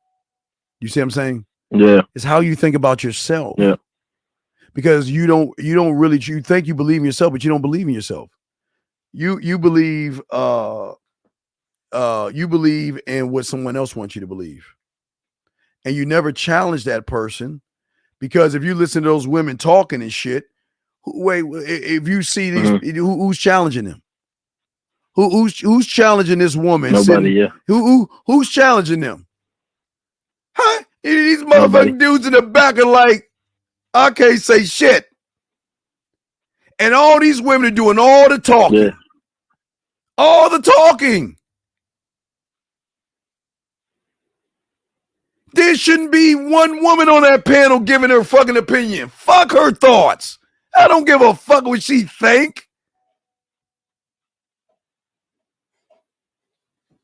F: You see what I'm saying?
L: Yeah.
F: It's how you think about yourself.
L: Yeah.
F: Because you think you believe in yourself, but you don't believe in yourself. You believe in what someone else wants you to believe. And you never challenge that person, because if you listen to those women talking and shit, wait, if you see these, who's challenging them? Who's challenging this woman?
L: Nobody.
F: Who's challenging them? Huh? These motherfucking dudes in the back are like, I can't say shit. And all these women are doing all the talking.
L: Yeah.
F: All the talking. There shouldn't be one woman on that panel giving her fucking opinion. Fuck her thoughts. I don't give a fuck what she think.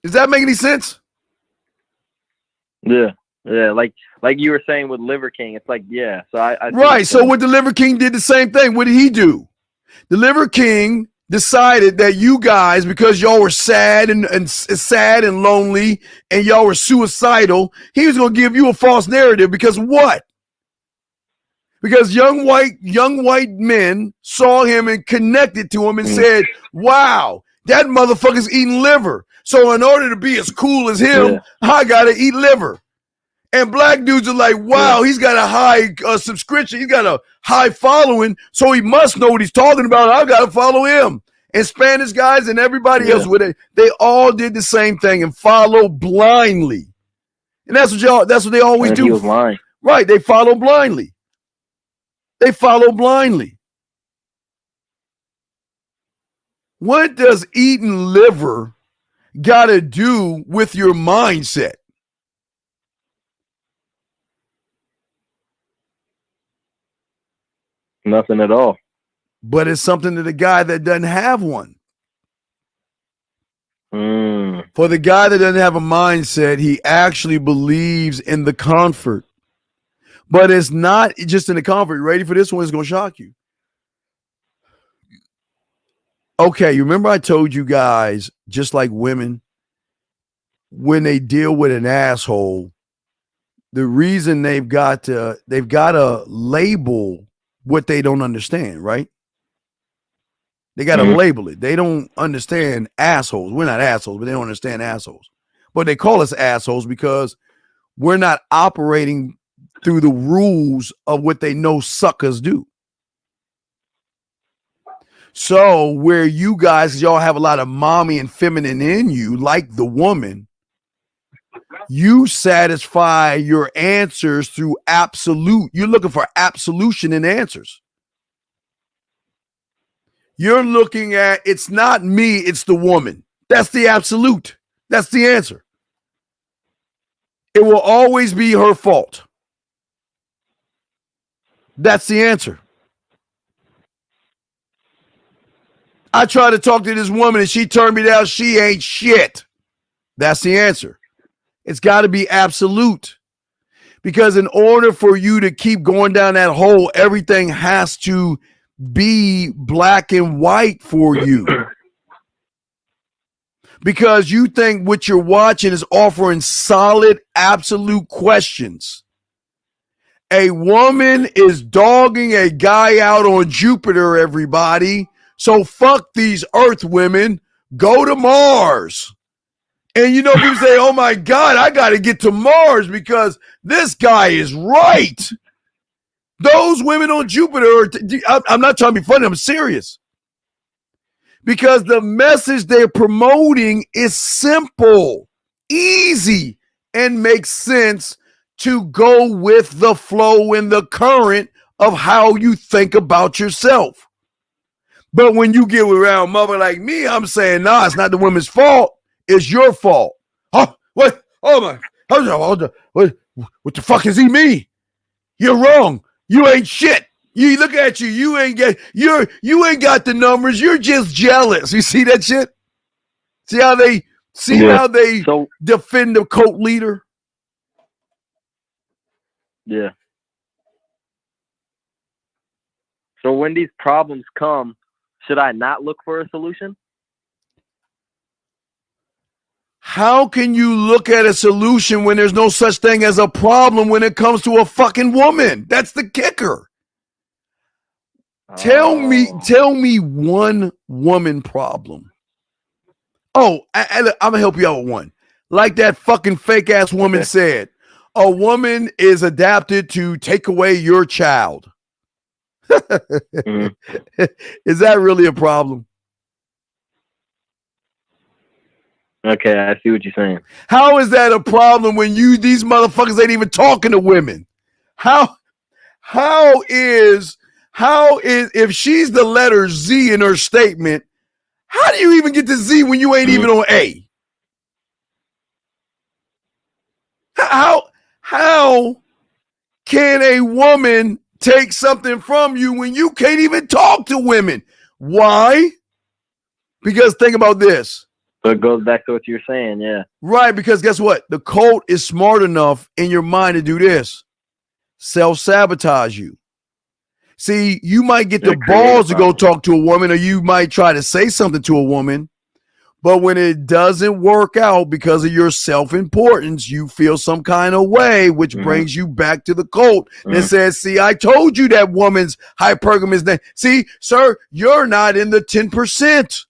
F: Does that make any sense?
L: Yeah. Yeah, like you were saying with Liver King, it's like, yeah. So I
F: right. So what the Liver King did the same thing. What did he do? The Liver King decided that you guys, because y'all were sad and sad and lonely, and y'all were suicidal, he was going to give you a false narrative. Because what? Because young white men saw him and connected to him and said, "Wow, that motherfucker's eating liver. So in order to be as cool as him, I gotta eat liver." And black dudes are like, "Wow, he's got a high subscription. He's got a high following, so he must know what he's talking about. I gotta follow him." and Spanish guys and everybody
L: Yeah.
F: else with it, they all did the same thing and followed blindly. And that's what they always
L: And
F: do.
L: he was lying.
F: Right, they follow blindly. They follow blindly. What does eating liver got to do with your mindset?
L: Nothing at all.
F: But it's something to the guy that doesn't have one. For the guy that doesn't have a mindset, he actually believes in the comfort. But it's not just in the comfort. Ready for this one? It's going to shock you. Okay, you remember I told you guys, just like women, when they deal with an asshole, the reason they've got to label what they don't understand, right? They got to label it. They don't understand assholes. We're not assholes, but they don't understand assholes. But they call us assholes because we're not operating through the rules of what they know suckers do. So where you guys, y'all have a lot of mommy and feminine in you, like the woman, you satisfy your answers through absolute. You're looking for absolution in answers. You're looking at, it's not me, it's the woman. That's the absolute. That's the answer. It will always be her fault. That's the answer. I tried to talk to this woman and she turned me down. She ain't shit. That's the answer. It's got to be absolute. Because in order for you to keep going down that hole, everything has to be black and white for you. Because you think what you're watching is offering solid, absolute questions. A woman is dogging a guy out on Jupiter, everybody. So fuck these Earth women. Go to Mars. And you know, people say, oh my God, I got to get to Mars because this guy is right. Those women on Jupiter, I'm not trying to be funny, I'm serious. Because the message they're promoting is simple, easy, and makes sense to go with the flow and the current of how you think about yourself. But when you get around mother like me, I'm saying, nah, it's not the woman's fault. It's your fault. Oh, what? Oh my! What the fuck is he mean? You're wrong. You ain't shit. You look at you. You ain't got the numbers. You're just jealous. You see that shit? See how they defend the cult leader?
L: Yeah. So when these problems come, should I not look for a solution?
F: How can you look at a solution when there's no such thing as a problem when it comes to a fucking woman? That's the kicker. Tell me one woman problem. Oh, I'm gonna help you out with one. Like that fucking fake ass woman said, a woman is adapted to take away your child. Is that really a problem?
L: Okay, I see what you're saying.
F: How is that a problem when these motherfuckers ain't even talking to women? How is if she's the letter Z in her statement, how do you even get to Z when you ain't even on A? How can a woman take something from you when you can't even talk to women? Why? Because think about this.
L: So it goes back to what you're saying, yeah.
F: Right, because guess what? The cult is smart enough in your mind to do this. Self-sabotage you. See, you might get the balls to go talk to a woman, or you might try to say something to a woman, but when it doesn't work out because of your self-importance, you feel some kind of way, which brings you back to the cult that says, see, I told you that woman's hypergamous. See, sir, you're not in the 10%.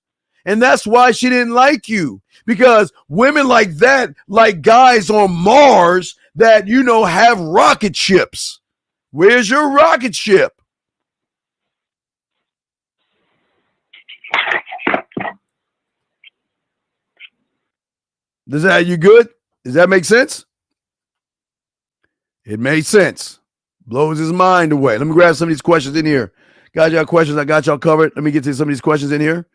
F: And that's why she didn't like you, because women like that, like guys on Mars that, have rocket ships. Where's your rocket ship? You good? Does that make sense? It made sense. Blows his mind away. Let me grab some of these questions in here. Got y'all questions. I got y'all covered. Let me get to some of these questions in here.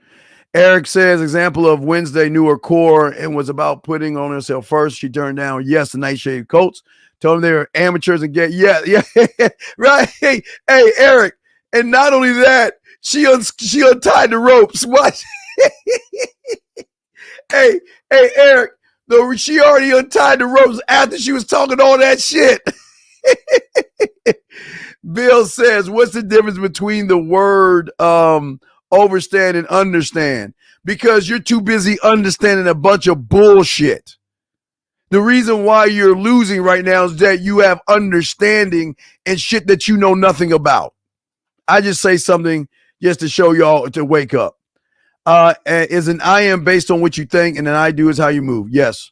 F: Eric says, example of Wednesday knew her core and was about putting on herself first. She turned down, yes, the Nightshade Colts. Told them they were amateurs and get, yeah, right. Hey, Eric. And not only that, she untied the ropes. What? hey, Eric. Though she already untied the ropes after she was talking all that shit. Bill says, what's the difference between the word overstand and understand? Because you're too busy understanding a bunch of bullshit. The reason why you're losing right now is that you have understanding and shit that you know nothing about. I just say something just to show y'all to wake up. Is an I am based on what you think, and an I do is how you move. Yes.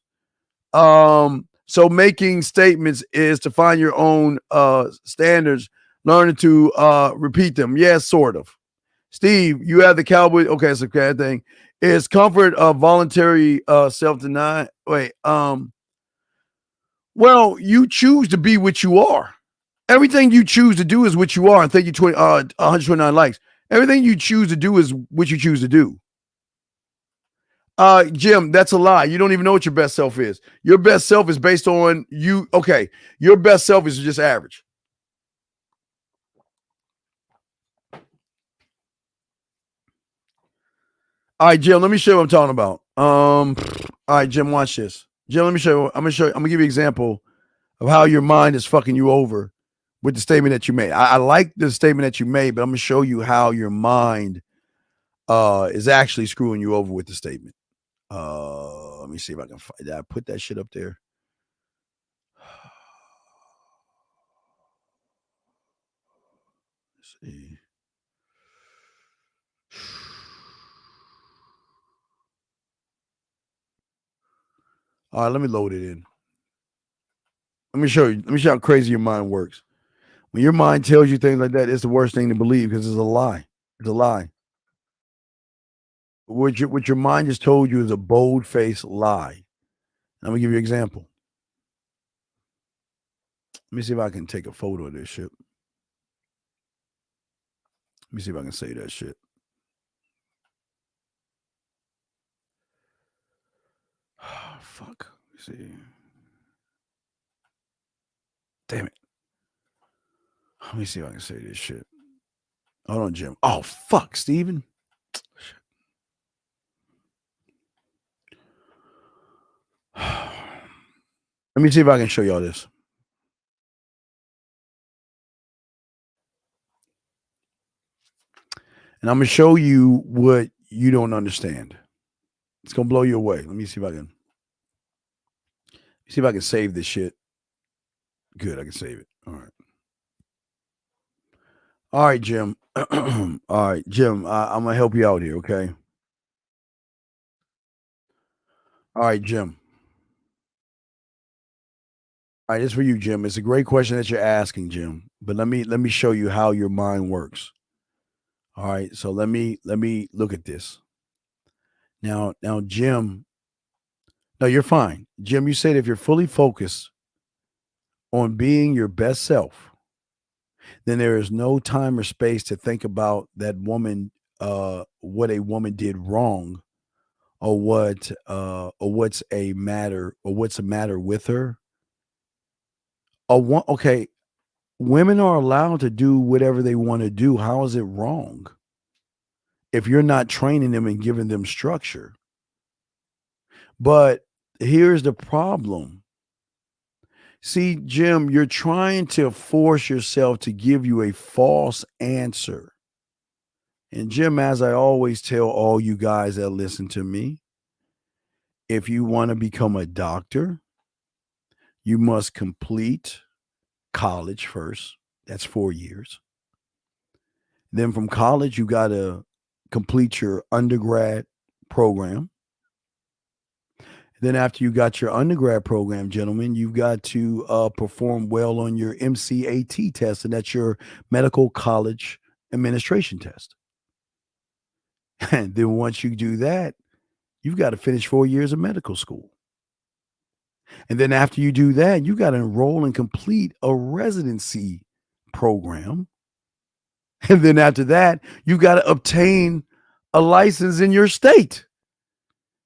F: So making statements is to find your own standards, learning to repeat them. Yes, sort of. Steve, you have the cowboy. Okay, it's a bad thing. Is comfort voluntary self-denial? Wait, well, you choose to be what you are. Everything you choose to do is what you are. And thank you, 129 likes. Everything you choose to do is what you choose to do. Jim, that's a lie. You don't even know what your best self is. Your best self is based on you. Okay, your best self is just average. All right, Jim, let me show you what I'm talking about. All right, Jim, watch this. Jim, let me show you. I'm gonna give you an example of how your mind is fucking you over with the statement that you made. I like the statement that you made, but I'm gonna show you how your mind is actually screwing you over with the statement. Let me see if I can find that. I put that shit up there. Let's see. All right, let me load it in. Let me show you. Let me show you how crazy your mind works. When your mind tells you things like that, it's the worst thing to believe because it's a lie. It's a lie. What your mind just told you is a bold-faced lie. I'm gonna give you an example. Let me see if I can take a photo of this shit. Let me see if I can say that shit. Oh, fuck. Let me see. Damn it. Let me see if I can say this shit. Hold on, Jim. Oh, fuck, Steven. Let me see if I can show y'all this. And I'm going to show you what you don't understand. It's going to blow you away. Let me see if I can save this shit. Good, I can save it. All right. All right, Jim. All right, Jim, I'm going to help you out here, okay? All right, Jim. All right, it's for you, Jim. It's a great question that you're asking, Jim. But let me show you how your mind works. All right, so let me look at this. Now, Jim. No, you're fine, Jim. You said if you're fully focused on being your best self, then there is no time or space to think about that woman, what a woman did wrong, or what's a matter, or what's the matter with her. Okay, women are allowed to do whatever they want to do. How is it wrong? If you're not training them and giving them structure. But here's the problem. See, Jim, you're trying to force yourself to give you a false answer. And Jim, as I always tell all you guys that listen to me, if you want to become a doctor, you must complete college first. That's 4 years. Then from college, you got to complete your undergrad program. Then after you got your undergrad program, gentlemen, you've got to perform well on your MCAT test, and that's your medical college administration test. And then once you do that, you've got to finish 4 years of medical school. And then after you do that, you got to enroll and complete a residency program. And then after that, you got to obtain a license in your state.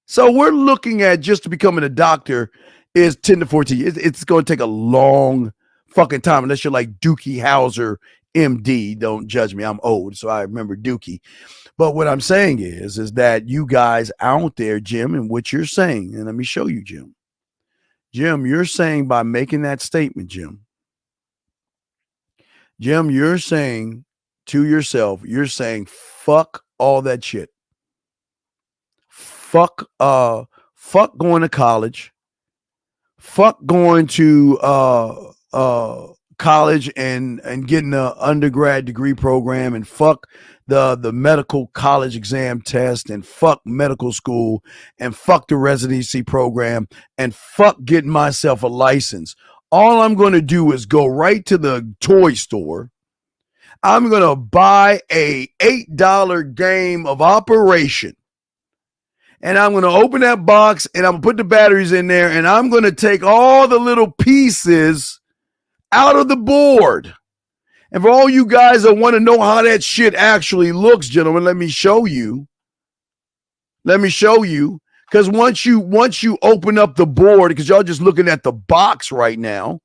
F: So we're looking at just becoming a doctor is 10 to 14 years. It's going to take a long fucking time unless you're like Dookie Howser, MD. Don't judge me. I'm old, so I remember Dookie. But what I'm saying is that you guys out there, Jim, and what you're saying, and let me show you, Jim. Jim, you're saying by making that statement, Jim, you're saying to yourself, you're saying, fuck all that shit. Fuck going to college. Fuck going to college and getting an undergrad degree program, and fuck the medical college exam test, and fuck medical school, and fuck the residency program, and fuck getting myself a license. All I'm going to do is go right to the toy store. I'm going to buy a $8 game of Operation. And I'm going to open that box and I'm going to put the batteries in there, and I'm going to take all the little pieces out of the board. And for all you guys that want to know how that shit actually looks, gentlemen, let me show you. Because once you open up the board, because y'all just looking at the box right now,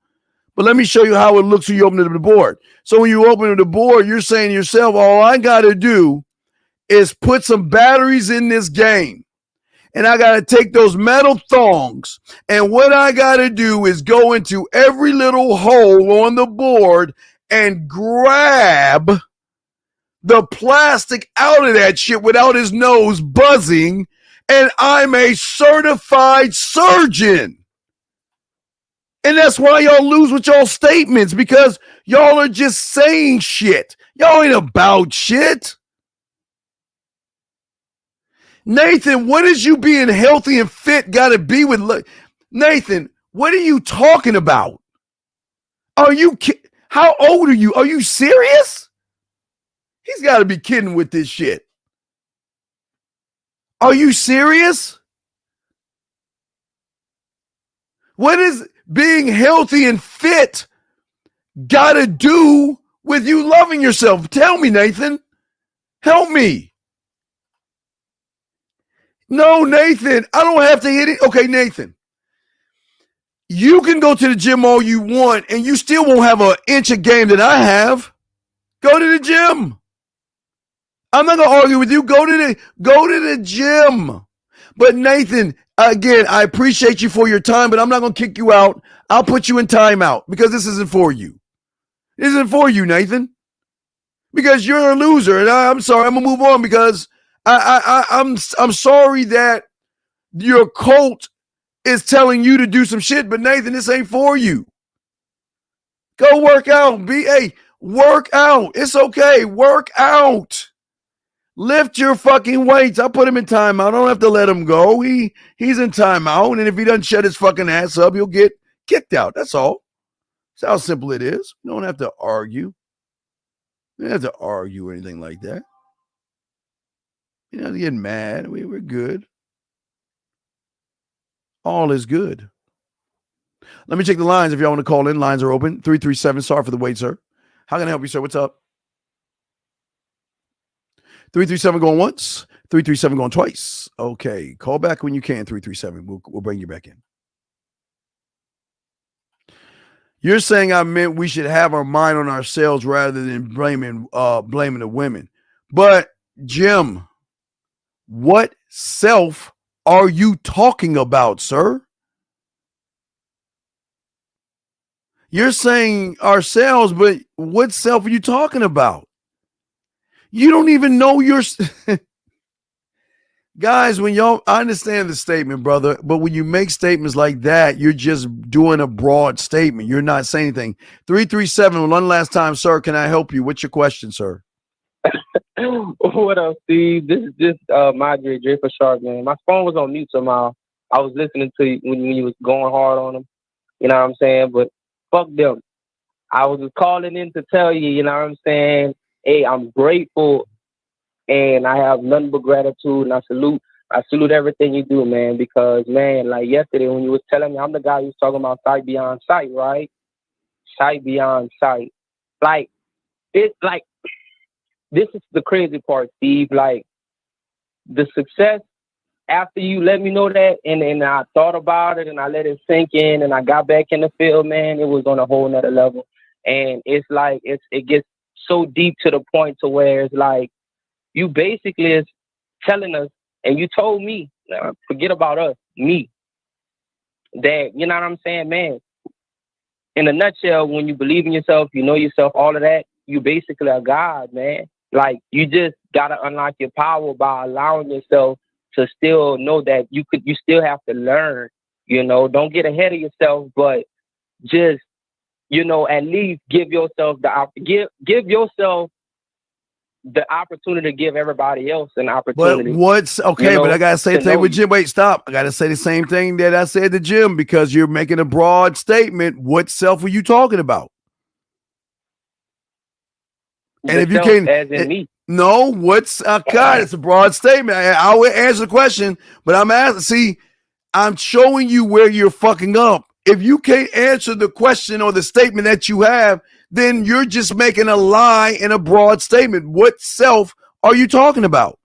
F: but let me show you how it looks when you open up the board. So when you open up the board, you're saying to yourself, all I got to do is put some batteries in this game. And I got to take those metal thongs, and what I got to do is go into every little hole on the board and grab the plastic out of that shit without his nose buzzing, and I'm a certified surgeon. And that's why y'all lose with y'all statements, because y'all are just saying shit. Y'all ain't about shit. Nathan, what is you being healthy and fit got to be with? Nathan, what are you talking about? How old are you? Are you serious? He's got to be kidding with this shit. Are you serious? What is being healthy and fit got to do with you loving yourself? Tell me, Nathan. Help me. No, Nathan, I don't have to hit it. Okay, Nathan, you can go to the gym all you want and you still won't have an inch of game that I have. Go to the gym. I'm not going to argue with you. Go to the gym. But Nathan, again, I appreciate you for your time, but I'm not going to kick you out. I'll put you in timeout because this isn't for you. This isn't for you, Nathan. Because you're a loser, and I'm sorry. I'm going to move on because I'm sorry that your cult is telling you to do some shit, but Nathan, this ain't for you. Go work out. Work out. It's okay. Work out. Lift your fucking weights. I put him in timeout. I don't have to let him go. He's in timeout, and if he doesn't shut his fucking ass up, he'll get kicked out. That's all. That's how simple it is. You don't have to argue. You don't have to argue or anything like that. You don't have to get mad. We're good. All is good. Let me check the lines if y'all want to call in. Lines are open. 337. Sorry for the wait, sir. How can I help you, sir? What's up? 337 going once. 337 going twice. Okay. Call back when you can, 337. We'll bring you back in. You're saying I meant we should have our mind on ourselves rather than blaming the women. But, Jim, what self are you talking about, sir? You're saying ourselves, but what self are you talking about? You don't even know your... Guys, I understand the statement, brother, but when you make statements like that, you're just doing a broad statement. You're not saying anything. 337, one last time, sir. Can I help you? What's your question, sir?
P: What up, Steve? This is just Madre J for Shark, man. My phone was on mute somehow. I was listening to you when you was going hard on them. You know what I'm saying? But fuck them. I was just calling in to tell you, you know what I'm saying? Hey, I'm grateful and I have nothing but gratitude, and I salute I salute everything you do, man, because, man, like yesterday when you was telling me, I'm the guy who's talking about sight beyond sight, right? Sight beyond sight. Like, it's like, this is the crazy part, Steve. Like, the success, after you let me know that, and I thought about it, and I let it sink in, and I got back in the field, man, it was on a whole nother level. And it's like, it gets so deep to the point to where it's like, you basically is telling us, and you told me, forget about us, me, that, you know what I'm saying, man, in a nutshell, when you believe in yourself, you know yourself, all of that, you basically are God, man. Like, you just got to unlock your power by allowing yourself to still know that you still have to learn, you know, don't get ahead of yourself, but just, you know, at least give yourself give yourself the opportunity to give everybody else an opportunity.
F: But what's okay?
P: You know,
F: but I gotta say the thing with Jim. Wait, stop. I gotta say the same thing that I said to Jim because you're making a broad statement. What self were you talking about? And if you can't,
P: as in me.
F: No, what's God? It's a broad statement. I will answer the question, but I'm asking. See, I'm showing you where you're fucking up. If you can't answer the question or the statement that you have, then you're just making a lie in a broad statement. What self are you talking about?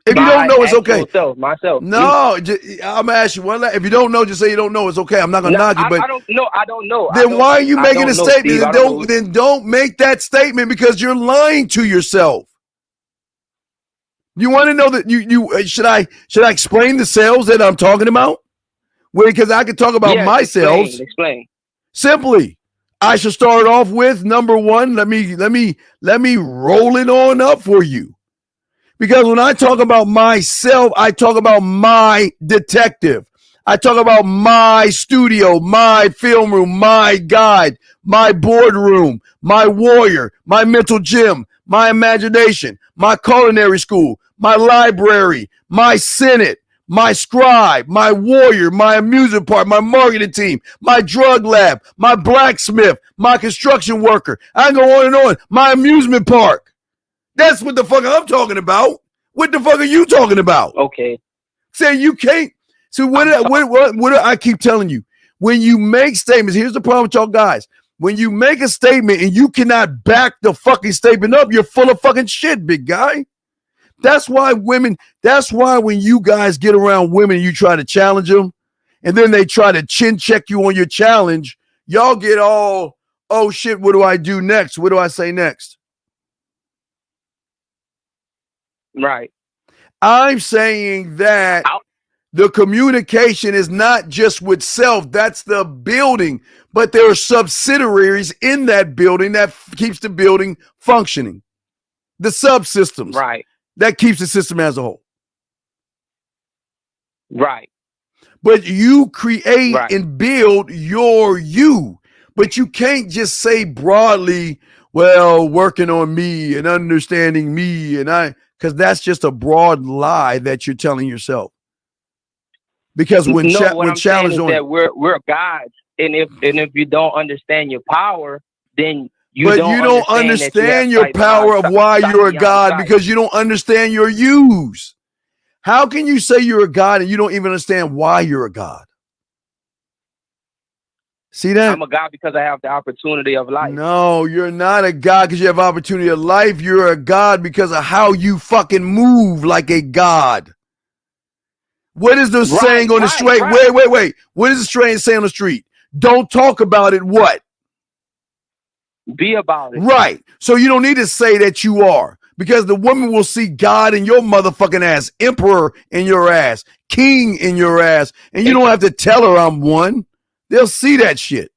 F: If you don't know, it's okay.
P: Myself.
F: No, I'm asking you one. If you don't know, just say you don't know. It's okay. I'm not gonna knock you. But
P: I don't know.
F: Then why are you making a statement? Then don't make that statement because you're lying to yourself. You want to know that you should I explain the cells that I'm talking about? Because I could talk about my cells.
P: Explain.
F: Simply, I should start off with number one. Let me roll it on up for you. Because when I talk about myself, I talk about my detective. I talk about my studio, my film room, my guide, my boardroom, my warrior, my mental gym, my imagination, my culinary school, my library, my senate, my scribe, my warrior, my amusement park, my marketing team, my drug lab, my blacksmith, my construction worker. I can go on and on. My amusement park. That's what the fuck I'm talking about. What the fuck are you talking about?
P: Okay.
F: Say you can't. So what I keep telling you, when you make statements, here's the problem with y'all guys. When you make a statement and you cannot back the fucking statement up, you're full of fucking shit, big guy. That's why when you guys get around women and you try to challenge them, and then they try to chin check you on your challenge, y'all get all, oh shit, what do I do next? What do I say next?
P: Right.
F: I'm saying that the communication is not just with self, that's the building, but there are subsidiaries in that building that keeps the building functioning. The subsystems.
P: Right.
F: That keeps the system as a whole.
P: Right.
F: But you create and build your you. But you can't just say broadly, well, working on me and understanding me because that's just a broad lie that you're telling yourself. Because when challenged on
P: that we're gods, and if you don't understand your power, then
F: you don't understand your power of why you're a god because you don't understand your use. How can you say you're a god and you don't even understand why you're a god? See that?
P: I'm a god because I have the opportunity of life.
F: No, you're not a god because you have opportunity of life. You're a god because of how you fucking move like a god. What is the saying on the street? Wait. What is the saying on the street? Don't talk about it. What?
P: Be about it.
F: Right. So you don't need to say that you are because the woman will see God in your motherfucking ass, emperor in your ass, king in your ass, and you don't have to tell her I'm one. They'll see that shit.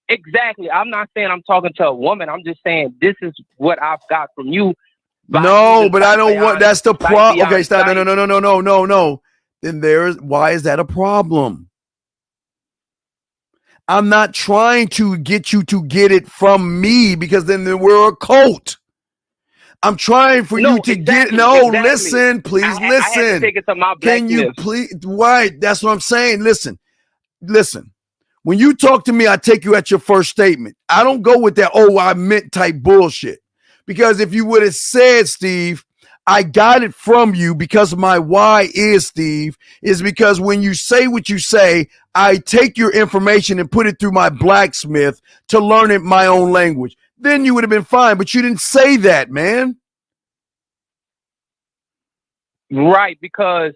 P: Exactly. I'm not saying I'm talking to a woman. I'm just saying this is what I've got from you.
F: No, but I don't want. That's the problem. Okay, stop. No. Then why is that a problem? I'm not trying to get you to get it from me because then we're a cult. I'm trying for you to get. No, listen, please listen. I had
P: to take it to my
F: Can you please? Right. That's what I'm saying. Listen. When you talk to me, I take you at your first statement. I don't go with that, oh, I meant type bullshit. Because if you would have said, Steve, I got it from you because my why is, Steve, is because when you say what you say, I take your information and put it through my blacksmith to learn it my own language. Then you would have been fine, but you didn't say that, man.
P: Right, because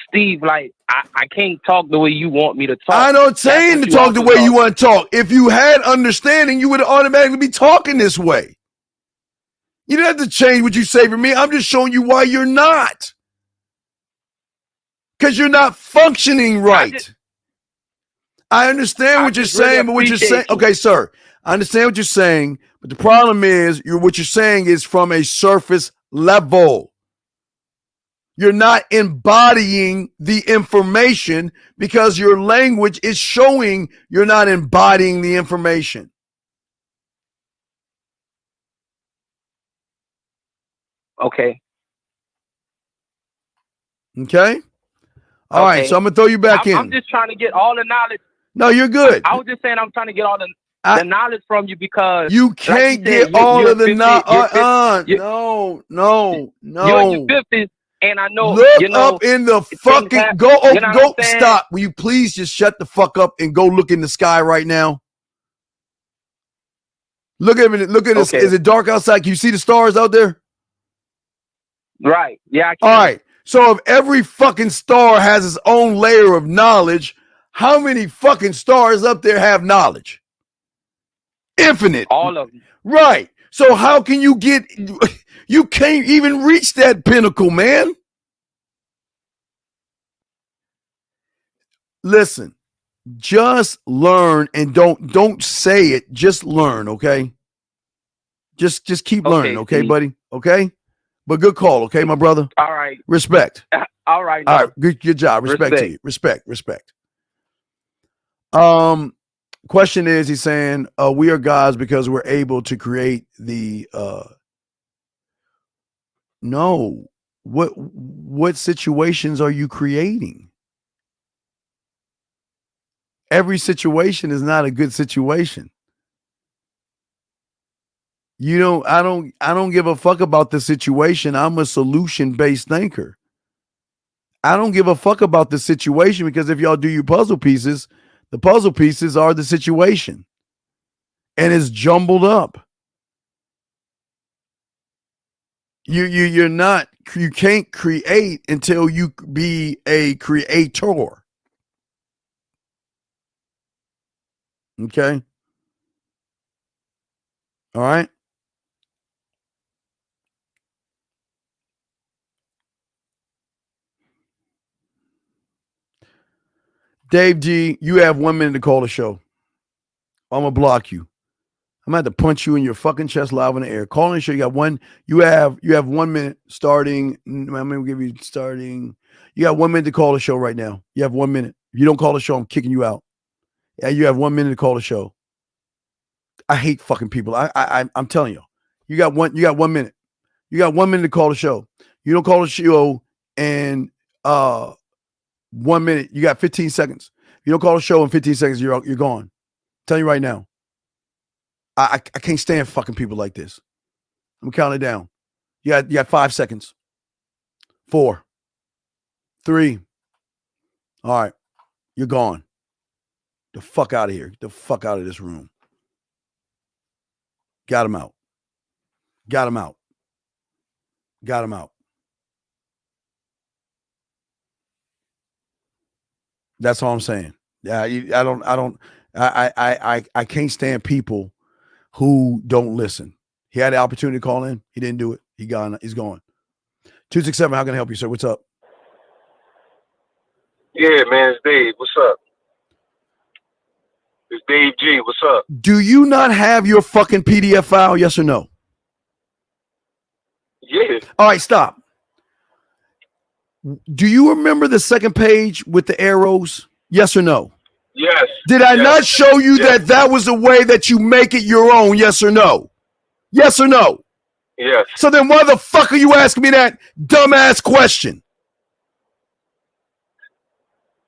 P: Steve, like, I can't talk the way you want me to talk.
F: I'm not saying to talk the way you want to talk. If you had understanding, you would automatically be talking this way. You don't have to change what you say for me. I'm just showing you why you're not. Because you're not functioning right. I understand what you're saying, but what you're saying, okay, sir, I understand what you're saying, but the problem is what you're saying is from a surface level. You're not embodying the information because your language is showing you're not embodying the information.
P: Okay.
F: Okay? All right, so I'm going to throw you back in.
P: I'm just trying to get all the knowledge.
F: No, you're good.
P: I was just saying I'm trying to get all the knowledge from you because
F: you can't get all of the knowledge. No.
P: You're in your 50s, and I know.
F: Look up in the fucking go. Stop. Will you please just shut the fuck up and go look in the sky right now? Look at it. Look at this. Is it dark outside? Can you see the stars out there?
P: Right. Yeah. I can.
F: All right. So if every fucking star has its own layer of knowledge, how many fucking stars up there have knowledge? Infinite.
P: All of them.
F: Right. So how can you get, you can't even reach that pinnacle, man. Listen, just learn and don't say it. Just learn, okay? Just keep learning, okay, buddy? Okay? But good call, okay, my brother?
P: All right.
F: Respect.
P: All right.
F: All right. Good job. Respect to you. Respect. Question is, he's saying, we are gods because we're able to create the no. What situations are you creating? Every situation is not a good situation. I don't give a fuck about the situation. I'm a solution-based thinker. I don't give a fuck about the situation because if y'all do your puzzle pieces, the puzzle pieces are the situation. And it's jumbled up. You can't create until you be a creator. Okay? All right? Dave G, you have 1 minute to call the show. I'm gonna block you. I'm gonna have to punch you in your fucking chest live in the air. Calling the show. You have 1 minute starting. I'm gonna give you starting. You got 1 minute to call the show right now. You have 1 minute. If you don't call the show, I'm kicking you out. Yeah, you have 1 minute to call the show. I hate fucking people. I'm telling you. You got 1 minute. You got 1 minute to call the show. You don't call the show in 1 minute. You got 15 seconds. If you don't call the show in 15 seconds, you're gone. I'm telling you right now. I can't stand fucking people like this. I'm counting down. You got 5 seconds. 4, 3. All right. You're gone. The fuck out of here. The fuck out of this room. Got him out. Got him out. Got him out. That's all I'm saying. Yeah, I can't stand people who don't listen. He had the opportunity to call in. He didn't do it. He's gone. 267, how can I help you, sir? What's up?
Q: Yeah, man, it's Dave. What's up? It's Dave G. What's up?
F: Do you not have your fucking PDF file? Yes or no?
Q: Yeah.
F: All right, stop. Do you remember the second page with the arrows? Yes or no?
Q: Yes.
F: Did I not show you that was a way that you make it your own? Yes or no? Yes or no?
Q: Yes.
F: So then why the fuck are you asking me that dumbass question?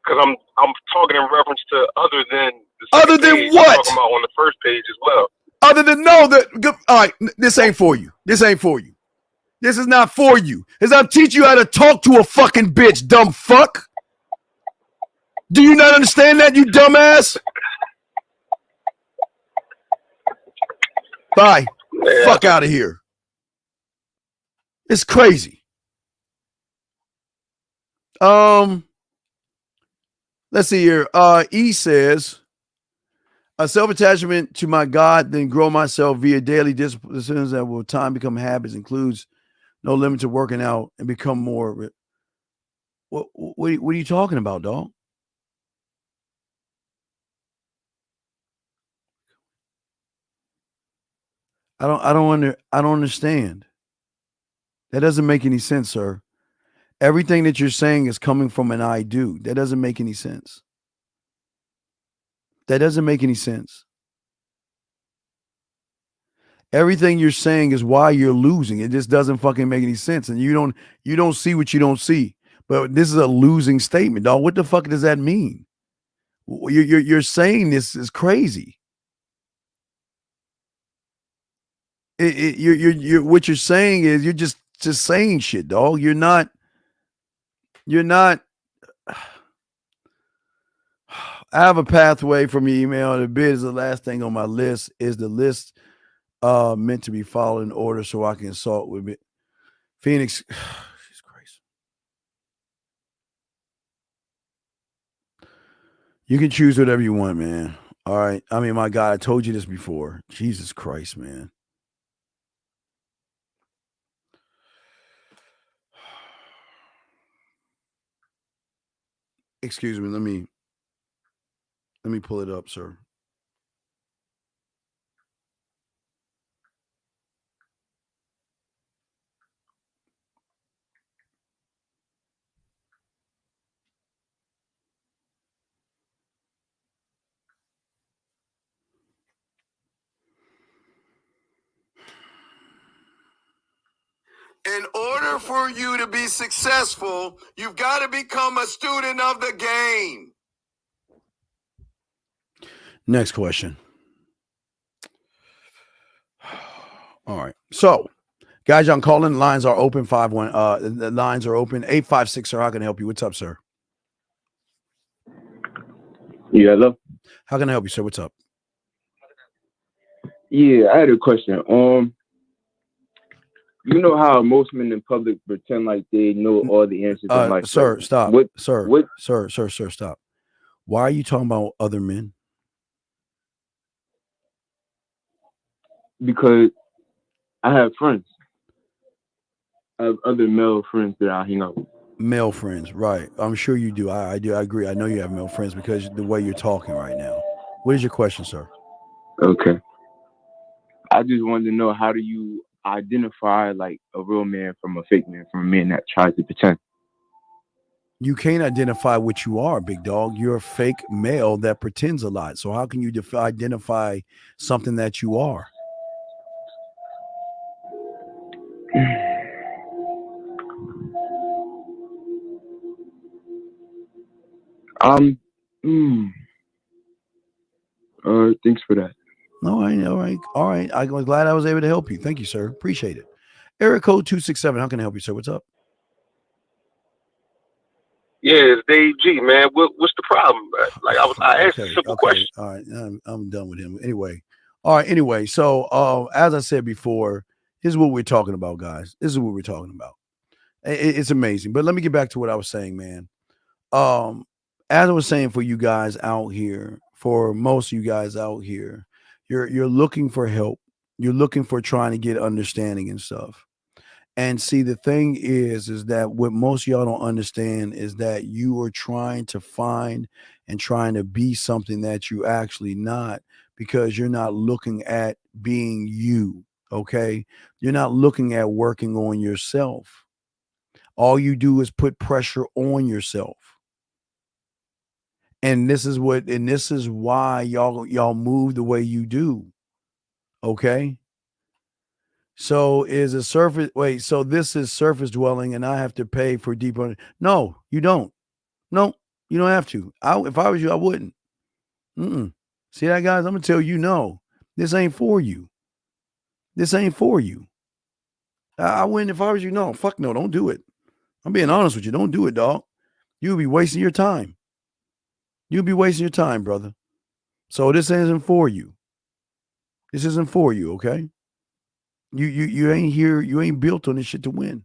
Q: Because I'm talking in reference to other than
F: what?
Q: I'm talking about on the first page as well.
F: Other than all right, this ain't for you. This ain't for you. This is not for you. As I'm teaching you how to talk to a fucking bitch, dumb fuck. Do you not understand that, you dumbass? Bye.
Q: Yeah.
F: Fuck out of here. It's crazy. Let's see here. E says, a self-attachment to my God, then grow myself via daily disciplines that will time become habits, includes no limit to working out and become more. What are you talking about, dog? I don't understand. That doesn't make any sense, sir. Everything that you're saying is coming from an I do. That doesn't make any sense. That doesn't make any sense. Everything you're saying is why you're losing. It just doesn't fucking make any sense. And you don't see what you don't see. But this is a losing statement, dog. What the fuck does that mean? You're saying this is crazy. You're what you're saying is you're just saying shit, dog. You're not. I have a pathway from your email. The bid is the last thing on my list. Is the list meant to be followed in order so I can assault with it? Phoenix, she's crazy. You can choose whatever you want, man. All right. I mean, my God, I told you this before. Jesus Christ, man. Excuse me. Let me pull it up, sir. In order for you to be successful, you've got to become a student of the game. Next question. All right. So, guys, y'all calling. Lines are open. 51. The lines are open. 856, sir. How can I help you? What's up, sir?
R: Yeah, hello.
F: How can I help you, sir? What's up?
R: Yeah, I had a question. You know how most men in public pretend like they know all the answers in life.
F: Sir,
R: like,
F: stop.
R: What,
F: Sir,
R: what?
F: sir, stop. Why are you talking about other men?
R: Because I have friends. I have other male friends that I hang out with.
F: Male friends, right? I'm sure you do. I do. I agree. I know you have male friends because the way you're talking right now. What is your question, sir?
R: Okay. I just wanted to know, how do you identify like a real man from a fake man, from a man that tries to pretend?
F: You can't identify what you are, big dog. You're a fake male that pretends a lot. So how can you identify something that you are?
R: Thanks for that.
F: All right. I was glad I was able to help you. Thank you, sir. Appreciate it. Area code 267. How can I help you, sir? What's up?
Q: Yeah, it's Dave G, man. What's the problem? Like I asked a simple question.
F: All right. I'm done with him. Anyway. All right. Anyway, so as I said before, this is what we're talking about, guys. This is what we're talking about. It's amazing. But let me get back to what I was saying, man. As I was saying, for you guys out here, for most of you guys out here, you're looking for help. You're looking for trying to get understanding and stuff. And see, the thing is that what most of y'all don't understand is that you are trying to find and trying to be something that you actually not, because you're not looking at being you. Okay. You're not looking at working on yourself. All you do is put pressure on yourself. And this is why y'all move the way you do. Okay. So is a surface so this is surface dwelling and I have to pay for deeper. No, you don't. No, you don't have to. If I was you, I wouldn't. See that, guys? I'm gonna tell you, no, this ain't for you. This ain't for you. I wouldn't if I was you. No, fuck no, don't do it. I'm being honest with you. Don't do it, dog. You'll be wasting your time. You'll be wasting your time, brother. So this isn't for you. This isn't for you, okay? You ain't here. You ain't built on this shit to win.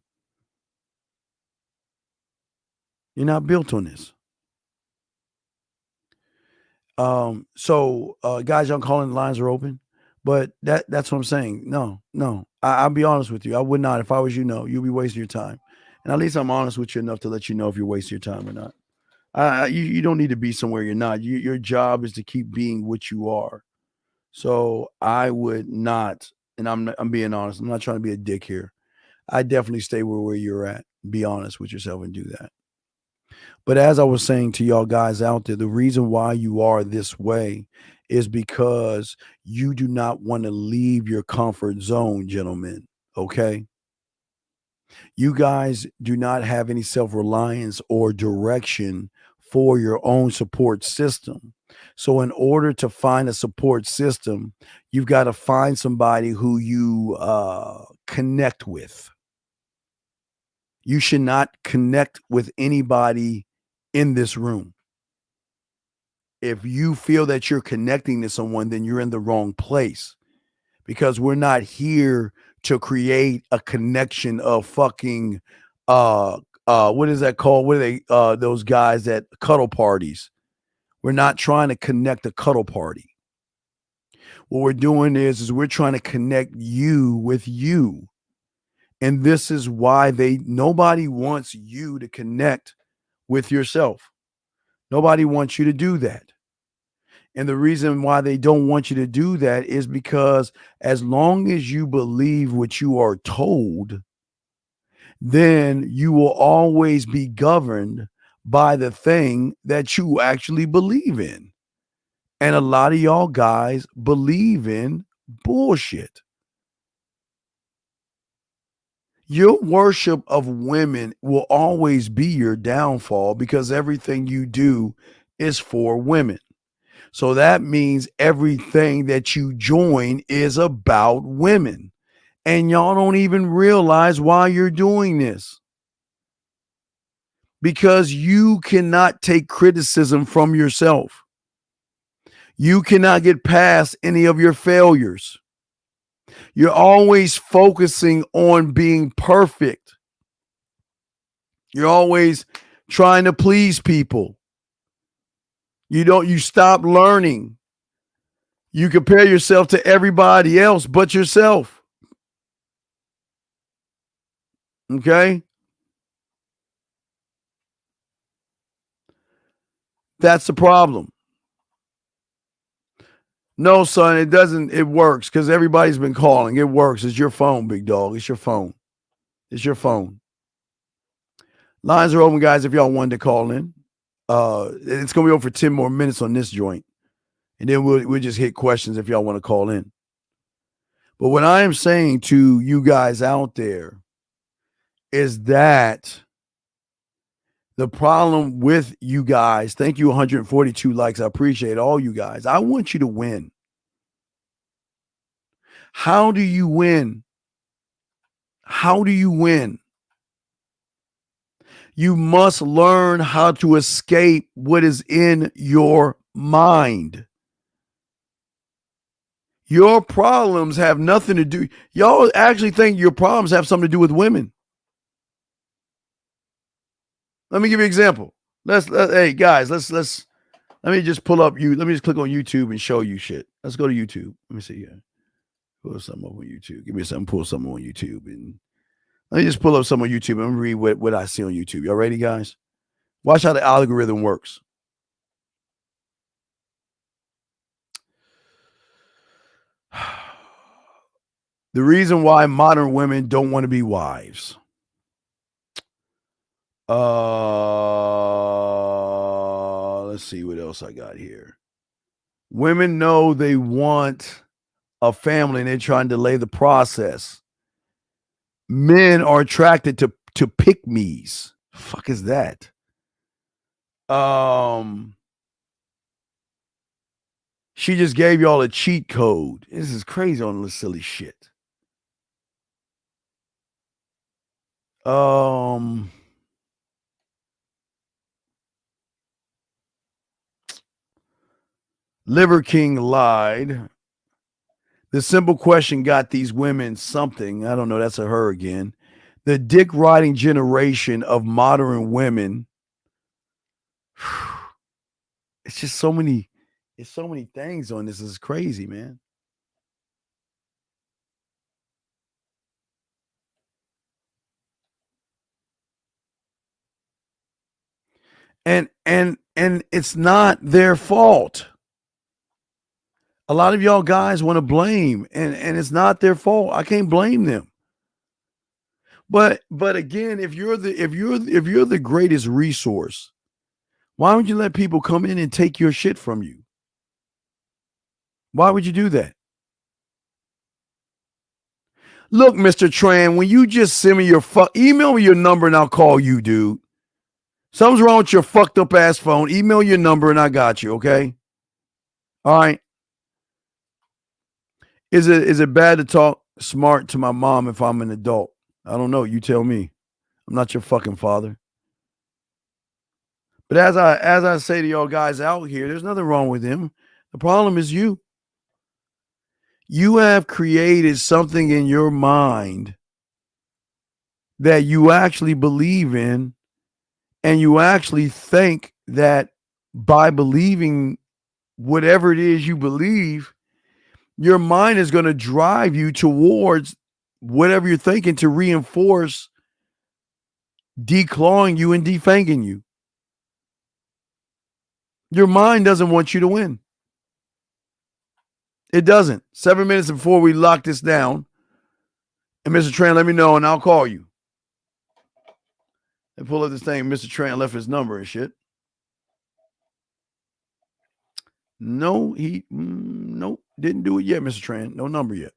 F: You're not built on this. So guys, y'all calling, the lines are open. But that's what I'm saying. No. I'll be honest with you. I would not. If I was you, no, you'll be wasting your time. And at least I'm honest with you enough to let you know if you're wasting your time or not. You don't need to be somewhere you're not. Your job is to keep being what you are. So I would not, and I'm being honest. I'm not trying to be a dick here. I definitely stay where you're at. Be honest with yourself and do that. But as I was saying to y'all guys out there, the reason why you are this way is because you do not want to leave your comfort zone, gentlemen. Okay? You guys do not have any self-reliance or direction for your own support system. So in order to find a support system, you've got to find somebody who you connect with. You should not connect with anybody in this room. If you feel that you're connecting to someone, then you're in the wrong place, because we're not here to create a connection of fucking what is that called? What are they those guys at cuddle parties? We're not trying to connect a cuddle party. What we're doing is we're trying to connect you with you. And this is why nobody wants you to connect with yourself. Nobody wants you to do that. And the reason why they don't want you to do that is because as long as you believe what you are told, then you will always be governed by the thing that you actually believe in. And a lot of y'all guys believe in bullshit. Your worship of women will always be your downfall, because everything you do is for women. So that means everything that you join is about women. And y'all don't even realize why you're doing this. Because you cannot take criticism from yourself. You cannot get past any of your failures. You're always focusing on being perfect. You're always trying to please people. You stop learning. You compare yourself to everybody else but yourself. Okay? That's the problem. No, son, it doesn't. It works because everybody's been calling. It works. It's your phone, big dog. It's your phone. It's your phone. Lines are open, guys, if y'all wanted to call in. It's going to be over for 10 more minutes on this joint. And then we'll just hit questions if y'all want to call in. But what I am saying to you guys out there is that the problem with you guys, thank you, 142 likes. I appreciate all you guys. I want you to win. How do you win? How do you win? You must learn how to escape what is in your mind. Your problems have nothing to do. Y'all actually think your problems have something to do with women. Let me give you an example. Hey guys, let me just pull up let me just click on YouTube and show you shit. Let's go to YouTube. Let me see here. Pull something up on YouTube. Give me something, pull something on YouTube. And let me just pull up some on YouTube and read what I see on YouTube. Y'all ready, guys? Watch how the algorithm works. The reason why modern women don't want to be wives. Let's see what else I got here. Women know they want a family and they're trying to delay the process. Men are attracted to pick-me's. Fuck is that? She just gave y'all a cheat code. This is crazy on this silly shit. Liver King lied. The simple question got these women something. I don't know. That's a her again. The dick riding generation of modern women. It's just so many. It's so many things on this. It's crazy, man. And it's not their fault. A lot of y'all guys want to blame, and it's not their fault. I can't blame them. But again, if you're the greatest resource, why would you let people come in and take your shit from you? Why would you do that? Look, Mr. Tran, when you just send me your email me your number and I'll call you, dude. Something's wrong with your fucked up ass phone. Email your number and I got you, okay? All right. Is it bad to talk smart to my mom if I'm an adult? I don't know. You tell me. I'm not your fucking father. But as I say to y'all guys out here, there's nothing wrong with him. The problem is you. You have created something in your mind that you actually believe in, and you actually think that by believing whatever it is you believe, your mind is going to drive you towards whatever you're thinking to reinforce declawing you and defanging you. Your mind doesn't want you to win. It doesn't. 7 minutes before we lock this down, and Mr. Tran, let me know and I'll call you. And pull up this thing. Mr. Tran left his number and shit. No, nope, didn't do it yet, Mr. Tran. No number yet.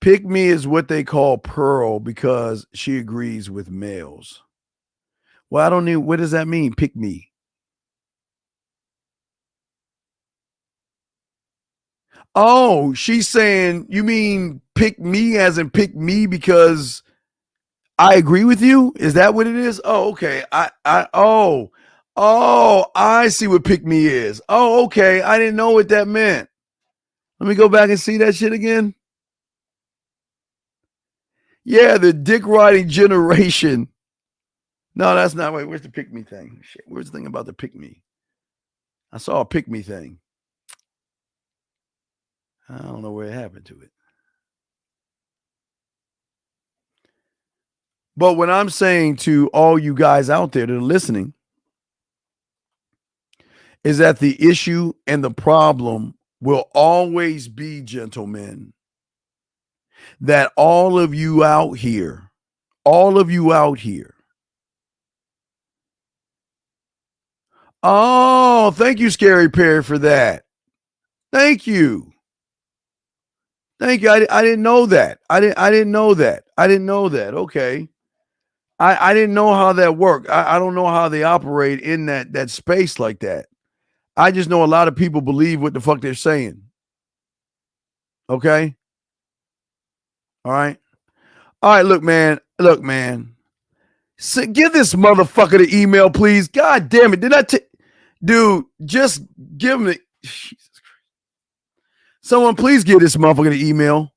F: Pick me is what they call Pearl because she agrees with males. Well, I don't know. What does that mean? Pick me. Oh, she's saying, you mean pick me as in pick me because I agree with you? Is that what it is? Oh, okay. I see what pick me is. Oh, okay. I didn't know what that meant. Let me go back and see that shit again. Yeah, the dick riding generation. No, that's not. Wait, where's the pick me thing? Shit, where's the thing about the pick me? I saw a pick me thing. I don't know where it happened to it. But what I'm saying to all you guys out there that are listening is that the issue and the problem will always be, gentlemen, that all of you out here, oh, thank you, Scary Perry, for that. Thank you. Thank you. I didn't know that. I didn't know that. I didn't know that. Okay. I didn't know how that worked. I don't know how they operate in that space like that. I just know a lot of people believe what the fuck they're saying. Okay? All right. All right, look, man. Give this motherfucker the email, please. God damn it. Dude, just give him the Jesus Christ. Someone please give this motherfucker the email.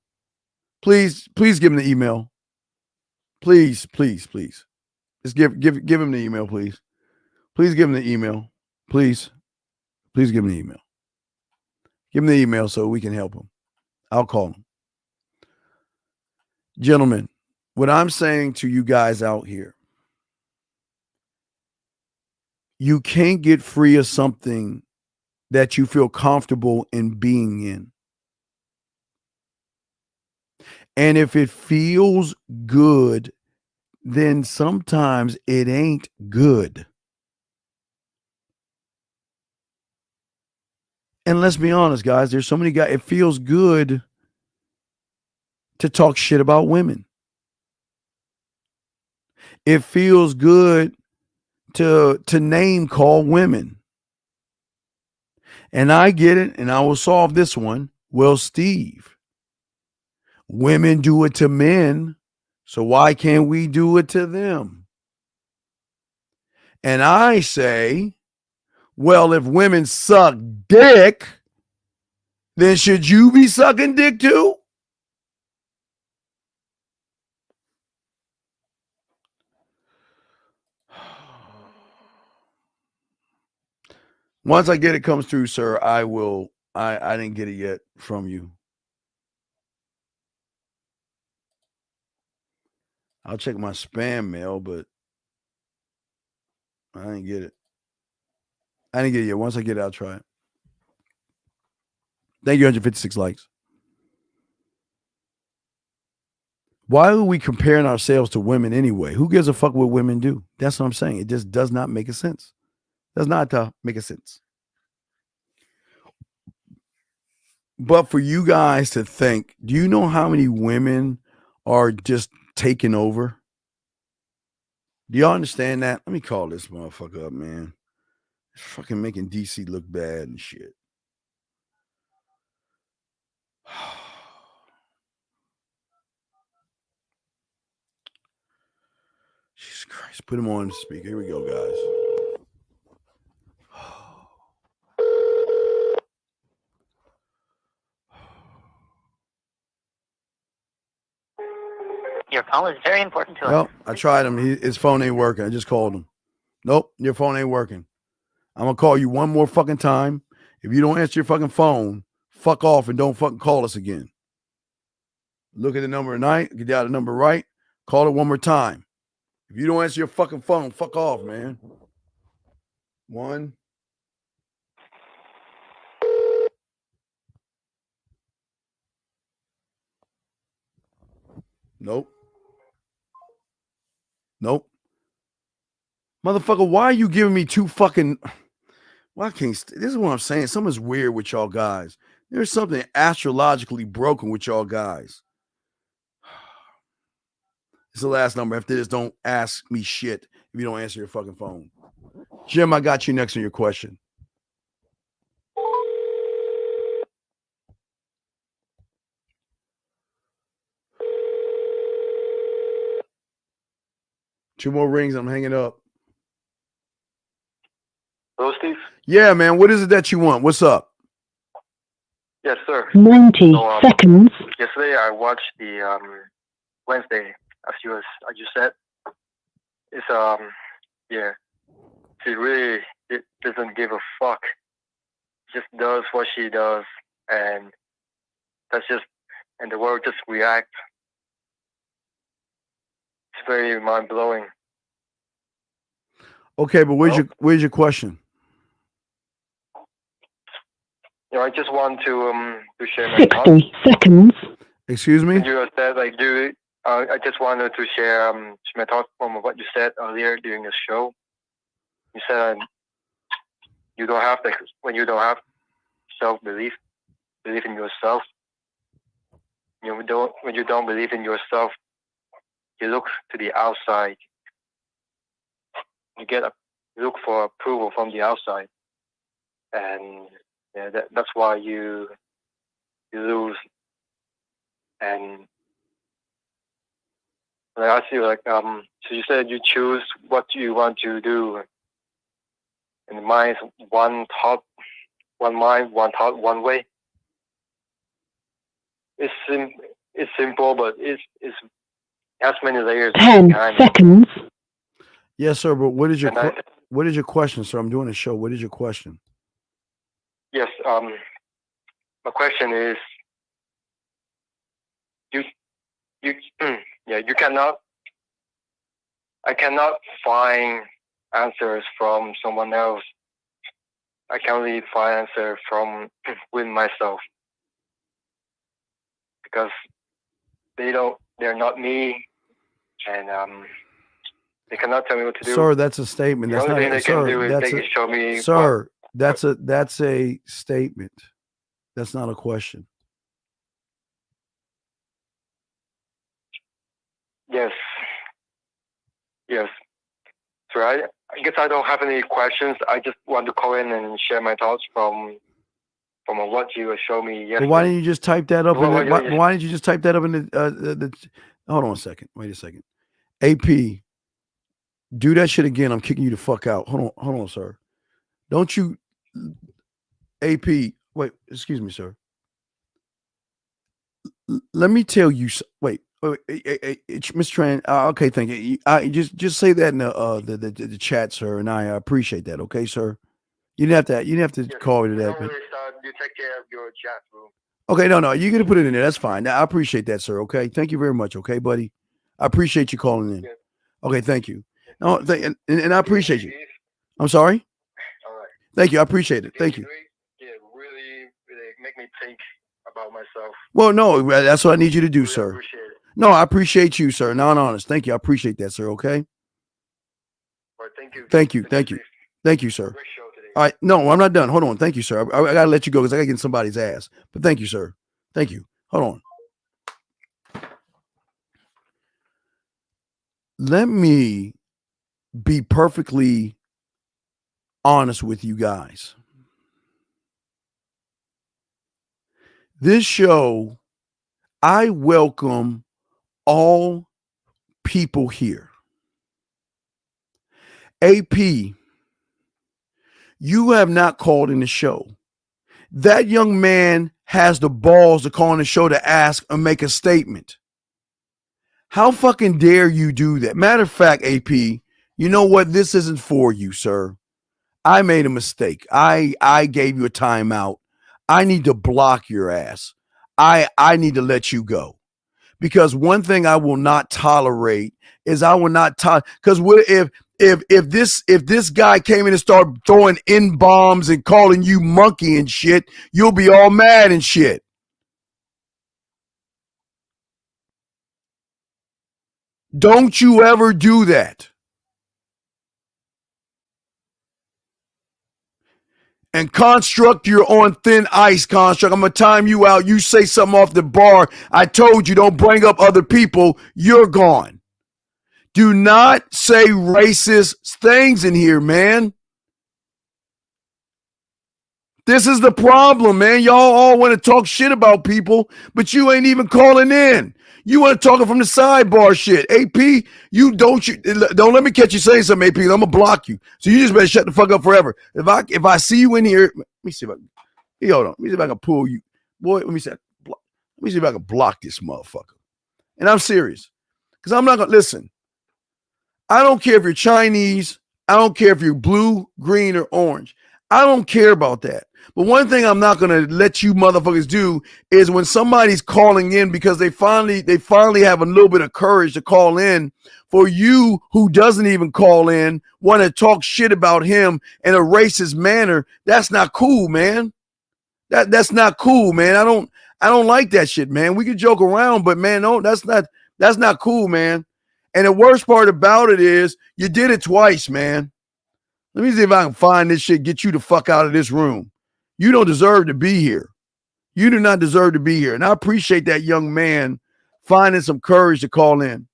F: Please give him the email. Please. Just give him the email, please. Please give him the email. Please give him the email. Give him the email so we can help him. I'll call him. Gentlemen, what I'm saying to you guys out here, you can't get free of something that you feel comfortable in being in. And if it feels good, then sometimes it ain't good. And let's be honest, guys, there's so many guys, it feels good to talk shit about women. It feels good to name call women. And I get it, and I will solve this one. Well, Steve, women do it to men, so why can't we do it to them? And I say, well, if women suck dick, then should you be sucking dick too? Once I get it comes through, sir, I will. I didn't get it yet from you. I'll check my spam mail, but I didn't get it. I didn't get it yet. Once I get it, I'll try it. Thank you, 156 likes. Why are we comparing ourselves to women anyway? Who gives a fuck what women do? That's what I'm saying. It just does not make a sense. Does not make a sense. But for you guys to think, do you know how many women are just taking over? Do y'all understand that? Let me call this motherfucker up, man. It's fucking making DC look bad and shit. Jesus Christ. Put him on the speaker. Here we go, guys.
S: Your call is very important to us.
F: Well, I tried him. His phone ain't working. I just called him. Nope, your phone ain't working. I'm going to call you one more fucking time. If you don't answer your fucking phone, fuck off and don't fucking call us again. Look at the number tonight. Get out the number right. Call it one more time. If you don't answer your fucking phone, fuck off, man. One. Nope. Nope. Motherfucker, why are you giving me two fucking... Well, I can't... This is what I'm saying. Something's weird with y'all guys. There's something astrologically broken with y'all guys. It's the last number. After this, don't ask me shit if you don't answer your fucking phone. Jim, I got you next on your question. Two more rings. I'm hanging up.
T: Hello, Steve?
F: Yeah, man. What is it that you want? What's up?
T: Yes, sir.
B: 90 seconds.
T: Yesterday, I watched the Wednesday, as you said. It's yeah. She really doesn't give a fuck. Just does what she does, and and the world just reacts. It's very mind blowing.
F: Okay, but where's your question?
T: I just want to share my
B: 60
T: thoughts.
B: seconds.
F: Excuse me?
T: You said I just wanted to share my thoughts from what you said earlier during the show. You said you don't have when you don't have self-belief, believe in yourself. When you don't believe in yourself, you look to the outside. You look for approval from the outside, and that's why you lose. And I asked you so you said you choose what you want to do, and mine is one thought, one mind, one thought, one way. It's simple, but it has many layers.
B: 10 seconds.
F: Yes, sir. But what is your question, sir? I'm doing a show. What is your question?
T: Yes. My question is, you cannot. I cannot find answers from someone else. I can only find answers from within myself, because they're not me, and they cannot tell me what to do.
F: Sir, that's a statement.
T: The
F: That's
T: only
F: not,
T: thing they
F: sir,
T: can do is
F: that's
T: they can show me.
F: Sir, that's a statement. That's not a question.
T: Yes. So I guess I don't have any questions. I just want to call in and share my thoughts from from what you showed me yesterday.
F: But why didn't you just type that up?
T: Well,
F: Why didn't you just type that up in the hold on a second. Wait a second. AP, do that shit again. I'm kicking you the fuck out. Hold on, sir. Don't you, AP? Wait, excuse me, sir. Let me tell you. Wait, Miss Tran. Okay, thank you. Just say that in the chat, sir, and I appreciate that. Okay, sir. You didn't have to call me to that. But...
T: You take care of your chat room.
F: Okay, no, you're gonna put it in there. That's fine. I appreciate that, sir. Okay, thank you very much. Okay, buddy, I appreciate you calling in. Okay, thank you. No, and I appreciate you. I'm sorry.
T: All right.
F: Thank you. I appreciate it. Thank you.
T: Yeah, really make me think about myself.
F: Well, no, that's what I need you to do, sir. No, I appreciate you, sir. No, honest. Thank you. I appreciate that, sir. Okay.
T: All right, thank you.
F: Thank you, sir. All right. No, I'm not done. Hold on. Thank you, sir. I got to let you go because I got to get in somebody's ass. But thank you, sir. Thank you. Hold on. Let me be perfectly honest with you guys. This show, I welcome all people here. AP, you have not called in the show. That young man has the balls to call in the show to ask or make a statement. How fucking dare you do that? Matter of fact, AP, you know what? This isn't for you, sir. I made a mistake. I gave you a timeout. I need to block your ass. I need to let you go. Because one thing I will not tolerate is I will not because if this guy came in and started throwing in bombs and calling you monkey and shit, you'll be all mad and shit. Don't you ever do that. And Construct, you're on thin ice, Construct. I'm going to time you out. You say something off the bar. I told you, don't bring up other people. You're gone. Do not say racist things in here, man. This is the problem, man. Y'all all want to talk shit about people, but you ain't even calling in. You want to talk from the sidebar shit. AP, don't let me catch you saying something, AP. I'm gonna block you. So you just better shut the fuck up forever. If I see you in here, let me see if I can pull you. Boy, let me see if I can block this motherfucker. And I'm serious. Because I'm not gonna listen. I don't care if you're Chinese, I don't care if you're blue, green, or orange. I don't care about that. But one thing I'm not going to let you motherfuckers do is when somebody's calling in because they finally have a little bit of courage to call in, for you who doesn't even call in want to talk shit about him in a racist manner. That's not cool, man. That's not cool, man. I don't like that shit, man. We can joke around, but man, no, that's not cool, man. And the worst part about it is you did it twice, man. Let me see if I can find this shit, get you the fuck out of this room. You don't deserve to be here. You do not deserve to be here. And I appreciate that young man finding some courage to call in.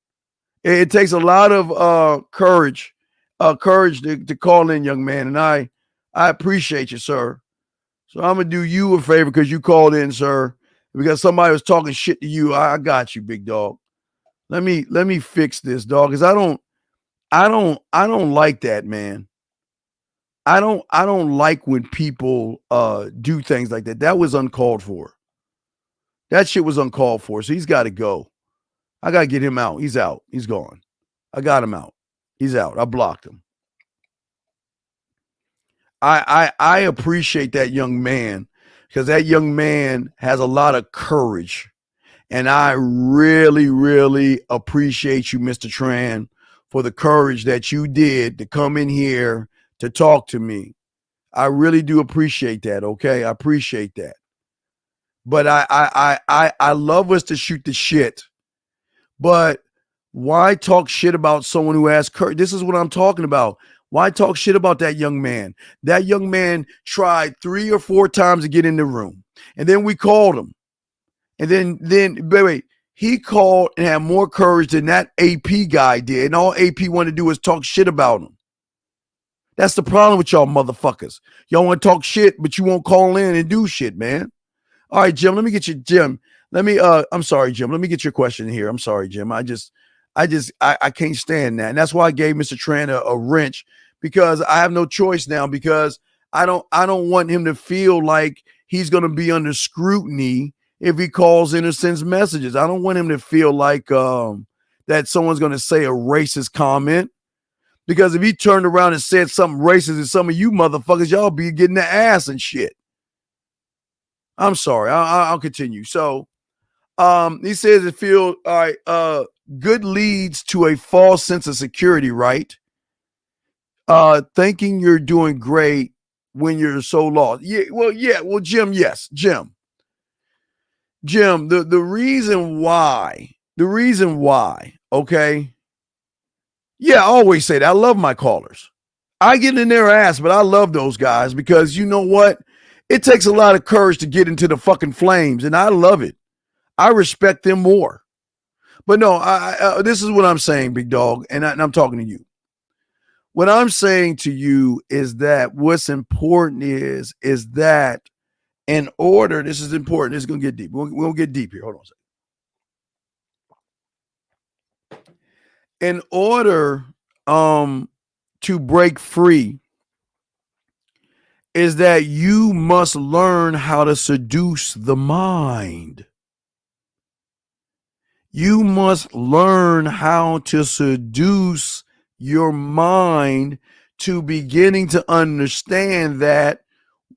F: It takes a lot of courage to call in, young man. And I appreciate you, sir. So I'm going to do you a favor because you called in, sir. Because somebody was talking shit to you. I got you, big dog. Let me fix this, dog, because I don't like that, man. I don't like when people do things like that. That was uncalled for. That shit was uncalled for. So he's got to go. I got to get him out. He's out. He's gone. I got him out. He's out. I blocked him. I appreciate that young man because that young man has a lot of courage. And I really, really appreciate you, Mr. Tran, for the courage that you did to come in here to talk to me. I really do appreciate that. Okay. I appreciate that. But I love us to shoot the shit. But why talk shit about someone who has courage? This is what I'm talking about. Why talk shit about that young man? That young man tried 3 or 4 times to get in the room. And then we called him. And then wait, he called and had more courage than that AP guy did. And all AP wanted to do was talk shit about him. That's the problem with y'all motherfuckers. Y'all want to talk shit, but you won't call in and do shit, man. All right, Jim, let me get you, Jim. I'm sorry, Jim. Let me get your question here. I'm sorry, Jim. I can't stand that. And that's why I gave Mr. Tran a wrench, because I have no choice now, because I don't want him to feel like he's going to be under scrutiny if he calls in or sends messages. I don't want him to feel like that someone's going to say a racist comment, because if he turned around and said something racist to some of you motherfuckers, y'all be getting the ass and shit. I'm sorry. I'll continue. So he says it feels all right. Good leads to a false sense of security, right? Thinking you're doing great when you're so lost. Well, Jim, yes, Jim, the reason why, okay. Yeah, I always say that. I love my callers. I get in their ass, but I love those guys, because you know what? It takes a lot of courage to get into the fucking flames, and I love it. I respect them more. But no, this is what I'm saying, big dog, and I'm talking to you. What I'm saying to you is that what's important is that in order, this is important. This is going to get deep. We'll get deep here. Hold on a second. In order to break free, is that you must learn how to seduce the mind. You must learn how to seduce your mind to beginning to understand that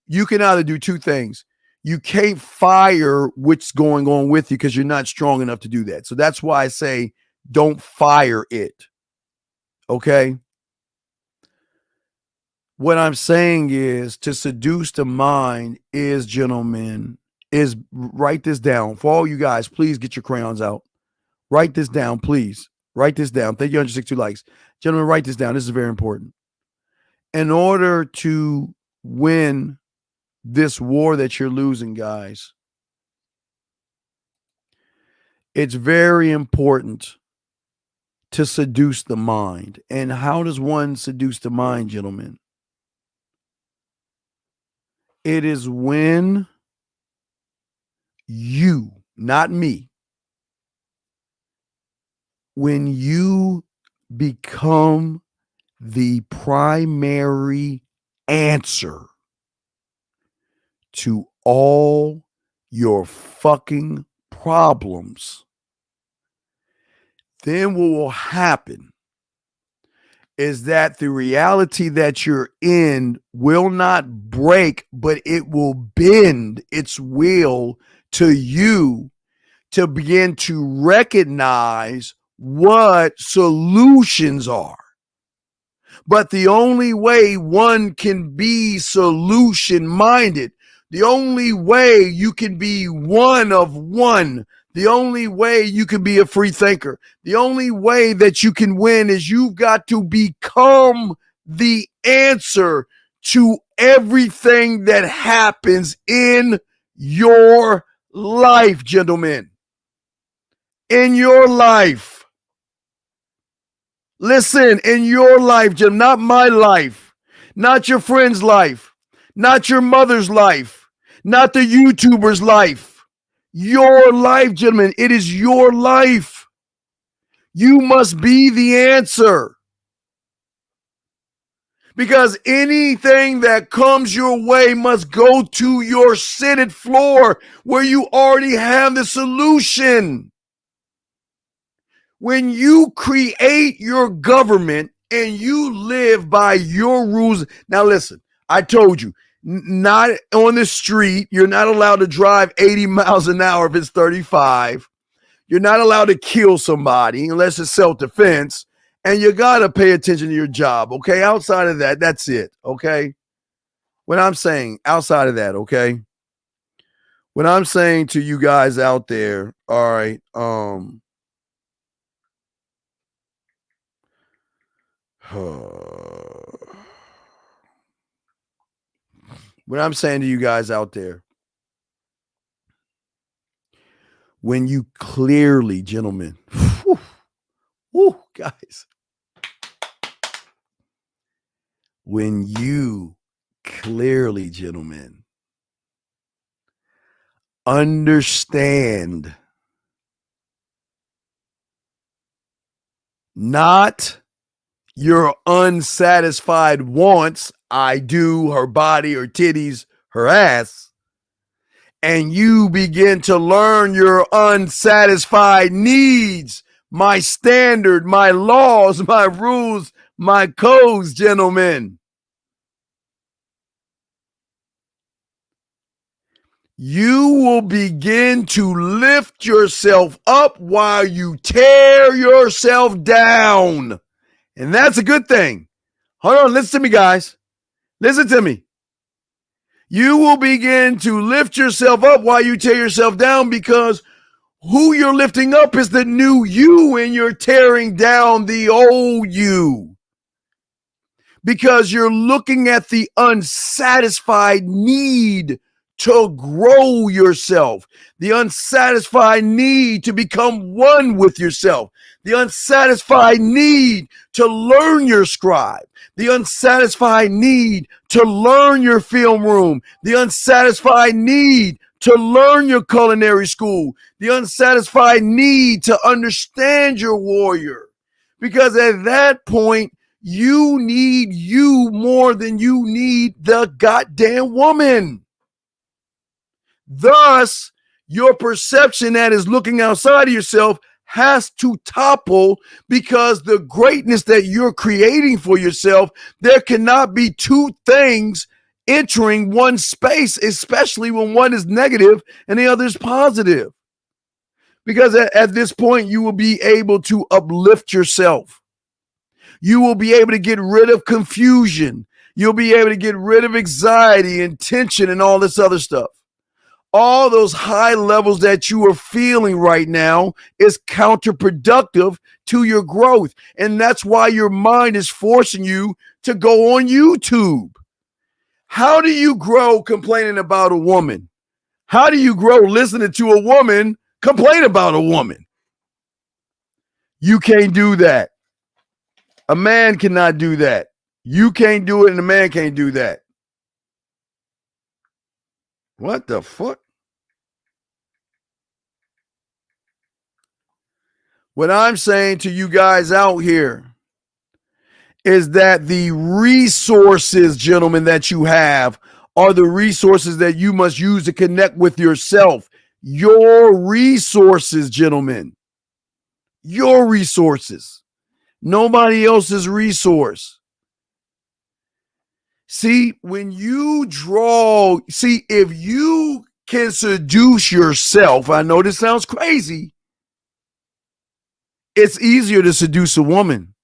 F: you can either do two things. You can't fire what's going on with you because you're not strong enough to do that. So that's why I say don't fire it. Okay? What I'm saying is, to seduce the mind is, gentlemen, is, write this down. For all you guys, please get your crayons out. Write this down, please. Write this down. Thank you, 162 likes. Gentlemen, write this down. This is very important. In order to win this war that you're losing, guys, it's very important to seduce the mind. And how does one seduce the mind, gentlemen? It is when you, not me, when you become the primary answer to all your fucking problems, then what will happen is that the reality that you're in will not break, but it will bend its will to you to begin to recognize what solutions are. But the only way one can be solution minded, the only way you can be one of one, the only way you can be a free thinker, the only way that you can win is you've got to become the answer to everything that happens in your life, gentlemen. In your life. Listen, in your life, Jim, not my life, not your friend's life, not your mother's life, not the YouTuber's life. Your life, gentlemen, it is your life. You must be the answer. Because anything that comes your way must go to your Senate floor where you already have the solution. When you create your government and you live by your rules. Now, listen, I told you, not on the street. You're not allowed to drive 80 miles an hour if it's 35. You're not allowed to kill somebody unless it's self-defense. And you got to pay attention to your job, okay? Outside of that, that's it, okay? What I'm saying, outside of that, okay? What I'm saying to you guys out there, all right, what I'm saying to you guys out there, when you clearly, gentlemen, guys, when you clearly, gentlemen, understand not your unsatisfied wants, I do, her body, her titties, her ass, and you begin to learn your unsatisfied needs, my standard, my laws, my rules, my codes, gentlemen. You will begin to lift yourself up while you tear yourself down. And that's a good thing. Hold on, listen to me, guys. Listen to me. You will begin to lift yourself up while you tear yourself down, because who you're lifting up is the new you, and you're tearing down the old you. Because you're looking at the unsatisfied need to grow yourself, the unsatisfied need to become one with yourself, the unsatisfied need to learn your scribe, the unsatisfied need to learn your film room, the unsatisfied need to learn your culinary school, the unsatisfied need to understand your warrior. Because at that point, you need you more than you need the goddamn woman. Thus, your perception that is looking outside of yourself has to topple, because the greatness that you're creating for yourself, there cannot be two things entering one space, especially when one is negative and the other is positive. Because at this point, you will be able to uplift yourself. You will be able to get rid of confusion. You'll be able to get rid of anxiety and tension and all this other stuff. All those high levels that you are feeling right now is counterproductive to your growth. And that's why your mind is forcing you to go on YouTube. How do you grow complaining about a woman? How do you grow listening to a woman complain about a woman? You can't do that. A man cannot do that. You can't do it, and a man can't do that. What the fuck? What I'm saying to you guys out here is that the resources, gentlemen, that you have are the resources that you must use to connect with yourself. Your resources, gentlemen. Your resources. Nobody else's resource. See, when you draw, if you can seduce yourself, I know this sounds crazy, it's easier to seduce a woman.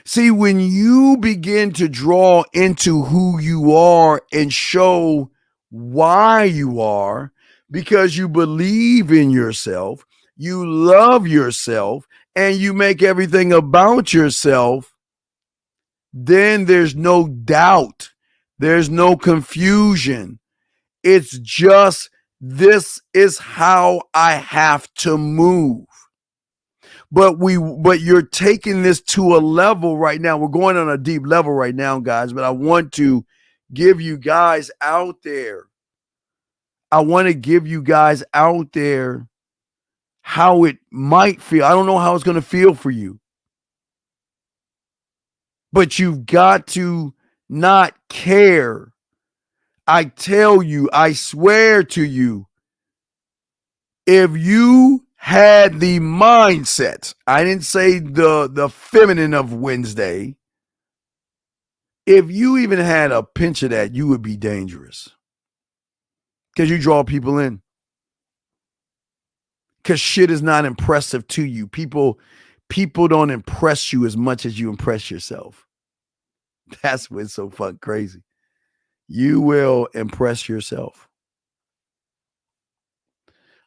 F: See, when you begin to draw into who you are and show why you are, because you believe in yourself, you love yourself, and you make everything about yourself, then there's no doubt. There's no confusion. It's just, this is how I have to move. But you're taking this to a level right now. We're going on a deep level right now, guys, but I want to give you guys out there. I want to give you guys out there how it might feel. I don't know how it's going to feel for you. But you've got to not care. I tell you, I swear to you, if you had the mindset, I didn't say the feminine of Wednesday, if you even had a pinch of that, you would be dangerous. Because you draw people in. Because shit is not impressive to you. People don't impress you as much as you impress yourself. That's what's so fucking crazy. You will impress yourself.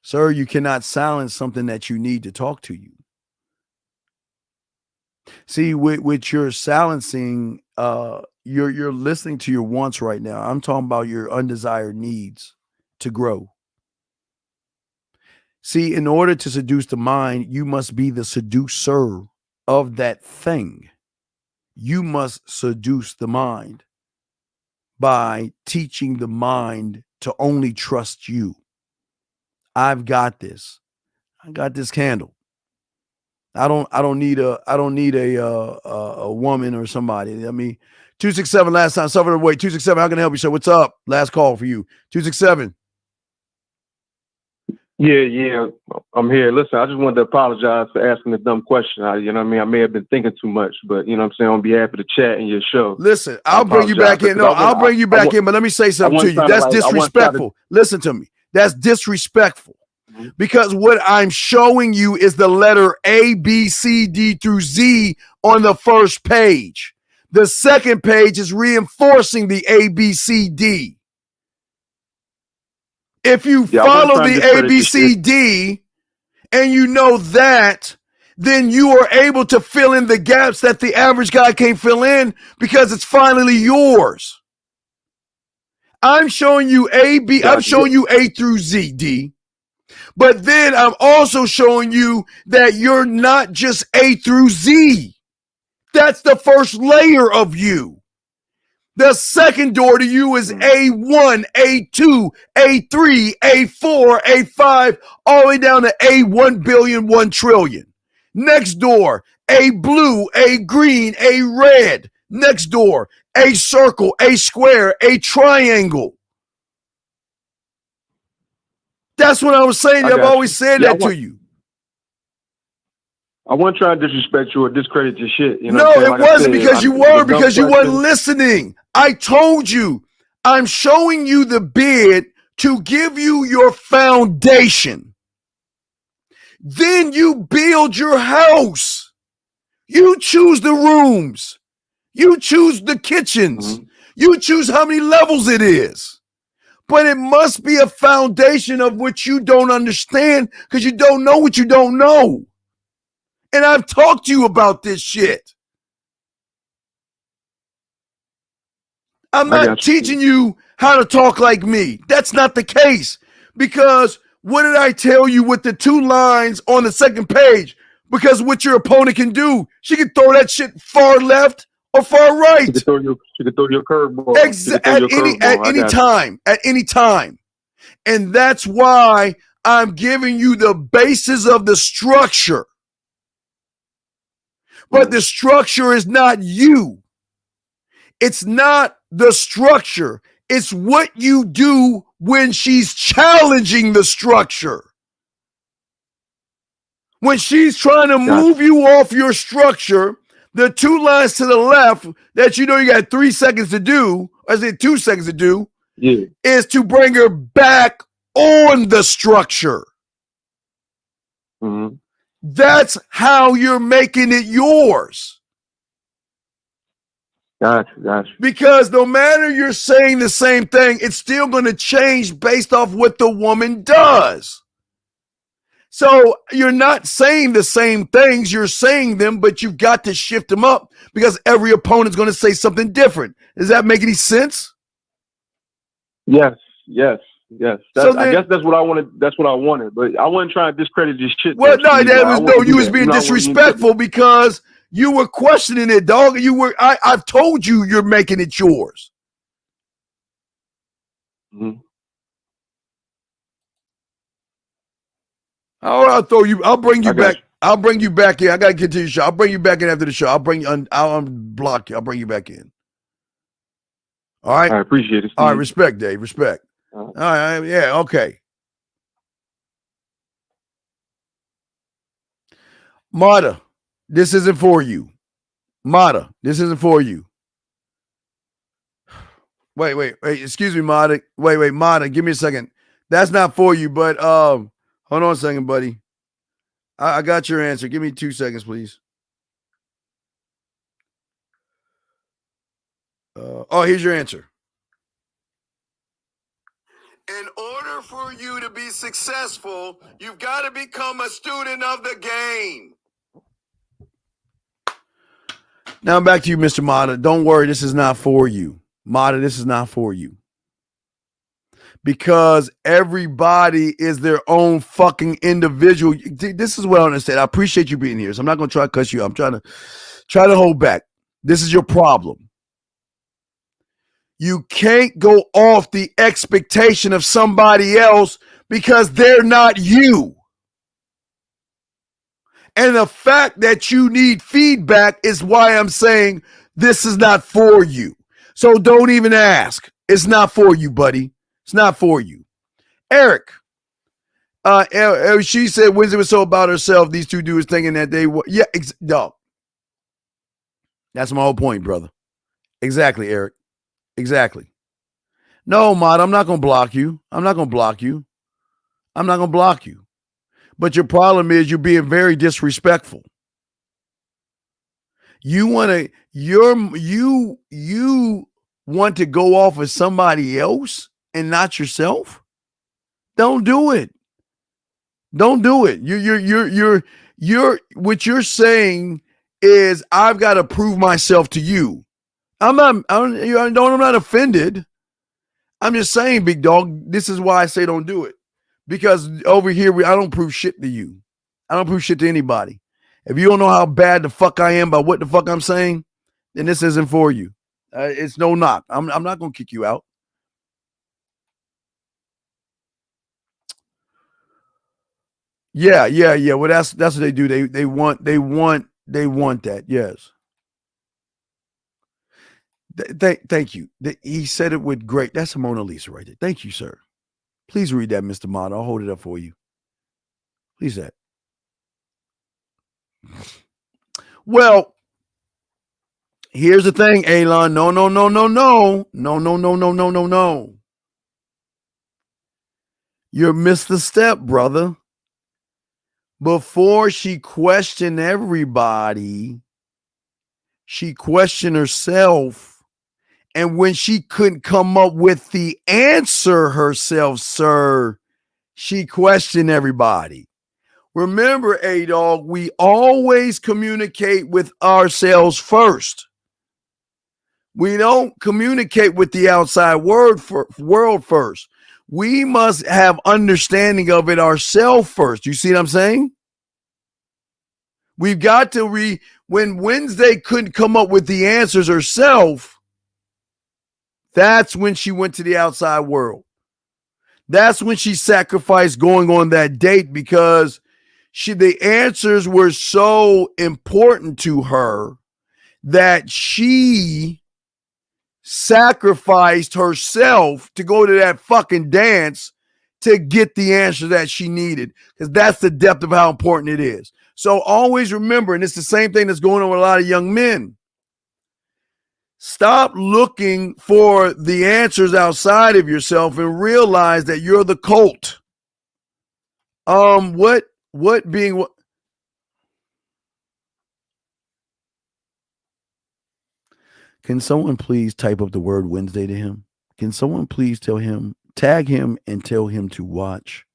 F: Sir, you cannot silence something that you need to talk to you. See, with your silencing, you're listening to your wants right now. I'm talking about your undesired needs to grow. See, in order to seduce the mind, you must be the seducer of that thing. You must seduce the mind by teaching the mind to only trust you. I've got this. I got this handled. I don't need a woman or somebody. I mean, 267 last time. Suffered wait. 267. How can I help you, sir? What's up? Last call for you. 267.
Q: Yeah, I'm here. Listen, I just wanted to apologize for asking a dumb question. You know what I mean? I may have been thinking too much, but you know what I'm saying, on behalf of the chat and your show.
F: Listen, I'll bring you back in. No, I'll bring you back in, but let me say something to you. That's disrespectful. Listen to me. That's disrespectful. Because what I'm showing you is the letter A, B, C, D through Z on the first page. The second page is reinforcing the A, B, C, D. If you follow the A, B, C, D, and you know that, then you are able to fill in the gaps that the average guy can't fill in because it's finally yours. I'm showing you A, B, I'm showing you A through Z, D. But then I'm also showing you that you're not just A through Z. That's the first layer of you. The second door to you is A1, A2, A3, A4, A5, all the way down to A1 billion, 1 trillion. Next door, A blue, A green, A red. Next door, A circle, A square, A triangle. That's what I was saying. I've always said that to you.
Q: I wasn't trying to disrespect you or discredit your shit. You know
F: no, it wasn't because you weren't, because you weren't listening. I told you, I'm showing you the bid to give you your foundation. Then you build your house. You choose the rooms. You choose the kitchens. You choose how many levels it is. But it must be a foundation of which you don't understand because you don't know what you don't know. And I've talked to you about this shit. I'm not teaching you how to talk like me. That's not the case. Because what did I tell you with the 2 lines on the second page? Because what your opponent can do, she can throw that shit far left or far right.
Q: She can throw your curveball.
F: At any time. And that's why I'm giving you the basis of the structure. But the structure is not you. It's not the structure. It's what you do when she's challenging the structure. When she's trying to move you off your structure, the 2 lines to the left that you know you got 3 seconds to do, or is it 2 seconds to do, is to bring her back on the structure. That's how you're making it yours.
Q: Gotcha.
F: Because no matter you're saying the same thing, it's still going to change based off what the woman does. So you're not saying the same things, you're saying them, but you've got to shift them up because every opponent's going to say something different. Does that make any sense?
Q: Yes. I guess that's what I wanted. That's what I wanted, but I wasn't trying to discredit this shit.
F: Well, you was being disrespectful because you were questioning it, dog. I've told you you're making it yours. I'll bring you back. I'll bring you back in. I gotta get to your show. I'll bring you back in after the show. I'll unblock you. I'll bring you back in. All right.
Q: I appreciate it, Steve.
F: All right, respect, Dave. Respect. All right, yeah, okay. Mata, this isn't for you. Mata, this isn't for you. Wait, excuse me, Mata. Wait, Mata, give me a second. That's not for you, but hold on a second, buddy. I got your answer. Give me 2 seconds, please. Here's your answer. In order for you to be successful, you've got to become a student of the game. Now back to you, Mr. Mata. Don't worry, this is not for you. Mata, this is not for you. Because everybody is their own fucking individual. This is what I understand. I appreciate you being here, so I'm not going to try to cuss you. I'm trying to hold back. This is your problem. You can't go off the expectation of somebody else because they're not you. And the fact that you need feedback is why I'm saying this is not for you. So don't even ask. It's not for you, buddy. It's not for you. Eric, she said Wednesday was so about herself. These two dudes thinking that they were. Yeah, dog. That's my whole point, brother. Exactly, Eric. Exactly. No, Mod, I'm not going to block you. I'm not going to block you. I'm not going to block you. But your problem is you're being very disrespectful. You want to you want to go off of somebody else and not yourself? Don't do it. Don't do it. You're what you're saying is I've got to prove myself to you. I'm not offended. I'm just saying, big dog, this is why I say don't do it. Because over here, I don't prove shit to you. I don't prove shit to anybody. If you don't know how bad the fuck I am by what the fuck I'm saying, then this isn't for you. It's no knock. I'm not going to kick you out. Yeah. Well, that's what they do. They want that. Yes. Thank you. He said it with great. That's a Mona Lisa right there. Thank you, sir. Please read that, Mr. Mott. I'll hold it up for you. Please that. Well, here's the thing, Elon. No. You missed the step, brother. Before she questioned everybody, she questioned herself. And when she couldn't come up with the answer herself, sir, she questioned everybody. Remember, A-Dog, we always communicate with ourselves first. We don't communicate with the outside world first. We must have understanding of it ourselves first. You see what I'm saying? We've got to when Wednesday couldn't come up with the answers herself, that's when she went to the outside world. That's when she sacrificed going on that date because the answers were so important to her that she sacrificed herself to go to that fucking dance to get the answer that she needed, because that's the depth of how important it is. So always remember, and it's the same thing that's going on with a lot of young men. Stop looking for the answers outside of yourself and realize that you're the cult. What being what? Can someone please type up the word Wednesday to him? Can someone please tag him and tell him to watch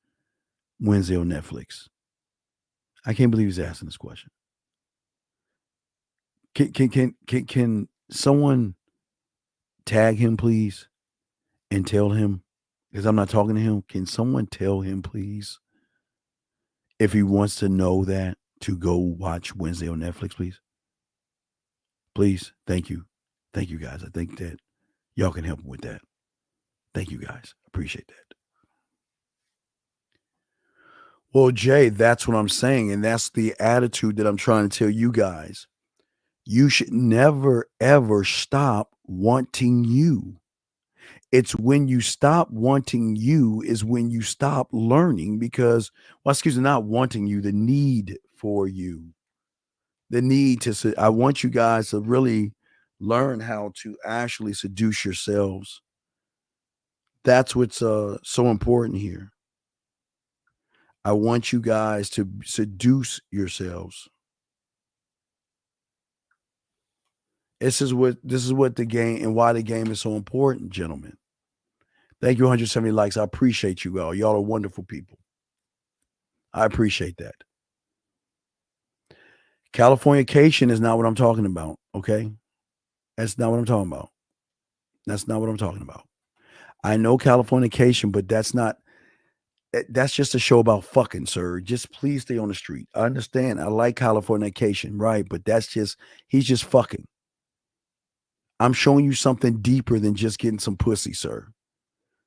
F: Wednesday on Netflix? I can't believe he's asking this question. Can someone tag him, please, and tell him, because I'm not talking to him, can someone tell him, please, if he wants to know that, to go watch Wednesday on Netflix, please? Please. Thank you. Thank you, guys. I think that y'all can help him with that. Thank you, guys. Appreciate that. Well, Jay, that's what I'm saying, and that's the attitude that I'm trying to tell you guys. You should never, ever stop wanting you. It's when you stop wanting you is when you stop learning because, not wanting you, the need for you. The need to, I want you guys to really learn how to actually seduce yourselves. That's what's so important here. I want you guys to seduce yourselves. This is what the game and why the game is so important, gentlemen. Thank you, 170 likes. I appreciate you all. Y'all are wonderful people. I appreciate that. Californication is not what I'm talking about, okay? That's not what I'm talking about. That's not what I'm talking about. I know Californication, but that's just a show about fucking, sir. Just please stay on the street. I understand. I like Californication, right? But he's just fucking. I'm showing you something deeper than just getting some pussy, sir.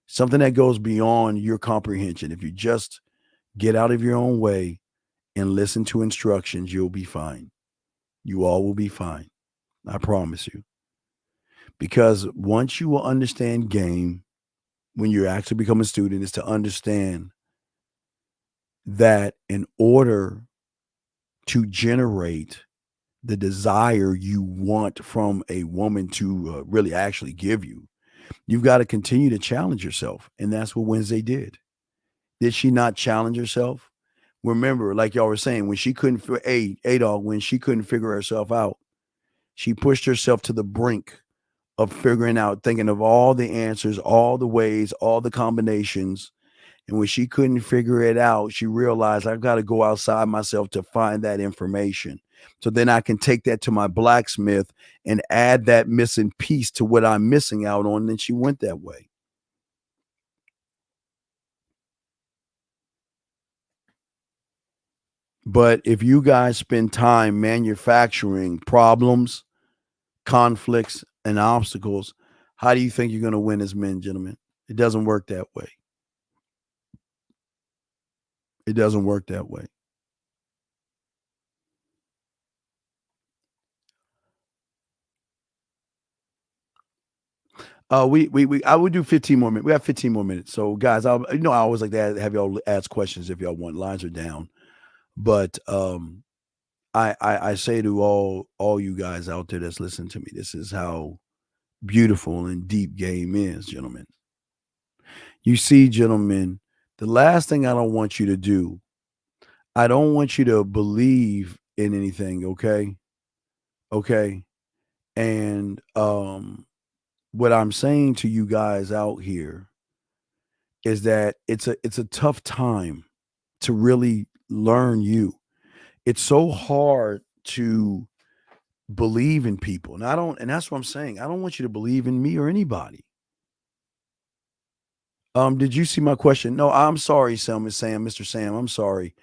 F: Something that goes beyond your comprehension. If you just get out of your own way and listen to instructions, you'll be fine. You all will be fine. I promise you. Because once you will understand game, when you actually become a student, is to understand that in order to generate the desire you want from a woman to really actually give you, you've got to continue to challenge yourself. And that's what Wednesday did. Did she not challenge herself? Remember, like y'all were saying, when she couldn't, A-Dog, when she couldn't figure herself out, she pushed herself to the brink of figuring out, thinking of all the answers, all the ways, all the combinations. And when she couldn't figure it out, she realized I've got to go outside myself to find that information. So then I can take that to my blacksmith and add that missing piece to what I'm missing out on. And then she went that way. But if you guys spend time manufacturing problems, conflicts, and obstacles, how do you think you're going to win as men, gentlemen? It doesn't work that way. It doesn't work that way. I would do 15 more minutes. We have 15 more minutes. So guys, I always like to have y'all ask questions if y'all want. Lines are down. But I say to all you guys out there that's listening to me, this is how beautiful and deep game is, gentlemen. You see, gentlemen, the last thing I don't want you to do, I don't want you to believe in anything, okay? Okay. And what I'm saying to you guys out here is that it's a tough time to really learn you. It's so hard to believe in people. And that's what I'm saying. I don't want you to believe in me or anybody. Did you see my question? No, I'm sorry, Mr. Sam. I'm sorry.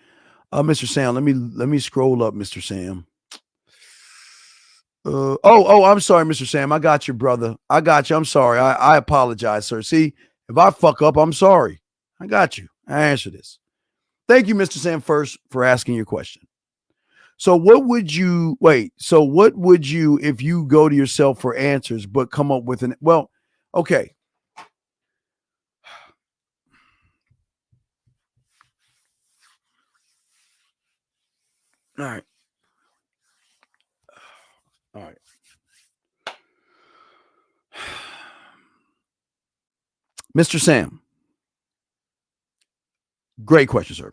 F: Mr. Sam, let me scroll up, Mr. Sam. I'm sorry, Mr. Sam. I got you, brother. I got you. I'm sorry. I apologize, sir. See, if I fuck up, I'm sorry. I got you. I answer this. Thank you, Mr. Sam, first for asking your question. So what would you if you go to yourself for answers, but come up with okay. All right. All right. Mr. Sam. Great question, sir.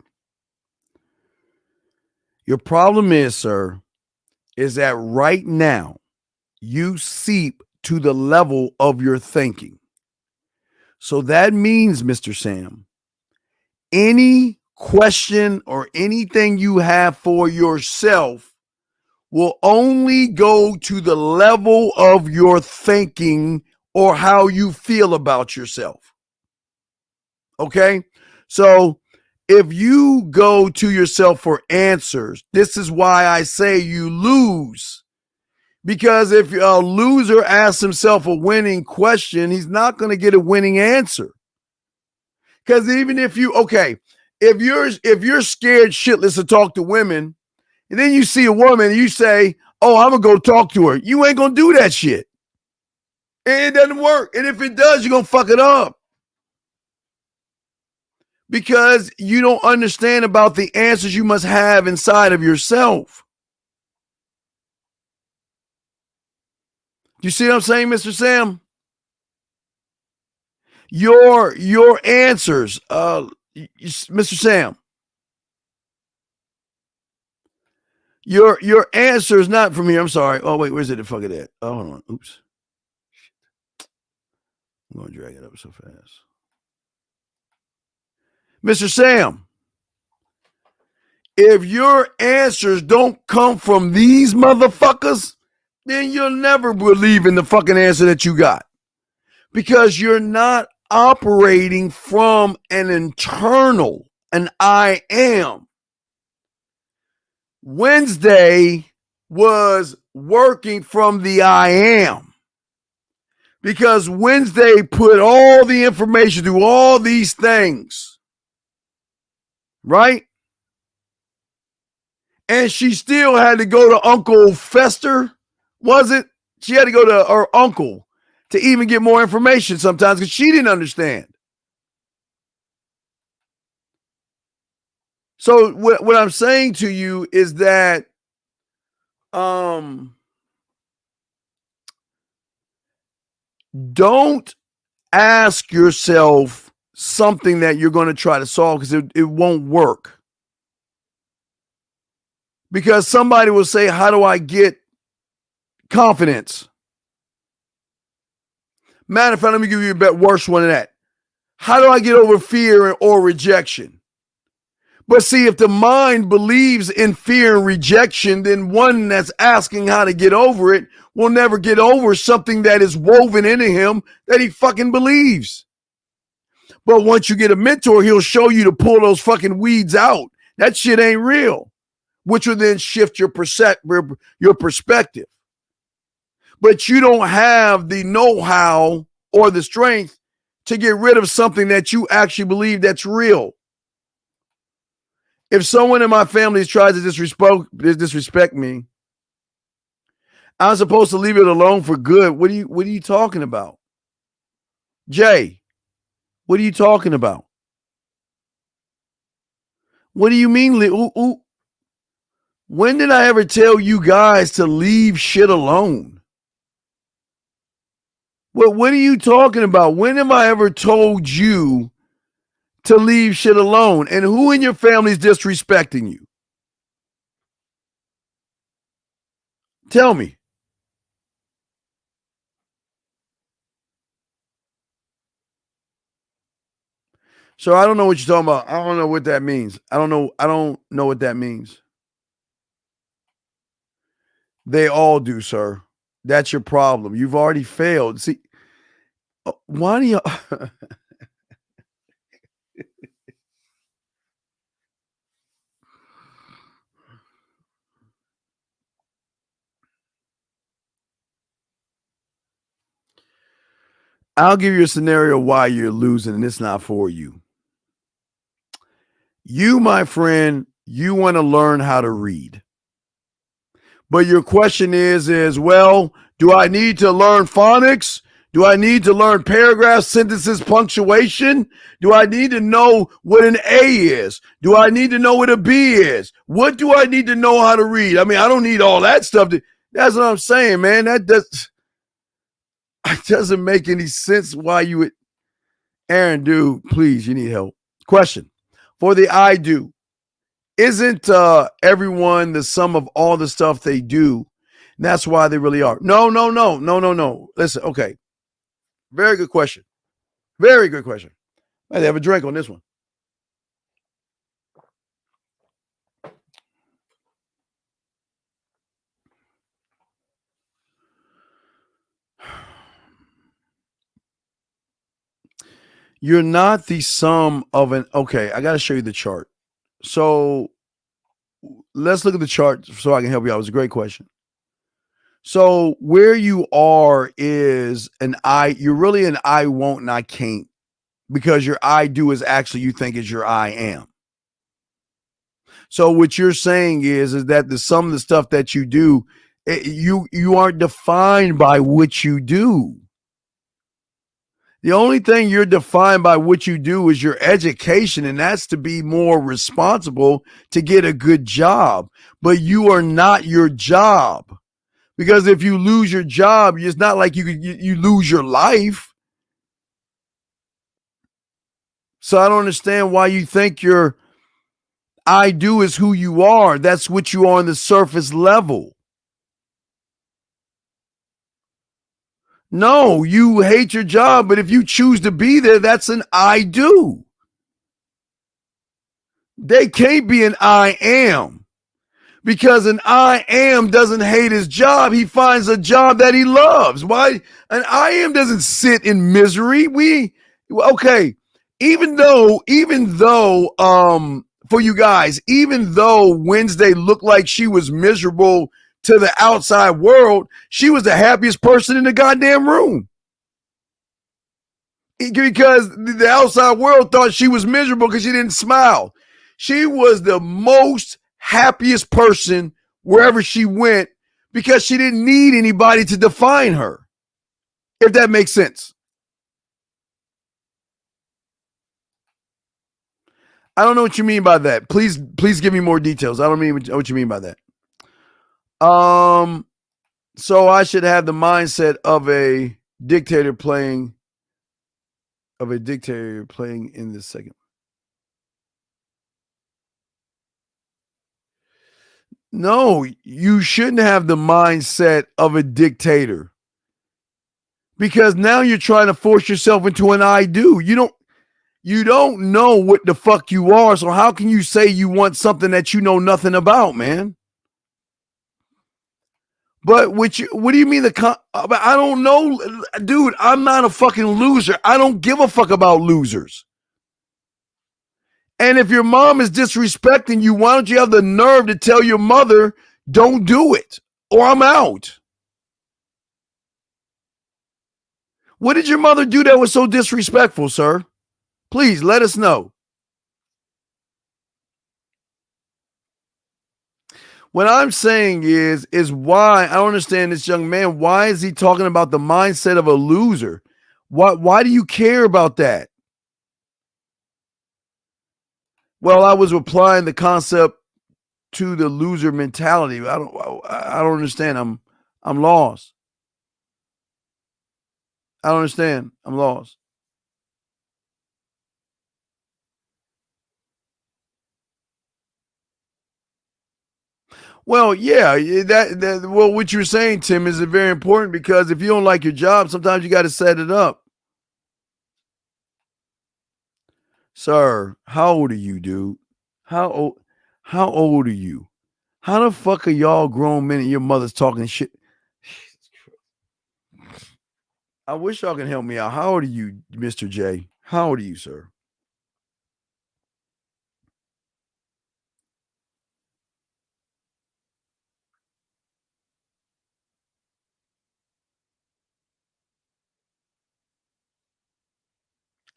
F: Your problem is, sir, is that right now you seep to the level of your thinking. So that means, Mr. Sam, any question or anything you have for yourself will only go to the level of your thinking or how you feel about yourself. Okay? So if you go to yourself for answers, this is why I say you lose. Because if a loser asks himself a winning question, he's not going to get a winning answer. Because even if if you're scared shitless to talk to women, and then you see a woman and you say, "Oh, I'm gonna go talk to her," you ain't gonna do that shit. And it doesn't work. And if it does, you're gonna fuck it up. Because you don't understand about the answers you must have inside of yourself. You see what I'm saying, Mr. Sam? Your answers, Mr. Sam. Your answer is not from here. I'm sorry. Oh, wait, where's it? The fuck it at? Oh, hold on. Oops. I'm going to drag it up so fast. Mr. Sam, if your answers don't come from these motherfuckers, then you'll never believe in the fucking answer that you got. Because you're not operating from an internal, an I am. Wednesday was working from the I am. Because Wednesday put all the information through all these things, right? And she still had to go to Uncle Fester, was it? She had to go to her uncle to even get more information sometimes because she didn't understand. So what I'm saying to you is that don't ask yourself something that you're going to try to solve because it won't work. Because somebody will say, how do I get confidence? Matter of fact, let me give you a bit worse one than that. How do I get over fear or rejection? But see, if the mind believes in fear and rejection, then one that's asking how to get over it will never get over something that is woven into him that he fucking believes. But once you get a mentor, he'll show you to pull those fucking weeds out. That shit ain't real, which will then shift your perspective. But you don't have the know-how or the strength to get rid of something that you actually believe that's real. If someone in my family tries to disrespect me, I'm supposed to leave it alone for good. What are you talking about? Jay, what are you talking about? What do you mean? When did I ever tell you guys to leave shit alone? What are you talking about? When have I ever told you to leave shit alone? And who in your family is disrespecting you? Tell me. So I don't know what you're talking about. I don't know what that means. I don't know what that means. They all do, sir. That's your problem. You've already failed. See, why do you... I'll give you a scenario why you're losing, and it's not for you. You, my friend, you want to learn how to read. But your question is, well, do I need to learn phonics? Do I need to learn paragraphs, sentences, punctuation? Do I need to know what an A is? Do I need to know what a B is? What do I need to know how to read? I mean, I don't need all that stuff. That's what I'm saying, man. That doesn't make any sense why you would. Aaron, dude, please, you need help. Question. For the I do. Isn't everyone the sum of all the stuff they do? And that's why they really are. No. Listen, okay. Very good question. Very good question. I have a drink on this one. You're not the sum of an... Okay, I got to show you the chart. So let's look at the chart so I can help you out. It was a great question. So where you are is an I, you're really an I won't and I can't, because your I do is actually you think is your I am. So what you're saying is that the sum of the stuff that you do, you aren't defined by what you do. The only thing you're defined by what you do is your education, and that's to be more responsible to get a good job. But you are not your job. Because if you lose your job, it's not like you lose your life. So I don't understand why you think your I do is who you are. That's what you are on the surface level. No, you hate your job, but if you choose to be there, that's an I do. They can't be an I am, because an I am doesn't hate his job. He finds a job that he loves. Why? An I am doesn't sit in misery. Okay. Even though, for you guys, even though Wednesday looked like she was miserable to the outside world, she was the happiest person in the goddamn room. because the outside world thought she was miserable because she didn't smile. She was the most happiest person wherever she went because she didn't need anybody to define her, if that makes sense. I don't know what you mean by that. Please give me more details. I don't mean what you mean by that. So I should have the mindset of a dictator playing in this second. No, you shouldn't have the mindset of a dictator. Because now you're trying to force yourself into an I do. You don't know what the fuck you are, so how can you say you want something that you know nothing about, man? But what do you mean I don't know, dude, I'm not a fucking loser. I don't give a fuck about losers. And if your mom is disrespecting you, why don't you have the nerve to tell your mother, don't do it, or I'm out? What did your mother do that was so disrespectful, sir? Please let us know. What I'm saying is why I don't understand this young man. Why is he talking about the mindset of a loser? Why do you care about that? Well, I was applying the concept to the loser mentality. I don't understand. I'm lost. I don't understand. I'm lost. Well, yeah, well, what you're saying, Tim, is very important because if you don't like your job, sometimes you got to set it up. Sir, how old are you, dude? How old are you? How the fuck are y'all grown men and your mother's talking shit? I wish y'all can help me out. How old are you, Mr. J? How old are you, sir?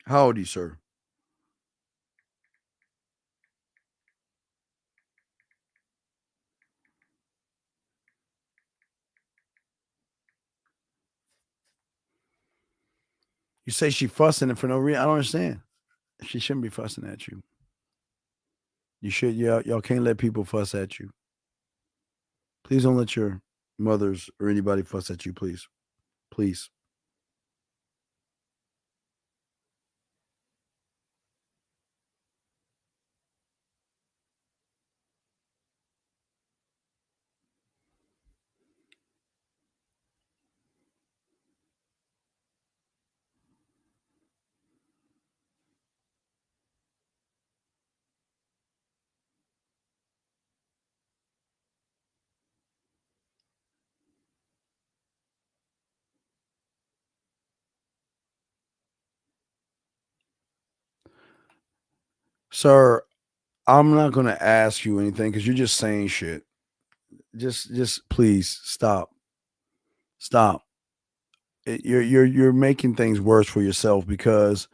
F: How old are you, sir? You say she fussing for no reason. I don't understand. She shouldn't be fussing at you. You should, y'all can't let people fuss at you. Please don't let your mothers or anybody fuss at you, please. Please. Sir, I'm not going to ask you anything because you're just saying shit. Just please stop. Stop. You're making things worse for yourself because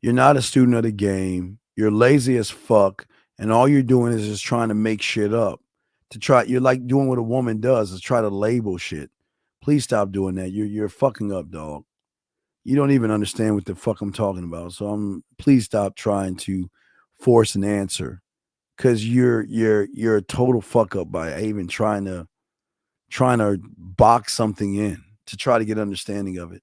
F: you're not a student of the game. You're lazy as fuck, and all you're doing is just trying to make shit up. You're like doing what a woman does is try to label shit. Please stop doing that. You're fucking up, dog. You don't even understand what the fuck I'm talking about. So please stop trying to force an answer because you're a total fuck up by even trying to box something in to try to get understanding of it.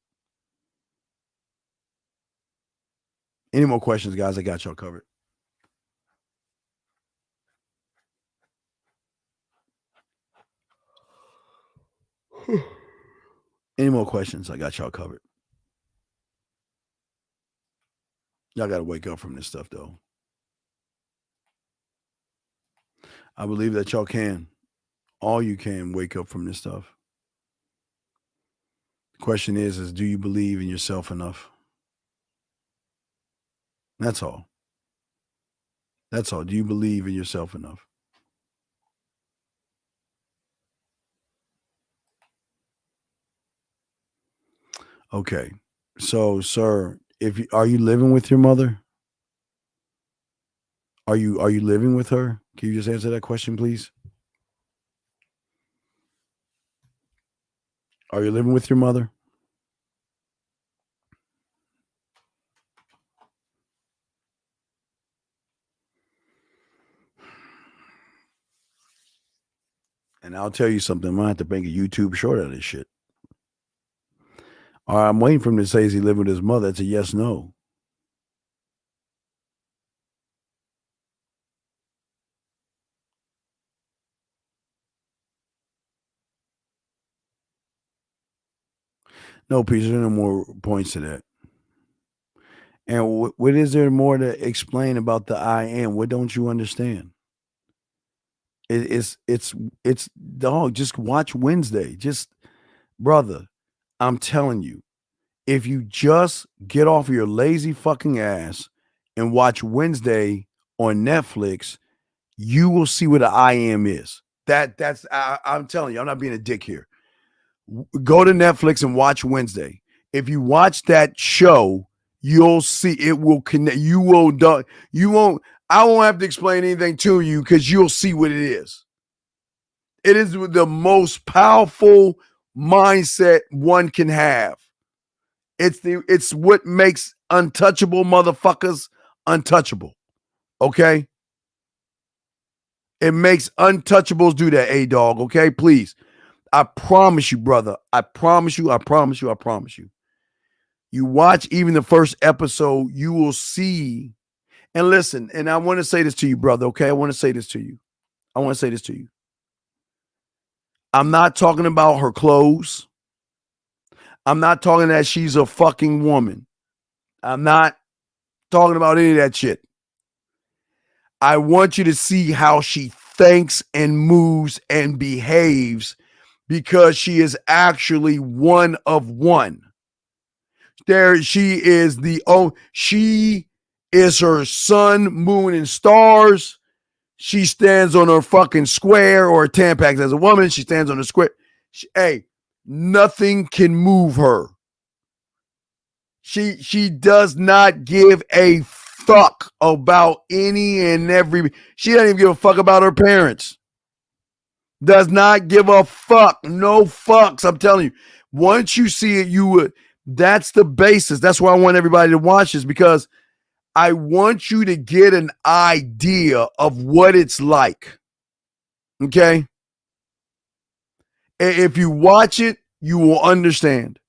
F: Any more questions, guys? I got y'all covered. Any more questions? I got y'all covered. Y'all got to wake up from this stuff, though. I believe that y'all can. All you can wake up from this stuff. The question is do you believe in yourself enough? That's all. That's all. Do you believe in yourself enough? Okay. So, sir, Are you living with your mother? Are you living with her? Can you just answer that question, please? Are you living with your mother? And I'll tell you something. I'm gonna have to make a YouTube short out of this shit. All right, I'm waiting for him to say, is he living with his mother? It's a yes, no. No, Peter, no more points to that. And what is there more to explain about the I am? What don't you understand? It's dog. Just watch Wednesday. Just brother, I'm telling you, if you just get off of your lazy fucking ass and watch Wednesday on Netflix, you will see what the I am is. I'm telling you, I'm not being a dick here. Go to Netflix and watch Wednesday. If you watch that show, you'll see it will connect. You won't. I won't have to explain anything to you because you'll see what it is. It is the most powerful mindset one can have. It's what makes untouchable motherfuckers untouchable. Okay? It makes untouchables do that, A-dog. Okay, please. I promise you, brother. I promise you. You watch even the first episode, you will see. And listen, and I want to say this to you, brother. Okay, I want to say this to you. I'm not talking about her clothes. I'm not talking that she's a fucking woman. I'm not talking about any of that shit. I want you to see how she thinks and moves and behaves because she is actually one of one. She is her sun, moon, and stars. She stands on her fucking square or Tampax as a woman. She stands on the square. Nothing can move her. She does not give a fuck about any and every. She doesn't even give a fuck about her parents. Does not give a fuck. No fucks. I'm telling you. Once you see it, you would. That's the basis. That's why I want everybody to watch this because I want you to get an idea of what it's like. Okay? If you watch it, you will understand.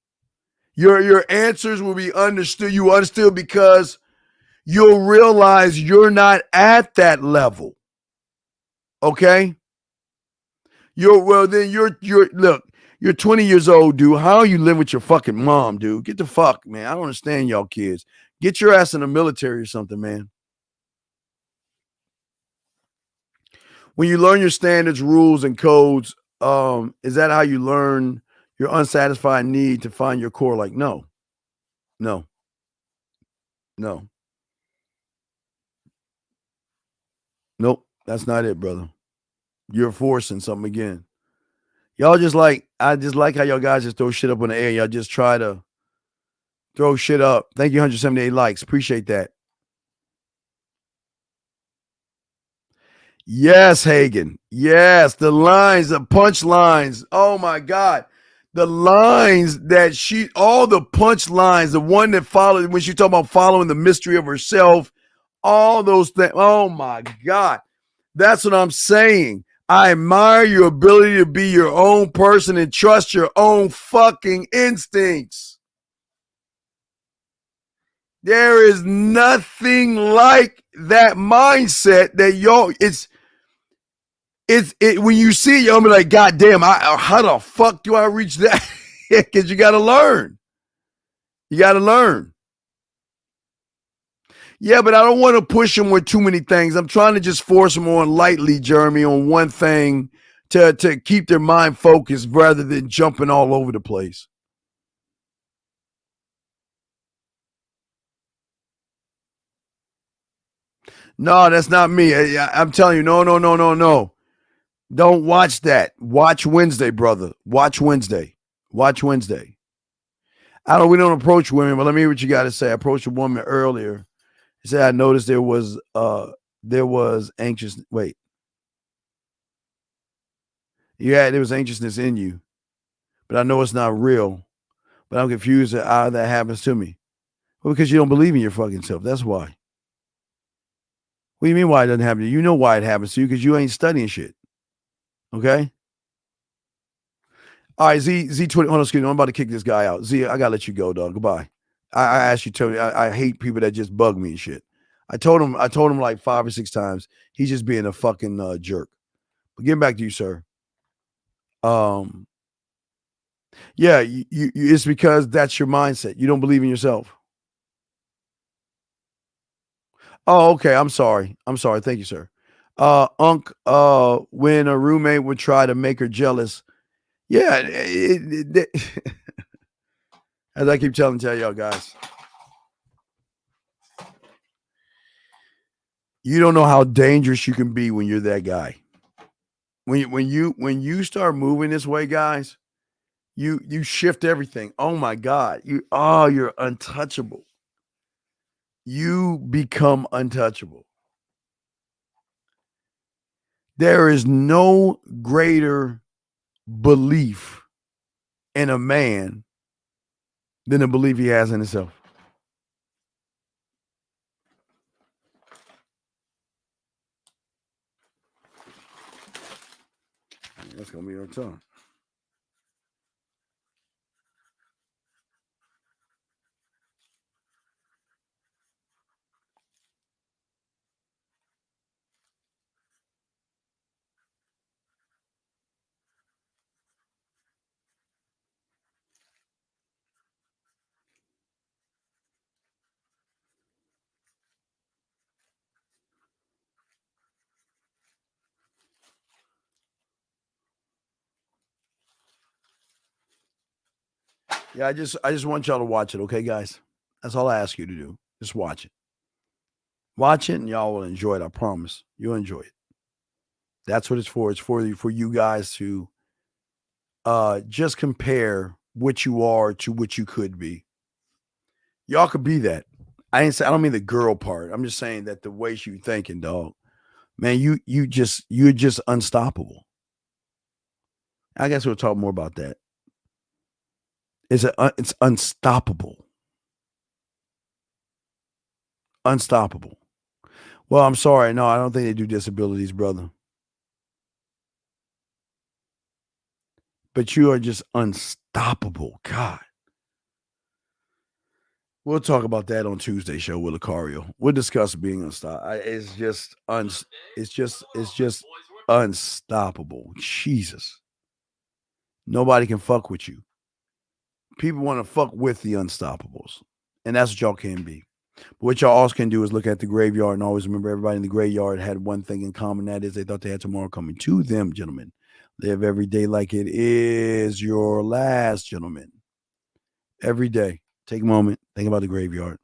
F: Your answers will be understood. You understood because you'll realize you're not at that level. Okay? Look, you're 20 years old, dude. How are you living with your fucking mom, dude? Get the fuck, man. I don't understand y'all kids. Get your ass in the military or something, man. When you learn your standards, rules, and codes, is that how you learn your unsatisfied need to find your core? Like, no. Nope, that's not it, brother. You're forcing something again. Y'all I just like how y'all guys just throw shit up in the air. Y'all just try to throw shit up. Thank you, 178 likes. Appreciate that. Yes, Hagen. Yes, the lines, the punch lines. Oh my God. The lines that all the punch lines, the one that followed when she talked about following the mystery of herself, all those things. Oh my God. That's what I'm saying. I admire your ability to be your own person and trust your own fucking instincts. There is nothing like that mindset that when you see it, you'll be like, God damn, how the fuck do I reach that? Because you got to learn. Yeah, but I don't want to push them with too many things. I'm trying to just force them on lightly, Jeremy, on one thing to keep their mind focused rather than jumping all over the place. No, that's not me. I'm telling you, no. Don't watch that. Watch Wednesday, brother. Watch Wednesday. We don't approach women, but let me hear what you got to say. I approached a woman earlier. He said, I noticed there was anxious. Wait. Yeah, there was anxiousness in you, but I know it's not real. But I'm confused at how that happens to me. Well, because you don't believe in your fucking self. That's why. What do you mean why it doesn't happen to you? You know why it happens to you, because you ain't studying shit. Okay? All right, Z20. Hold on, excuse me. I'm about to kick this guy out. Z, I gotta let you go, dog. Goodbye. I asked you to tell me. I hate people that just bug me and shit. I told him like 5 or 6 times. He's just being a fucking jerk. But getting back to you, sir. Yeah, you it's because that's your mindset. You don't believe in yourself. Oh, okay. I'm sorry. Thank you, sir. When a roommate would try to make her jealous, yeah, as I keep tell y'all guys, you don't know how dangerous you can be when you're that guy. When you start moving this way, guys, you shift everything. Oh my God, you're untouchable. You become untouchable. There is no greater belief in a man than the belief he has in himself. That's gonna be our tongue. Yeah, I just want y'all to watch it, okay, guys? That's all I ask you to do. Just watch it. Watch it, and y'all will enjoy it. I promise. You'll enjoy it. That's what it's for. It's for you guys to just compare what you are to what you could be. Y'all could be that. I don't mean the girl part. I'm just saying that the way you thinking, dog. Man, you're just unstoppable. I guess we'll talk more about that. It's unstoppable. Unstoppable. Well, I'm sorry. No, I don't think they do disabilities, brother. But you are just unstoppable. God. We'll talk about that on Tuesday show with Lucario. We'll discuss being unstoppable. It's just unstoppable. Jesus. Nobody can fuck with you. People want to fuck with the unstoppables. And that's what y'all can be. But what y'all also can do is look at the graveyard and always remember everybody in the graveyard had one thing in common. That is they thought they had tomorrow coming to them, gentlemen. Live every day like it is your last, gentlemen. Every day. Take a moment. Think about the graveyard.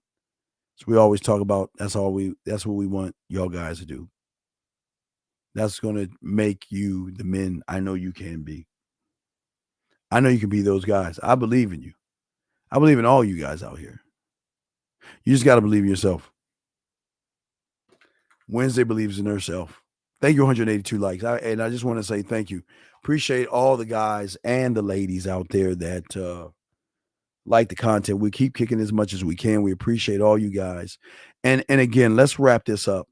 F: So we always talk about that's what we want y'all guys to do. That's going to make you the men I know you can be. I know you can be those guys. I believe in you. I believe in all you guys out here. You just got to believe in yourself. Wednesday believes in herself. Thank you, 182 likes. And I just want to say thank you. Appreciate all the guys and the ladies out there that like the content. We keep kicking as much as we can. We appreciate all you guys. And again, let's wrap this up.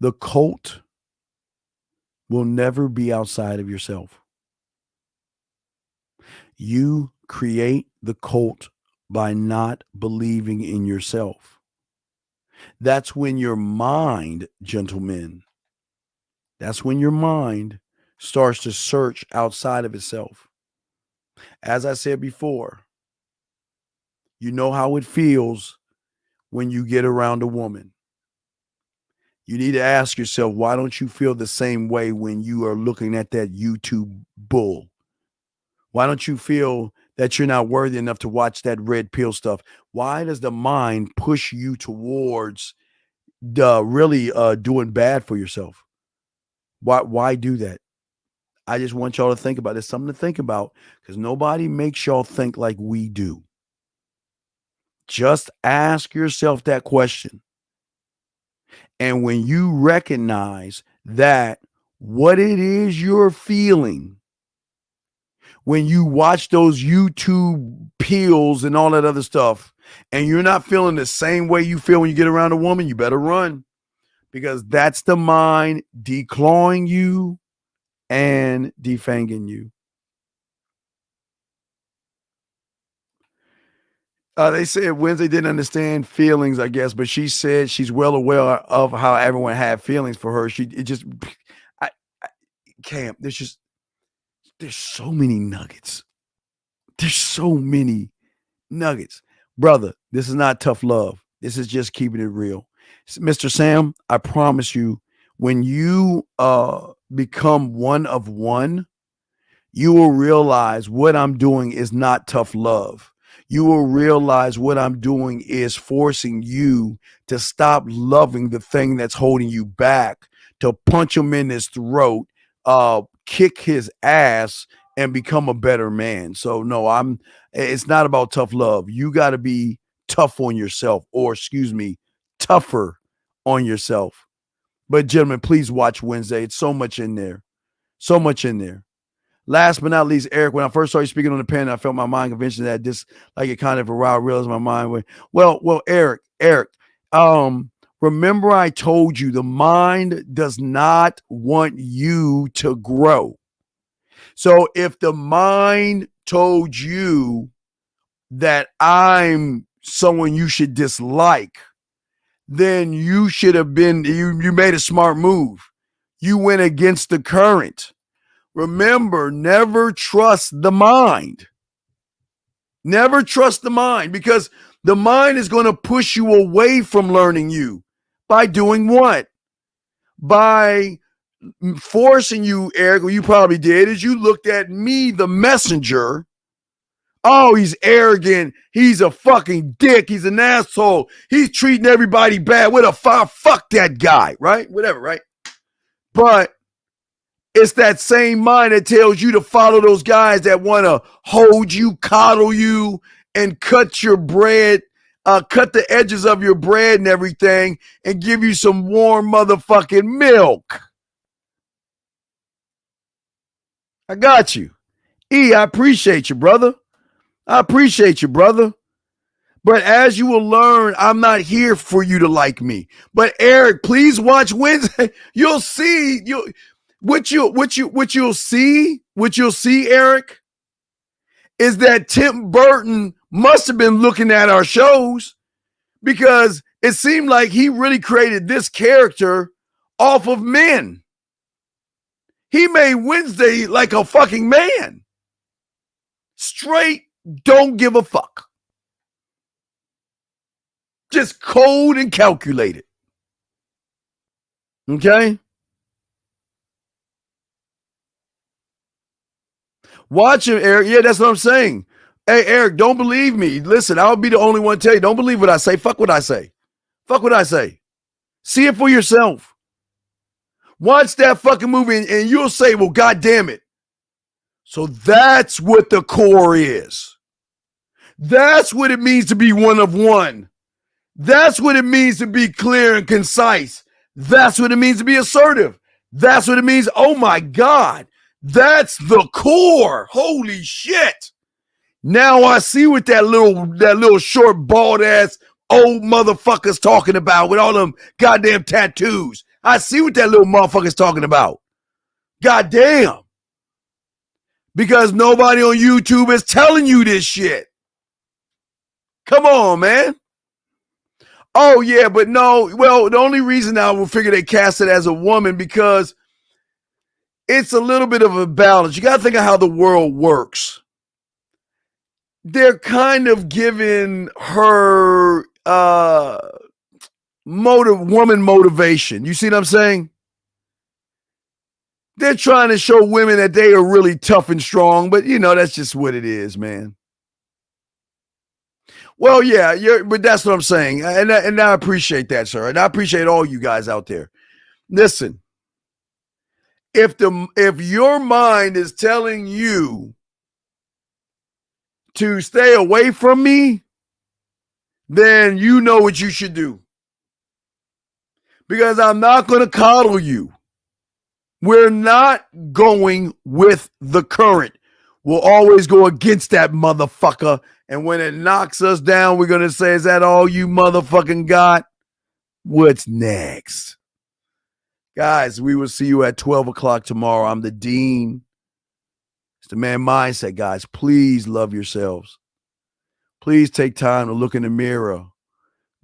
F: The cult will never be outside of yourself. You create the cult by not believing in yourself. That's when your mind, gentlemen, that's when your mind starts to search outside of itself. As I said before, you know how it feels when you get around a woman. You need to ask yourself, why don't you feel the same way when you are looking at that YouTube bull? Why don't you feel that you're not worthy enough to watch that red pill stuff? Why does the mind push you towards really doing bad for yourself? Why do that? I just want y'all to think about it. There's something to think about because nobody makes y'all think like we do. Just ask yourself that question. And when you recognize that what it is you're feeling when you watch those YouTube peels and all that other stuff, and you're not feeling the same way you feel when you get around a woman, you better run because that's the mind declawing you and defanging you. They said Wednesday didn't understand feelings, I guess, but she said she's well aware of how everyone had feelings for her. Cam, there's so many nuggets. There's so many nuggets. Brother, this is not tough love. This is just keeping it real. Mr. Sam, I promise you, when you become one of one, you will realize what I'm doing is not tough love. You will realize what I'm doing is forcing you to stop loving the thing that's holding you back, to punch him in his throat, kick his ass, and become a better man. So no, it's not about tough love. You got to be tough on yourself, or excuse me, tougher on yourself. But gentlemen, please watch Wednesday. It's so much in there. So much in there. Last but not least, Eric, when I first started speaking on the pen, I felt my mind convinced that this, like it kind of aroused, realized my mind went, well, Eric, remember I told you the mind does not want you to grow. So if the mind told you that I'm someone you should dislike, then you should have been, you made a smart move. You went against the current. Remember, never trust the mind. Never trust the mind, because the mind is going to push you away from learning you by doing what? By forcing you, Eric, what you probably did is you looked at me, the messenger. Oh, he's arrogant. He's a fucking dick. He's an asshole. He's treating everybody bad. What a fuck that guy, right? Whatever, right? But it's that same mind that tells you to follow those guys that want to hold you, coddle you, and cut your bread, cut the edges of your bread and everything, and give you some warm motherfucking milk. I got you. I appreciate you, brother. I appreciate you, brother. But as you will learn, I'm not here for you to like me. But Eric, please watch Wednesday. You'll see. What you'll see, Eric, is that Tim Burton must have been looking at our shows, because it seemed like he really created this character off of men. He made Wednesday like a fucking man. Straight, don't give a fuck. Just cold and calculated. Okay? Watch him, Eric. Yeah, that's what I'm saying. Hey, Eric, don't believe me. Listen, I'll be the only one to tell you. Don't believe what I say. Fuck what I say. Fuck what I say. See it for yourself. Watch that fucking movie and you'll say, well, God damn it. So that's what the core is. That's what it means to be one of one. That's what it means to be clear and concise. That's what it means to be assertive. That's what it means. Oh my God. That's the core. Holy shit. Now I see what that little short, bald ass old motherfucker's talking about with all them goddamn tattoos. I see what that little motherfucker's talking about. Goddamn. Because nobody on YouTube is telling you this shit. Come on, man. Oh, yeah, but no. Well, the only reason I will figure they cast it as a woman, because it's a little bit of a balance. You got to think of how the world works. They're kind of giving her woman motivation. You see what I'm saying? They're trying to show women that they are really tough and strong, but that's just what it is, man. Well, yeah, but that's what I'm saying. And I appreciate that, sir. And I appreciate all you guys out there. Listen, if your mind is telling you to stay away from me, then you know what you should do. Because I'm not going to coddle you. We're not going with the current. We'll always go against that motherfucker. And when it knocks us down, we're going to say, is that all you motherfucking got? What's next? Guys, we will see you at 12 o'clock tomorrow. I'm the Dean. It's the Man Mindset, guys. Please love yourselves. Please take time to look in the mirror.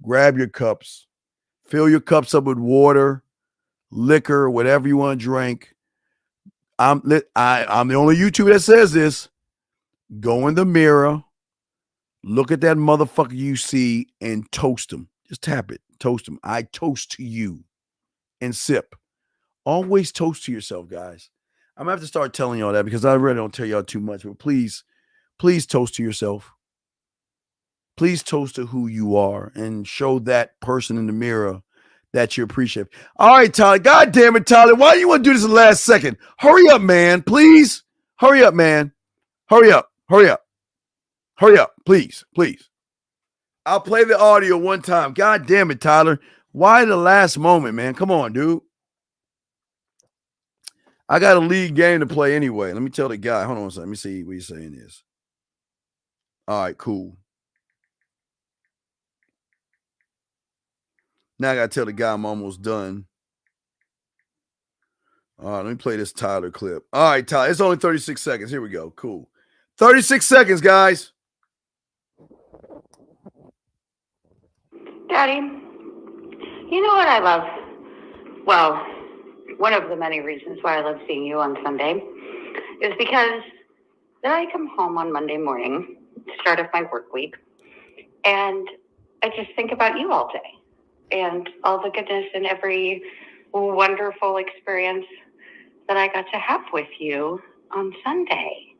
F: Grab your cups. Fill your cups up with water, liquor, whatever you want to drink. I'm the only YouTuber that says this. Go in the mirror. Look at that motherfucker you see and toast him. Just tap it. Toast him. I toast to you. And sip. Always toast to yourself, guys. I'm going to have to start telling y'all that because I really don't tell y'all too much. But please toast to yourself. Please toast to who you are and show that person in the mirror that you appreciate. All right, Tyler. God damn it, Tyler. Why do you want to do this in the last second? Hurry up, man. Please. Hurry up, man. Hurry up. Hurry up. Hurry up. Please. Please. I'll play the audio one time. God damn it, Tyler. Why the last moment, man? Come on, dude. I got a league game to play anyway. Let me tell the guy. Hold on a second. Let me see what he's saying is. All right, cool. Now I got to tell the guy I'm almost done. All right, let me play this Tyler clip. All right, Tyler. It's only 36 seconds. Here we go. Cool. 36 seconds, guys.
U: Daddy, you know what I love? Well, one of the many reasons why I love seeing you on Sunday is because then I come home on Monday morning, start of my work week, and I just think about you all day and all the goodness and every wonderful experience that I got to have with you on Sunday.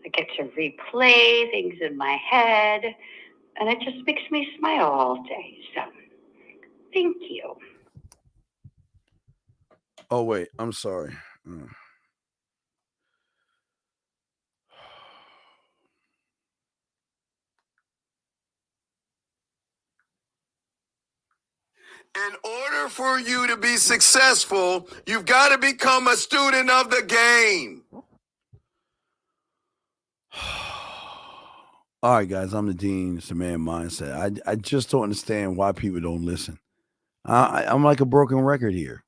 U: I get to replay things in my head, and it just makes me smile all day. So, thank you.
F: Oh, wait. I'm sorry. In order for you to be successful, you've got to become a student of the game. All right, guys, I'm the Dean. It's the Man Mindset. I just don't understand why people don't listen. I'm like a broken record here.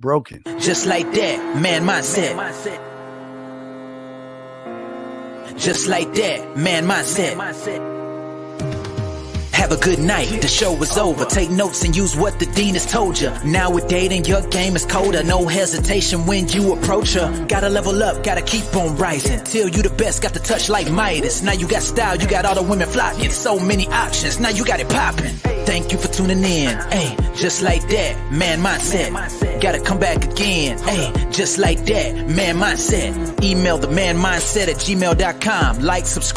F: Broken.
V: Just like that, Man Mindset. Just like that, Man Mindset. Have a good night, the show is over. Take notes and use what the Dean has told you. Now with dating, your game is colder. No hesitation when you approach her. Gotta level up, gotta keep on rising. Till you the best, got the touch like Midas. Now you got style, you got all the women flocking. So many options, now you got it popping. Thank you for tuning in. Hey, just like that, Man Mindset. Gotta come back again. Hey, just like that, Man Mindset. Email the manmindset@gmail.com. Like, subscribe.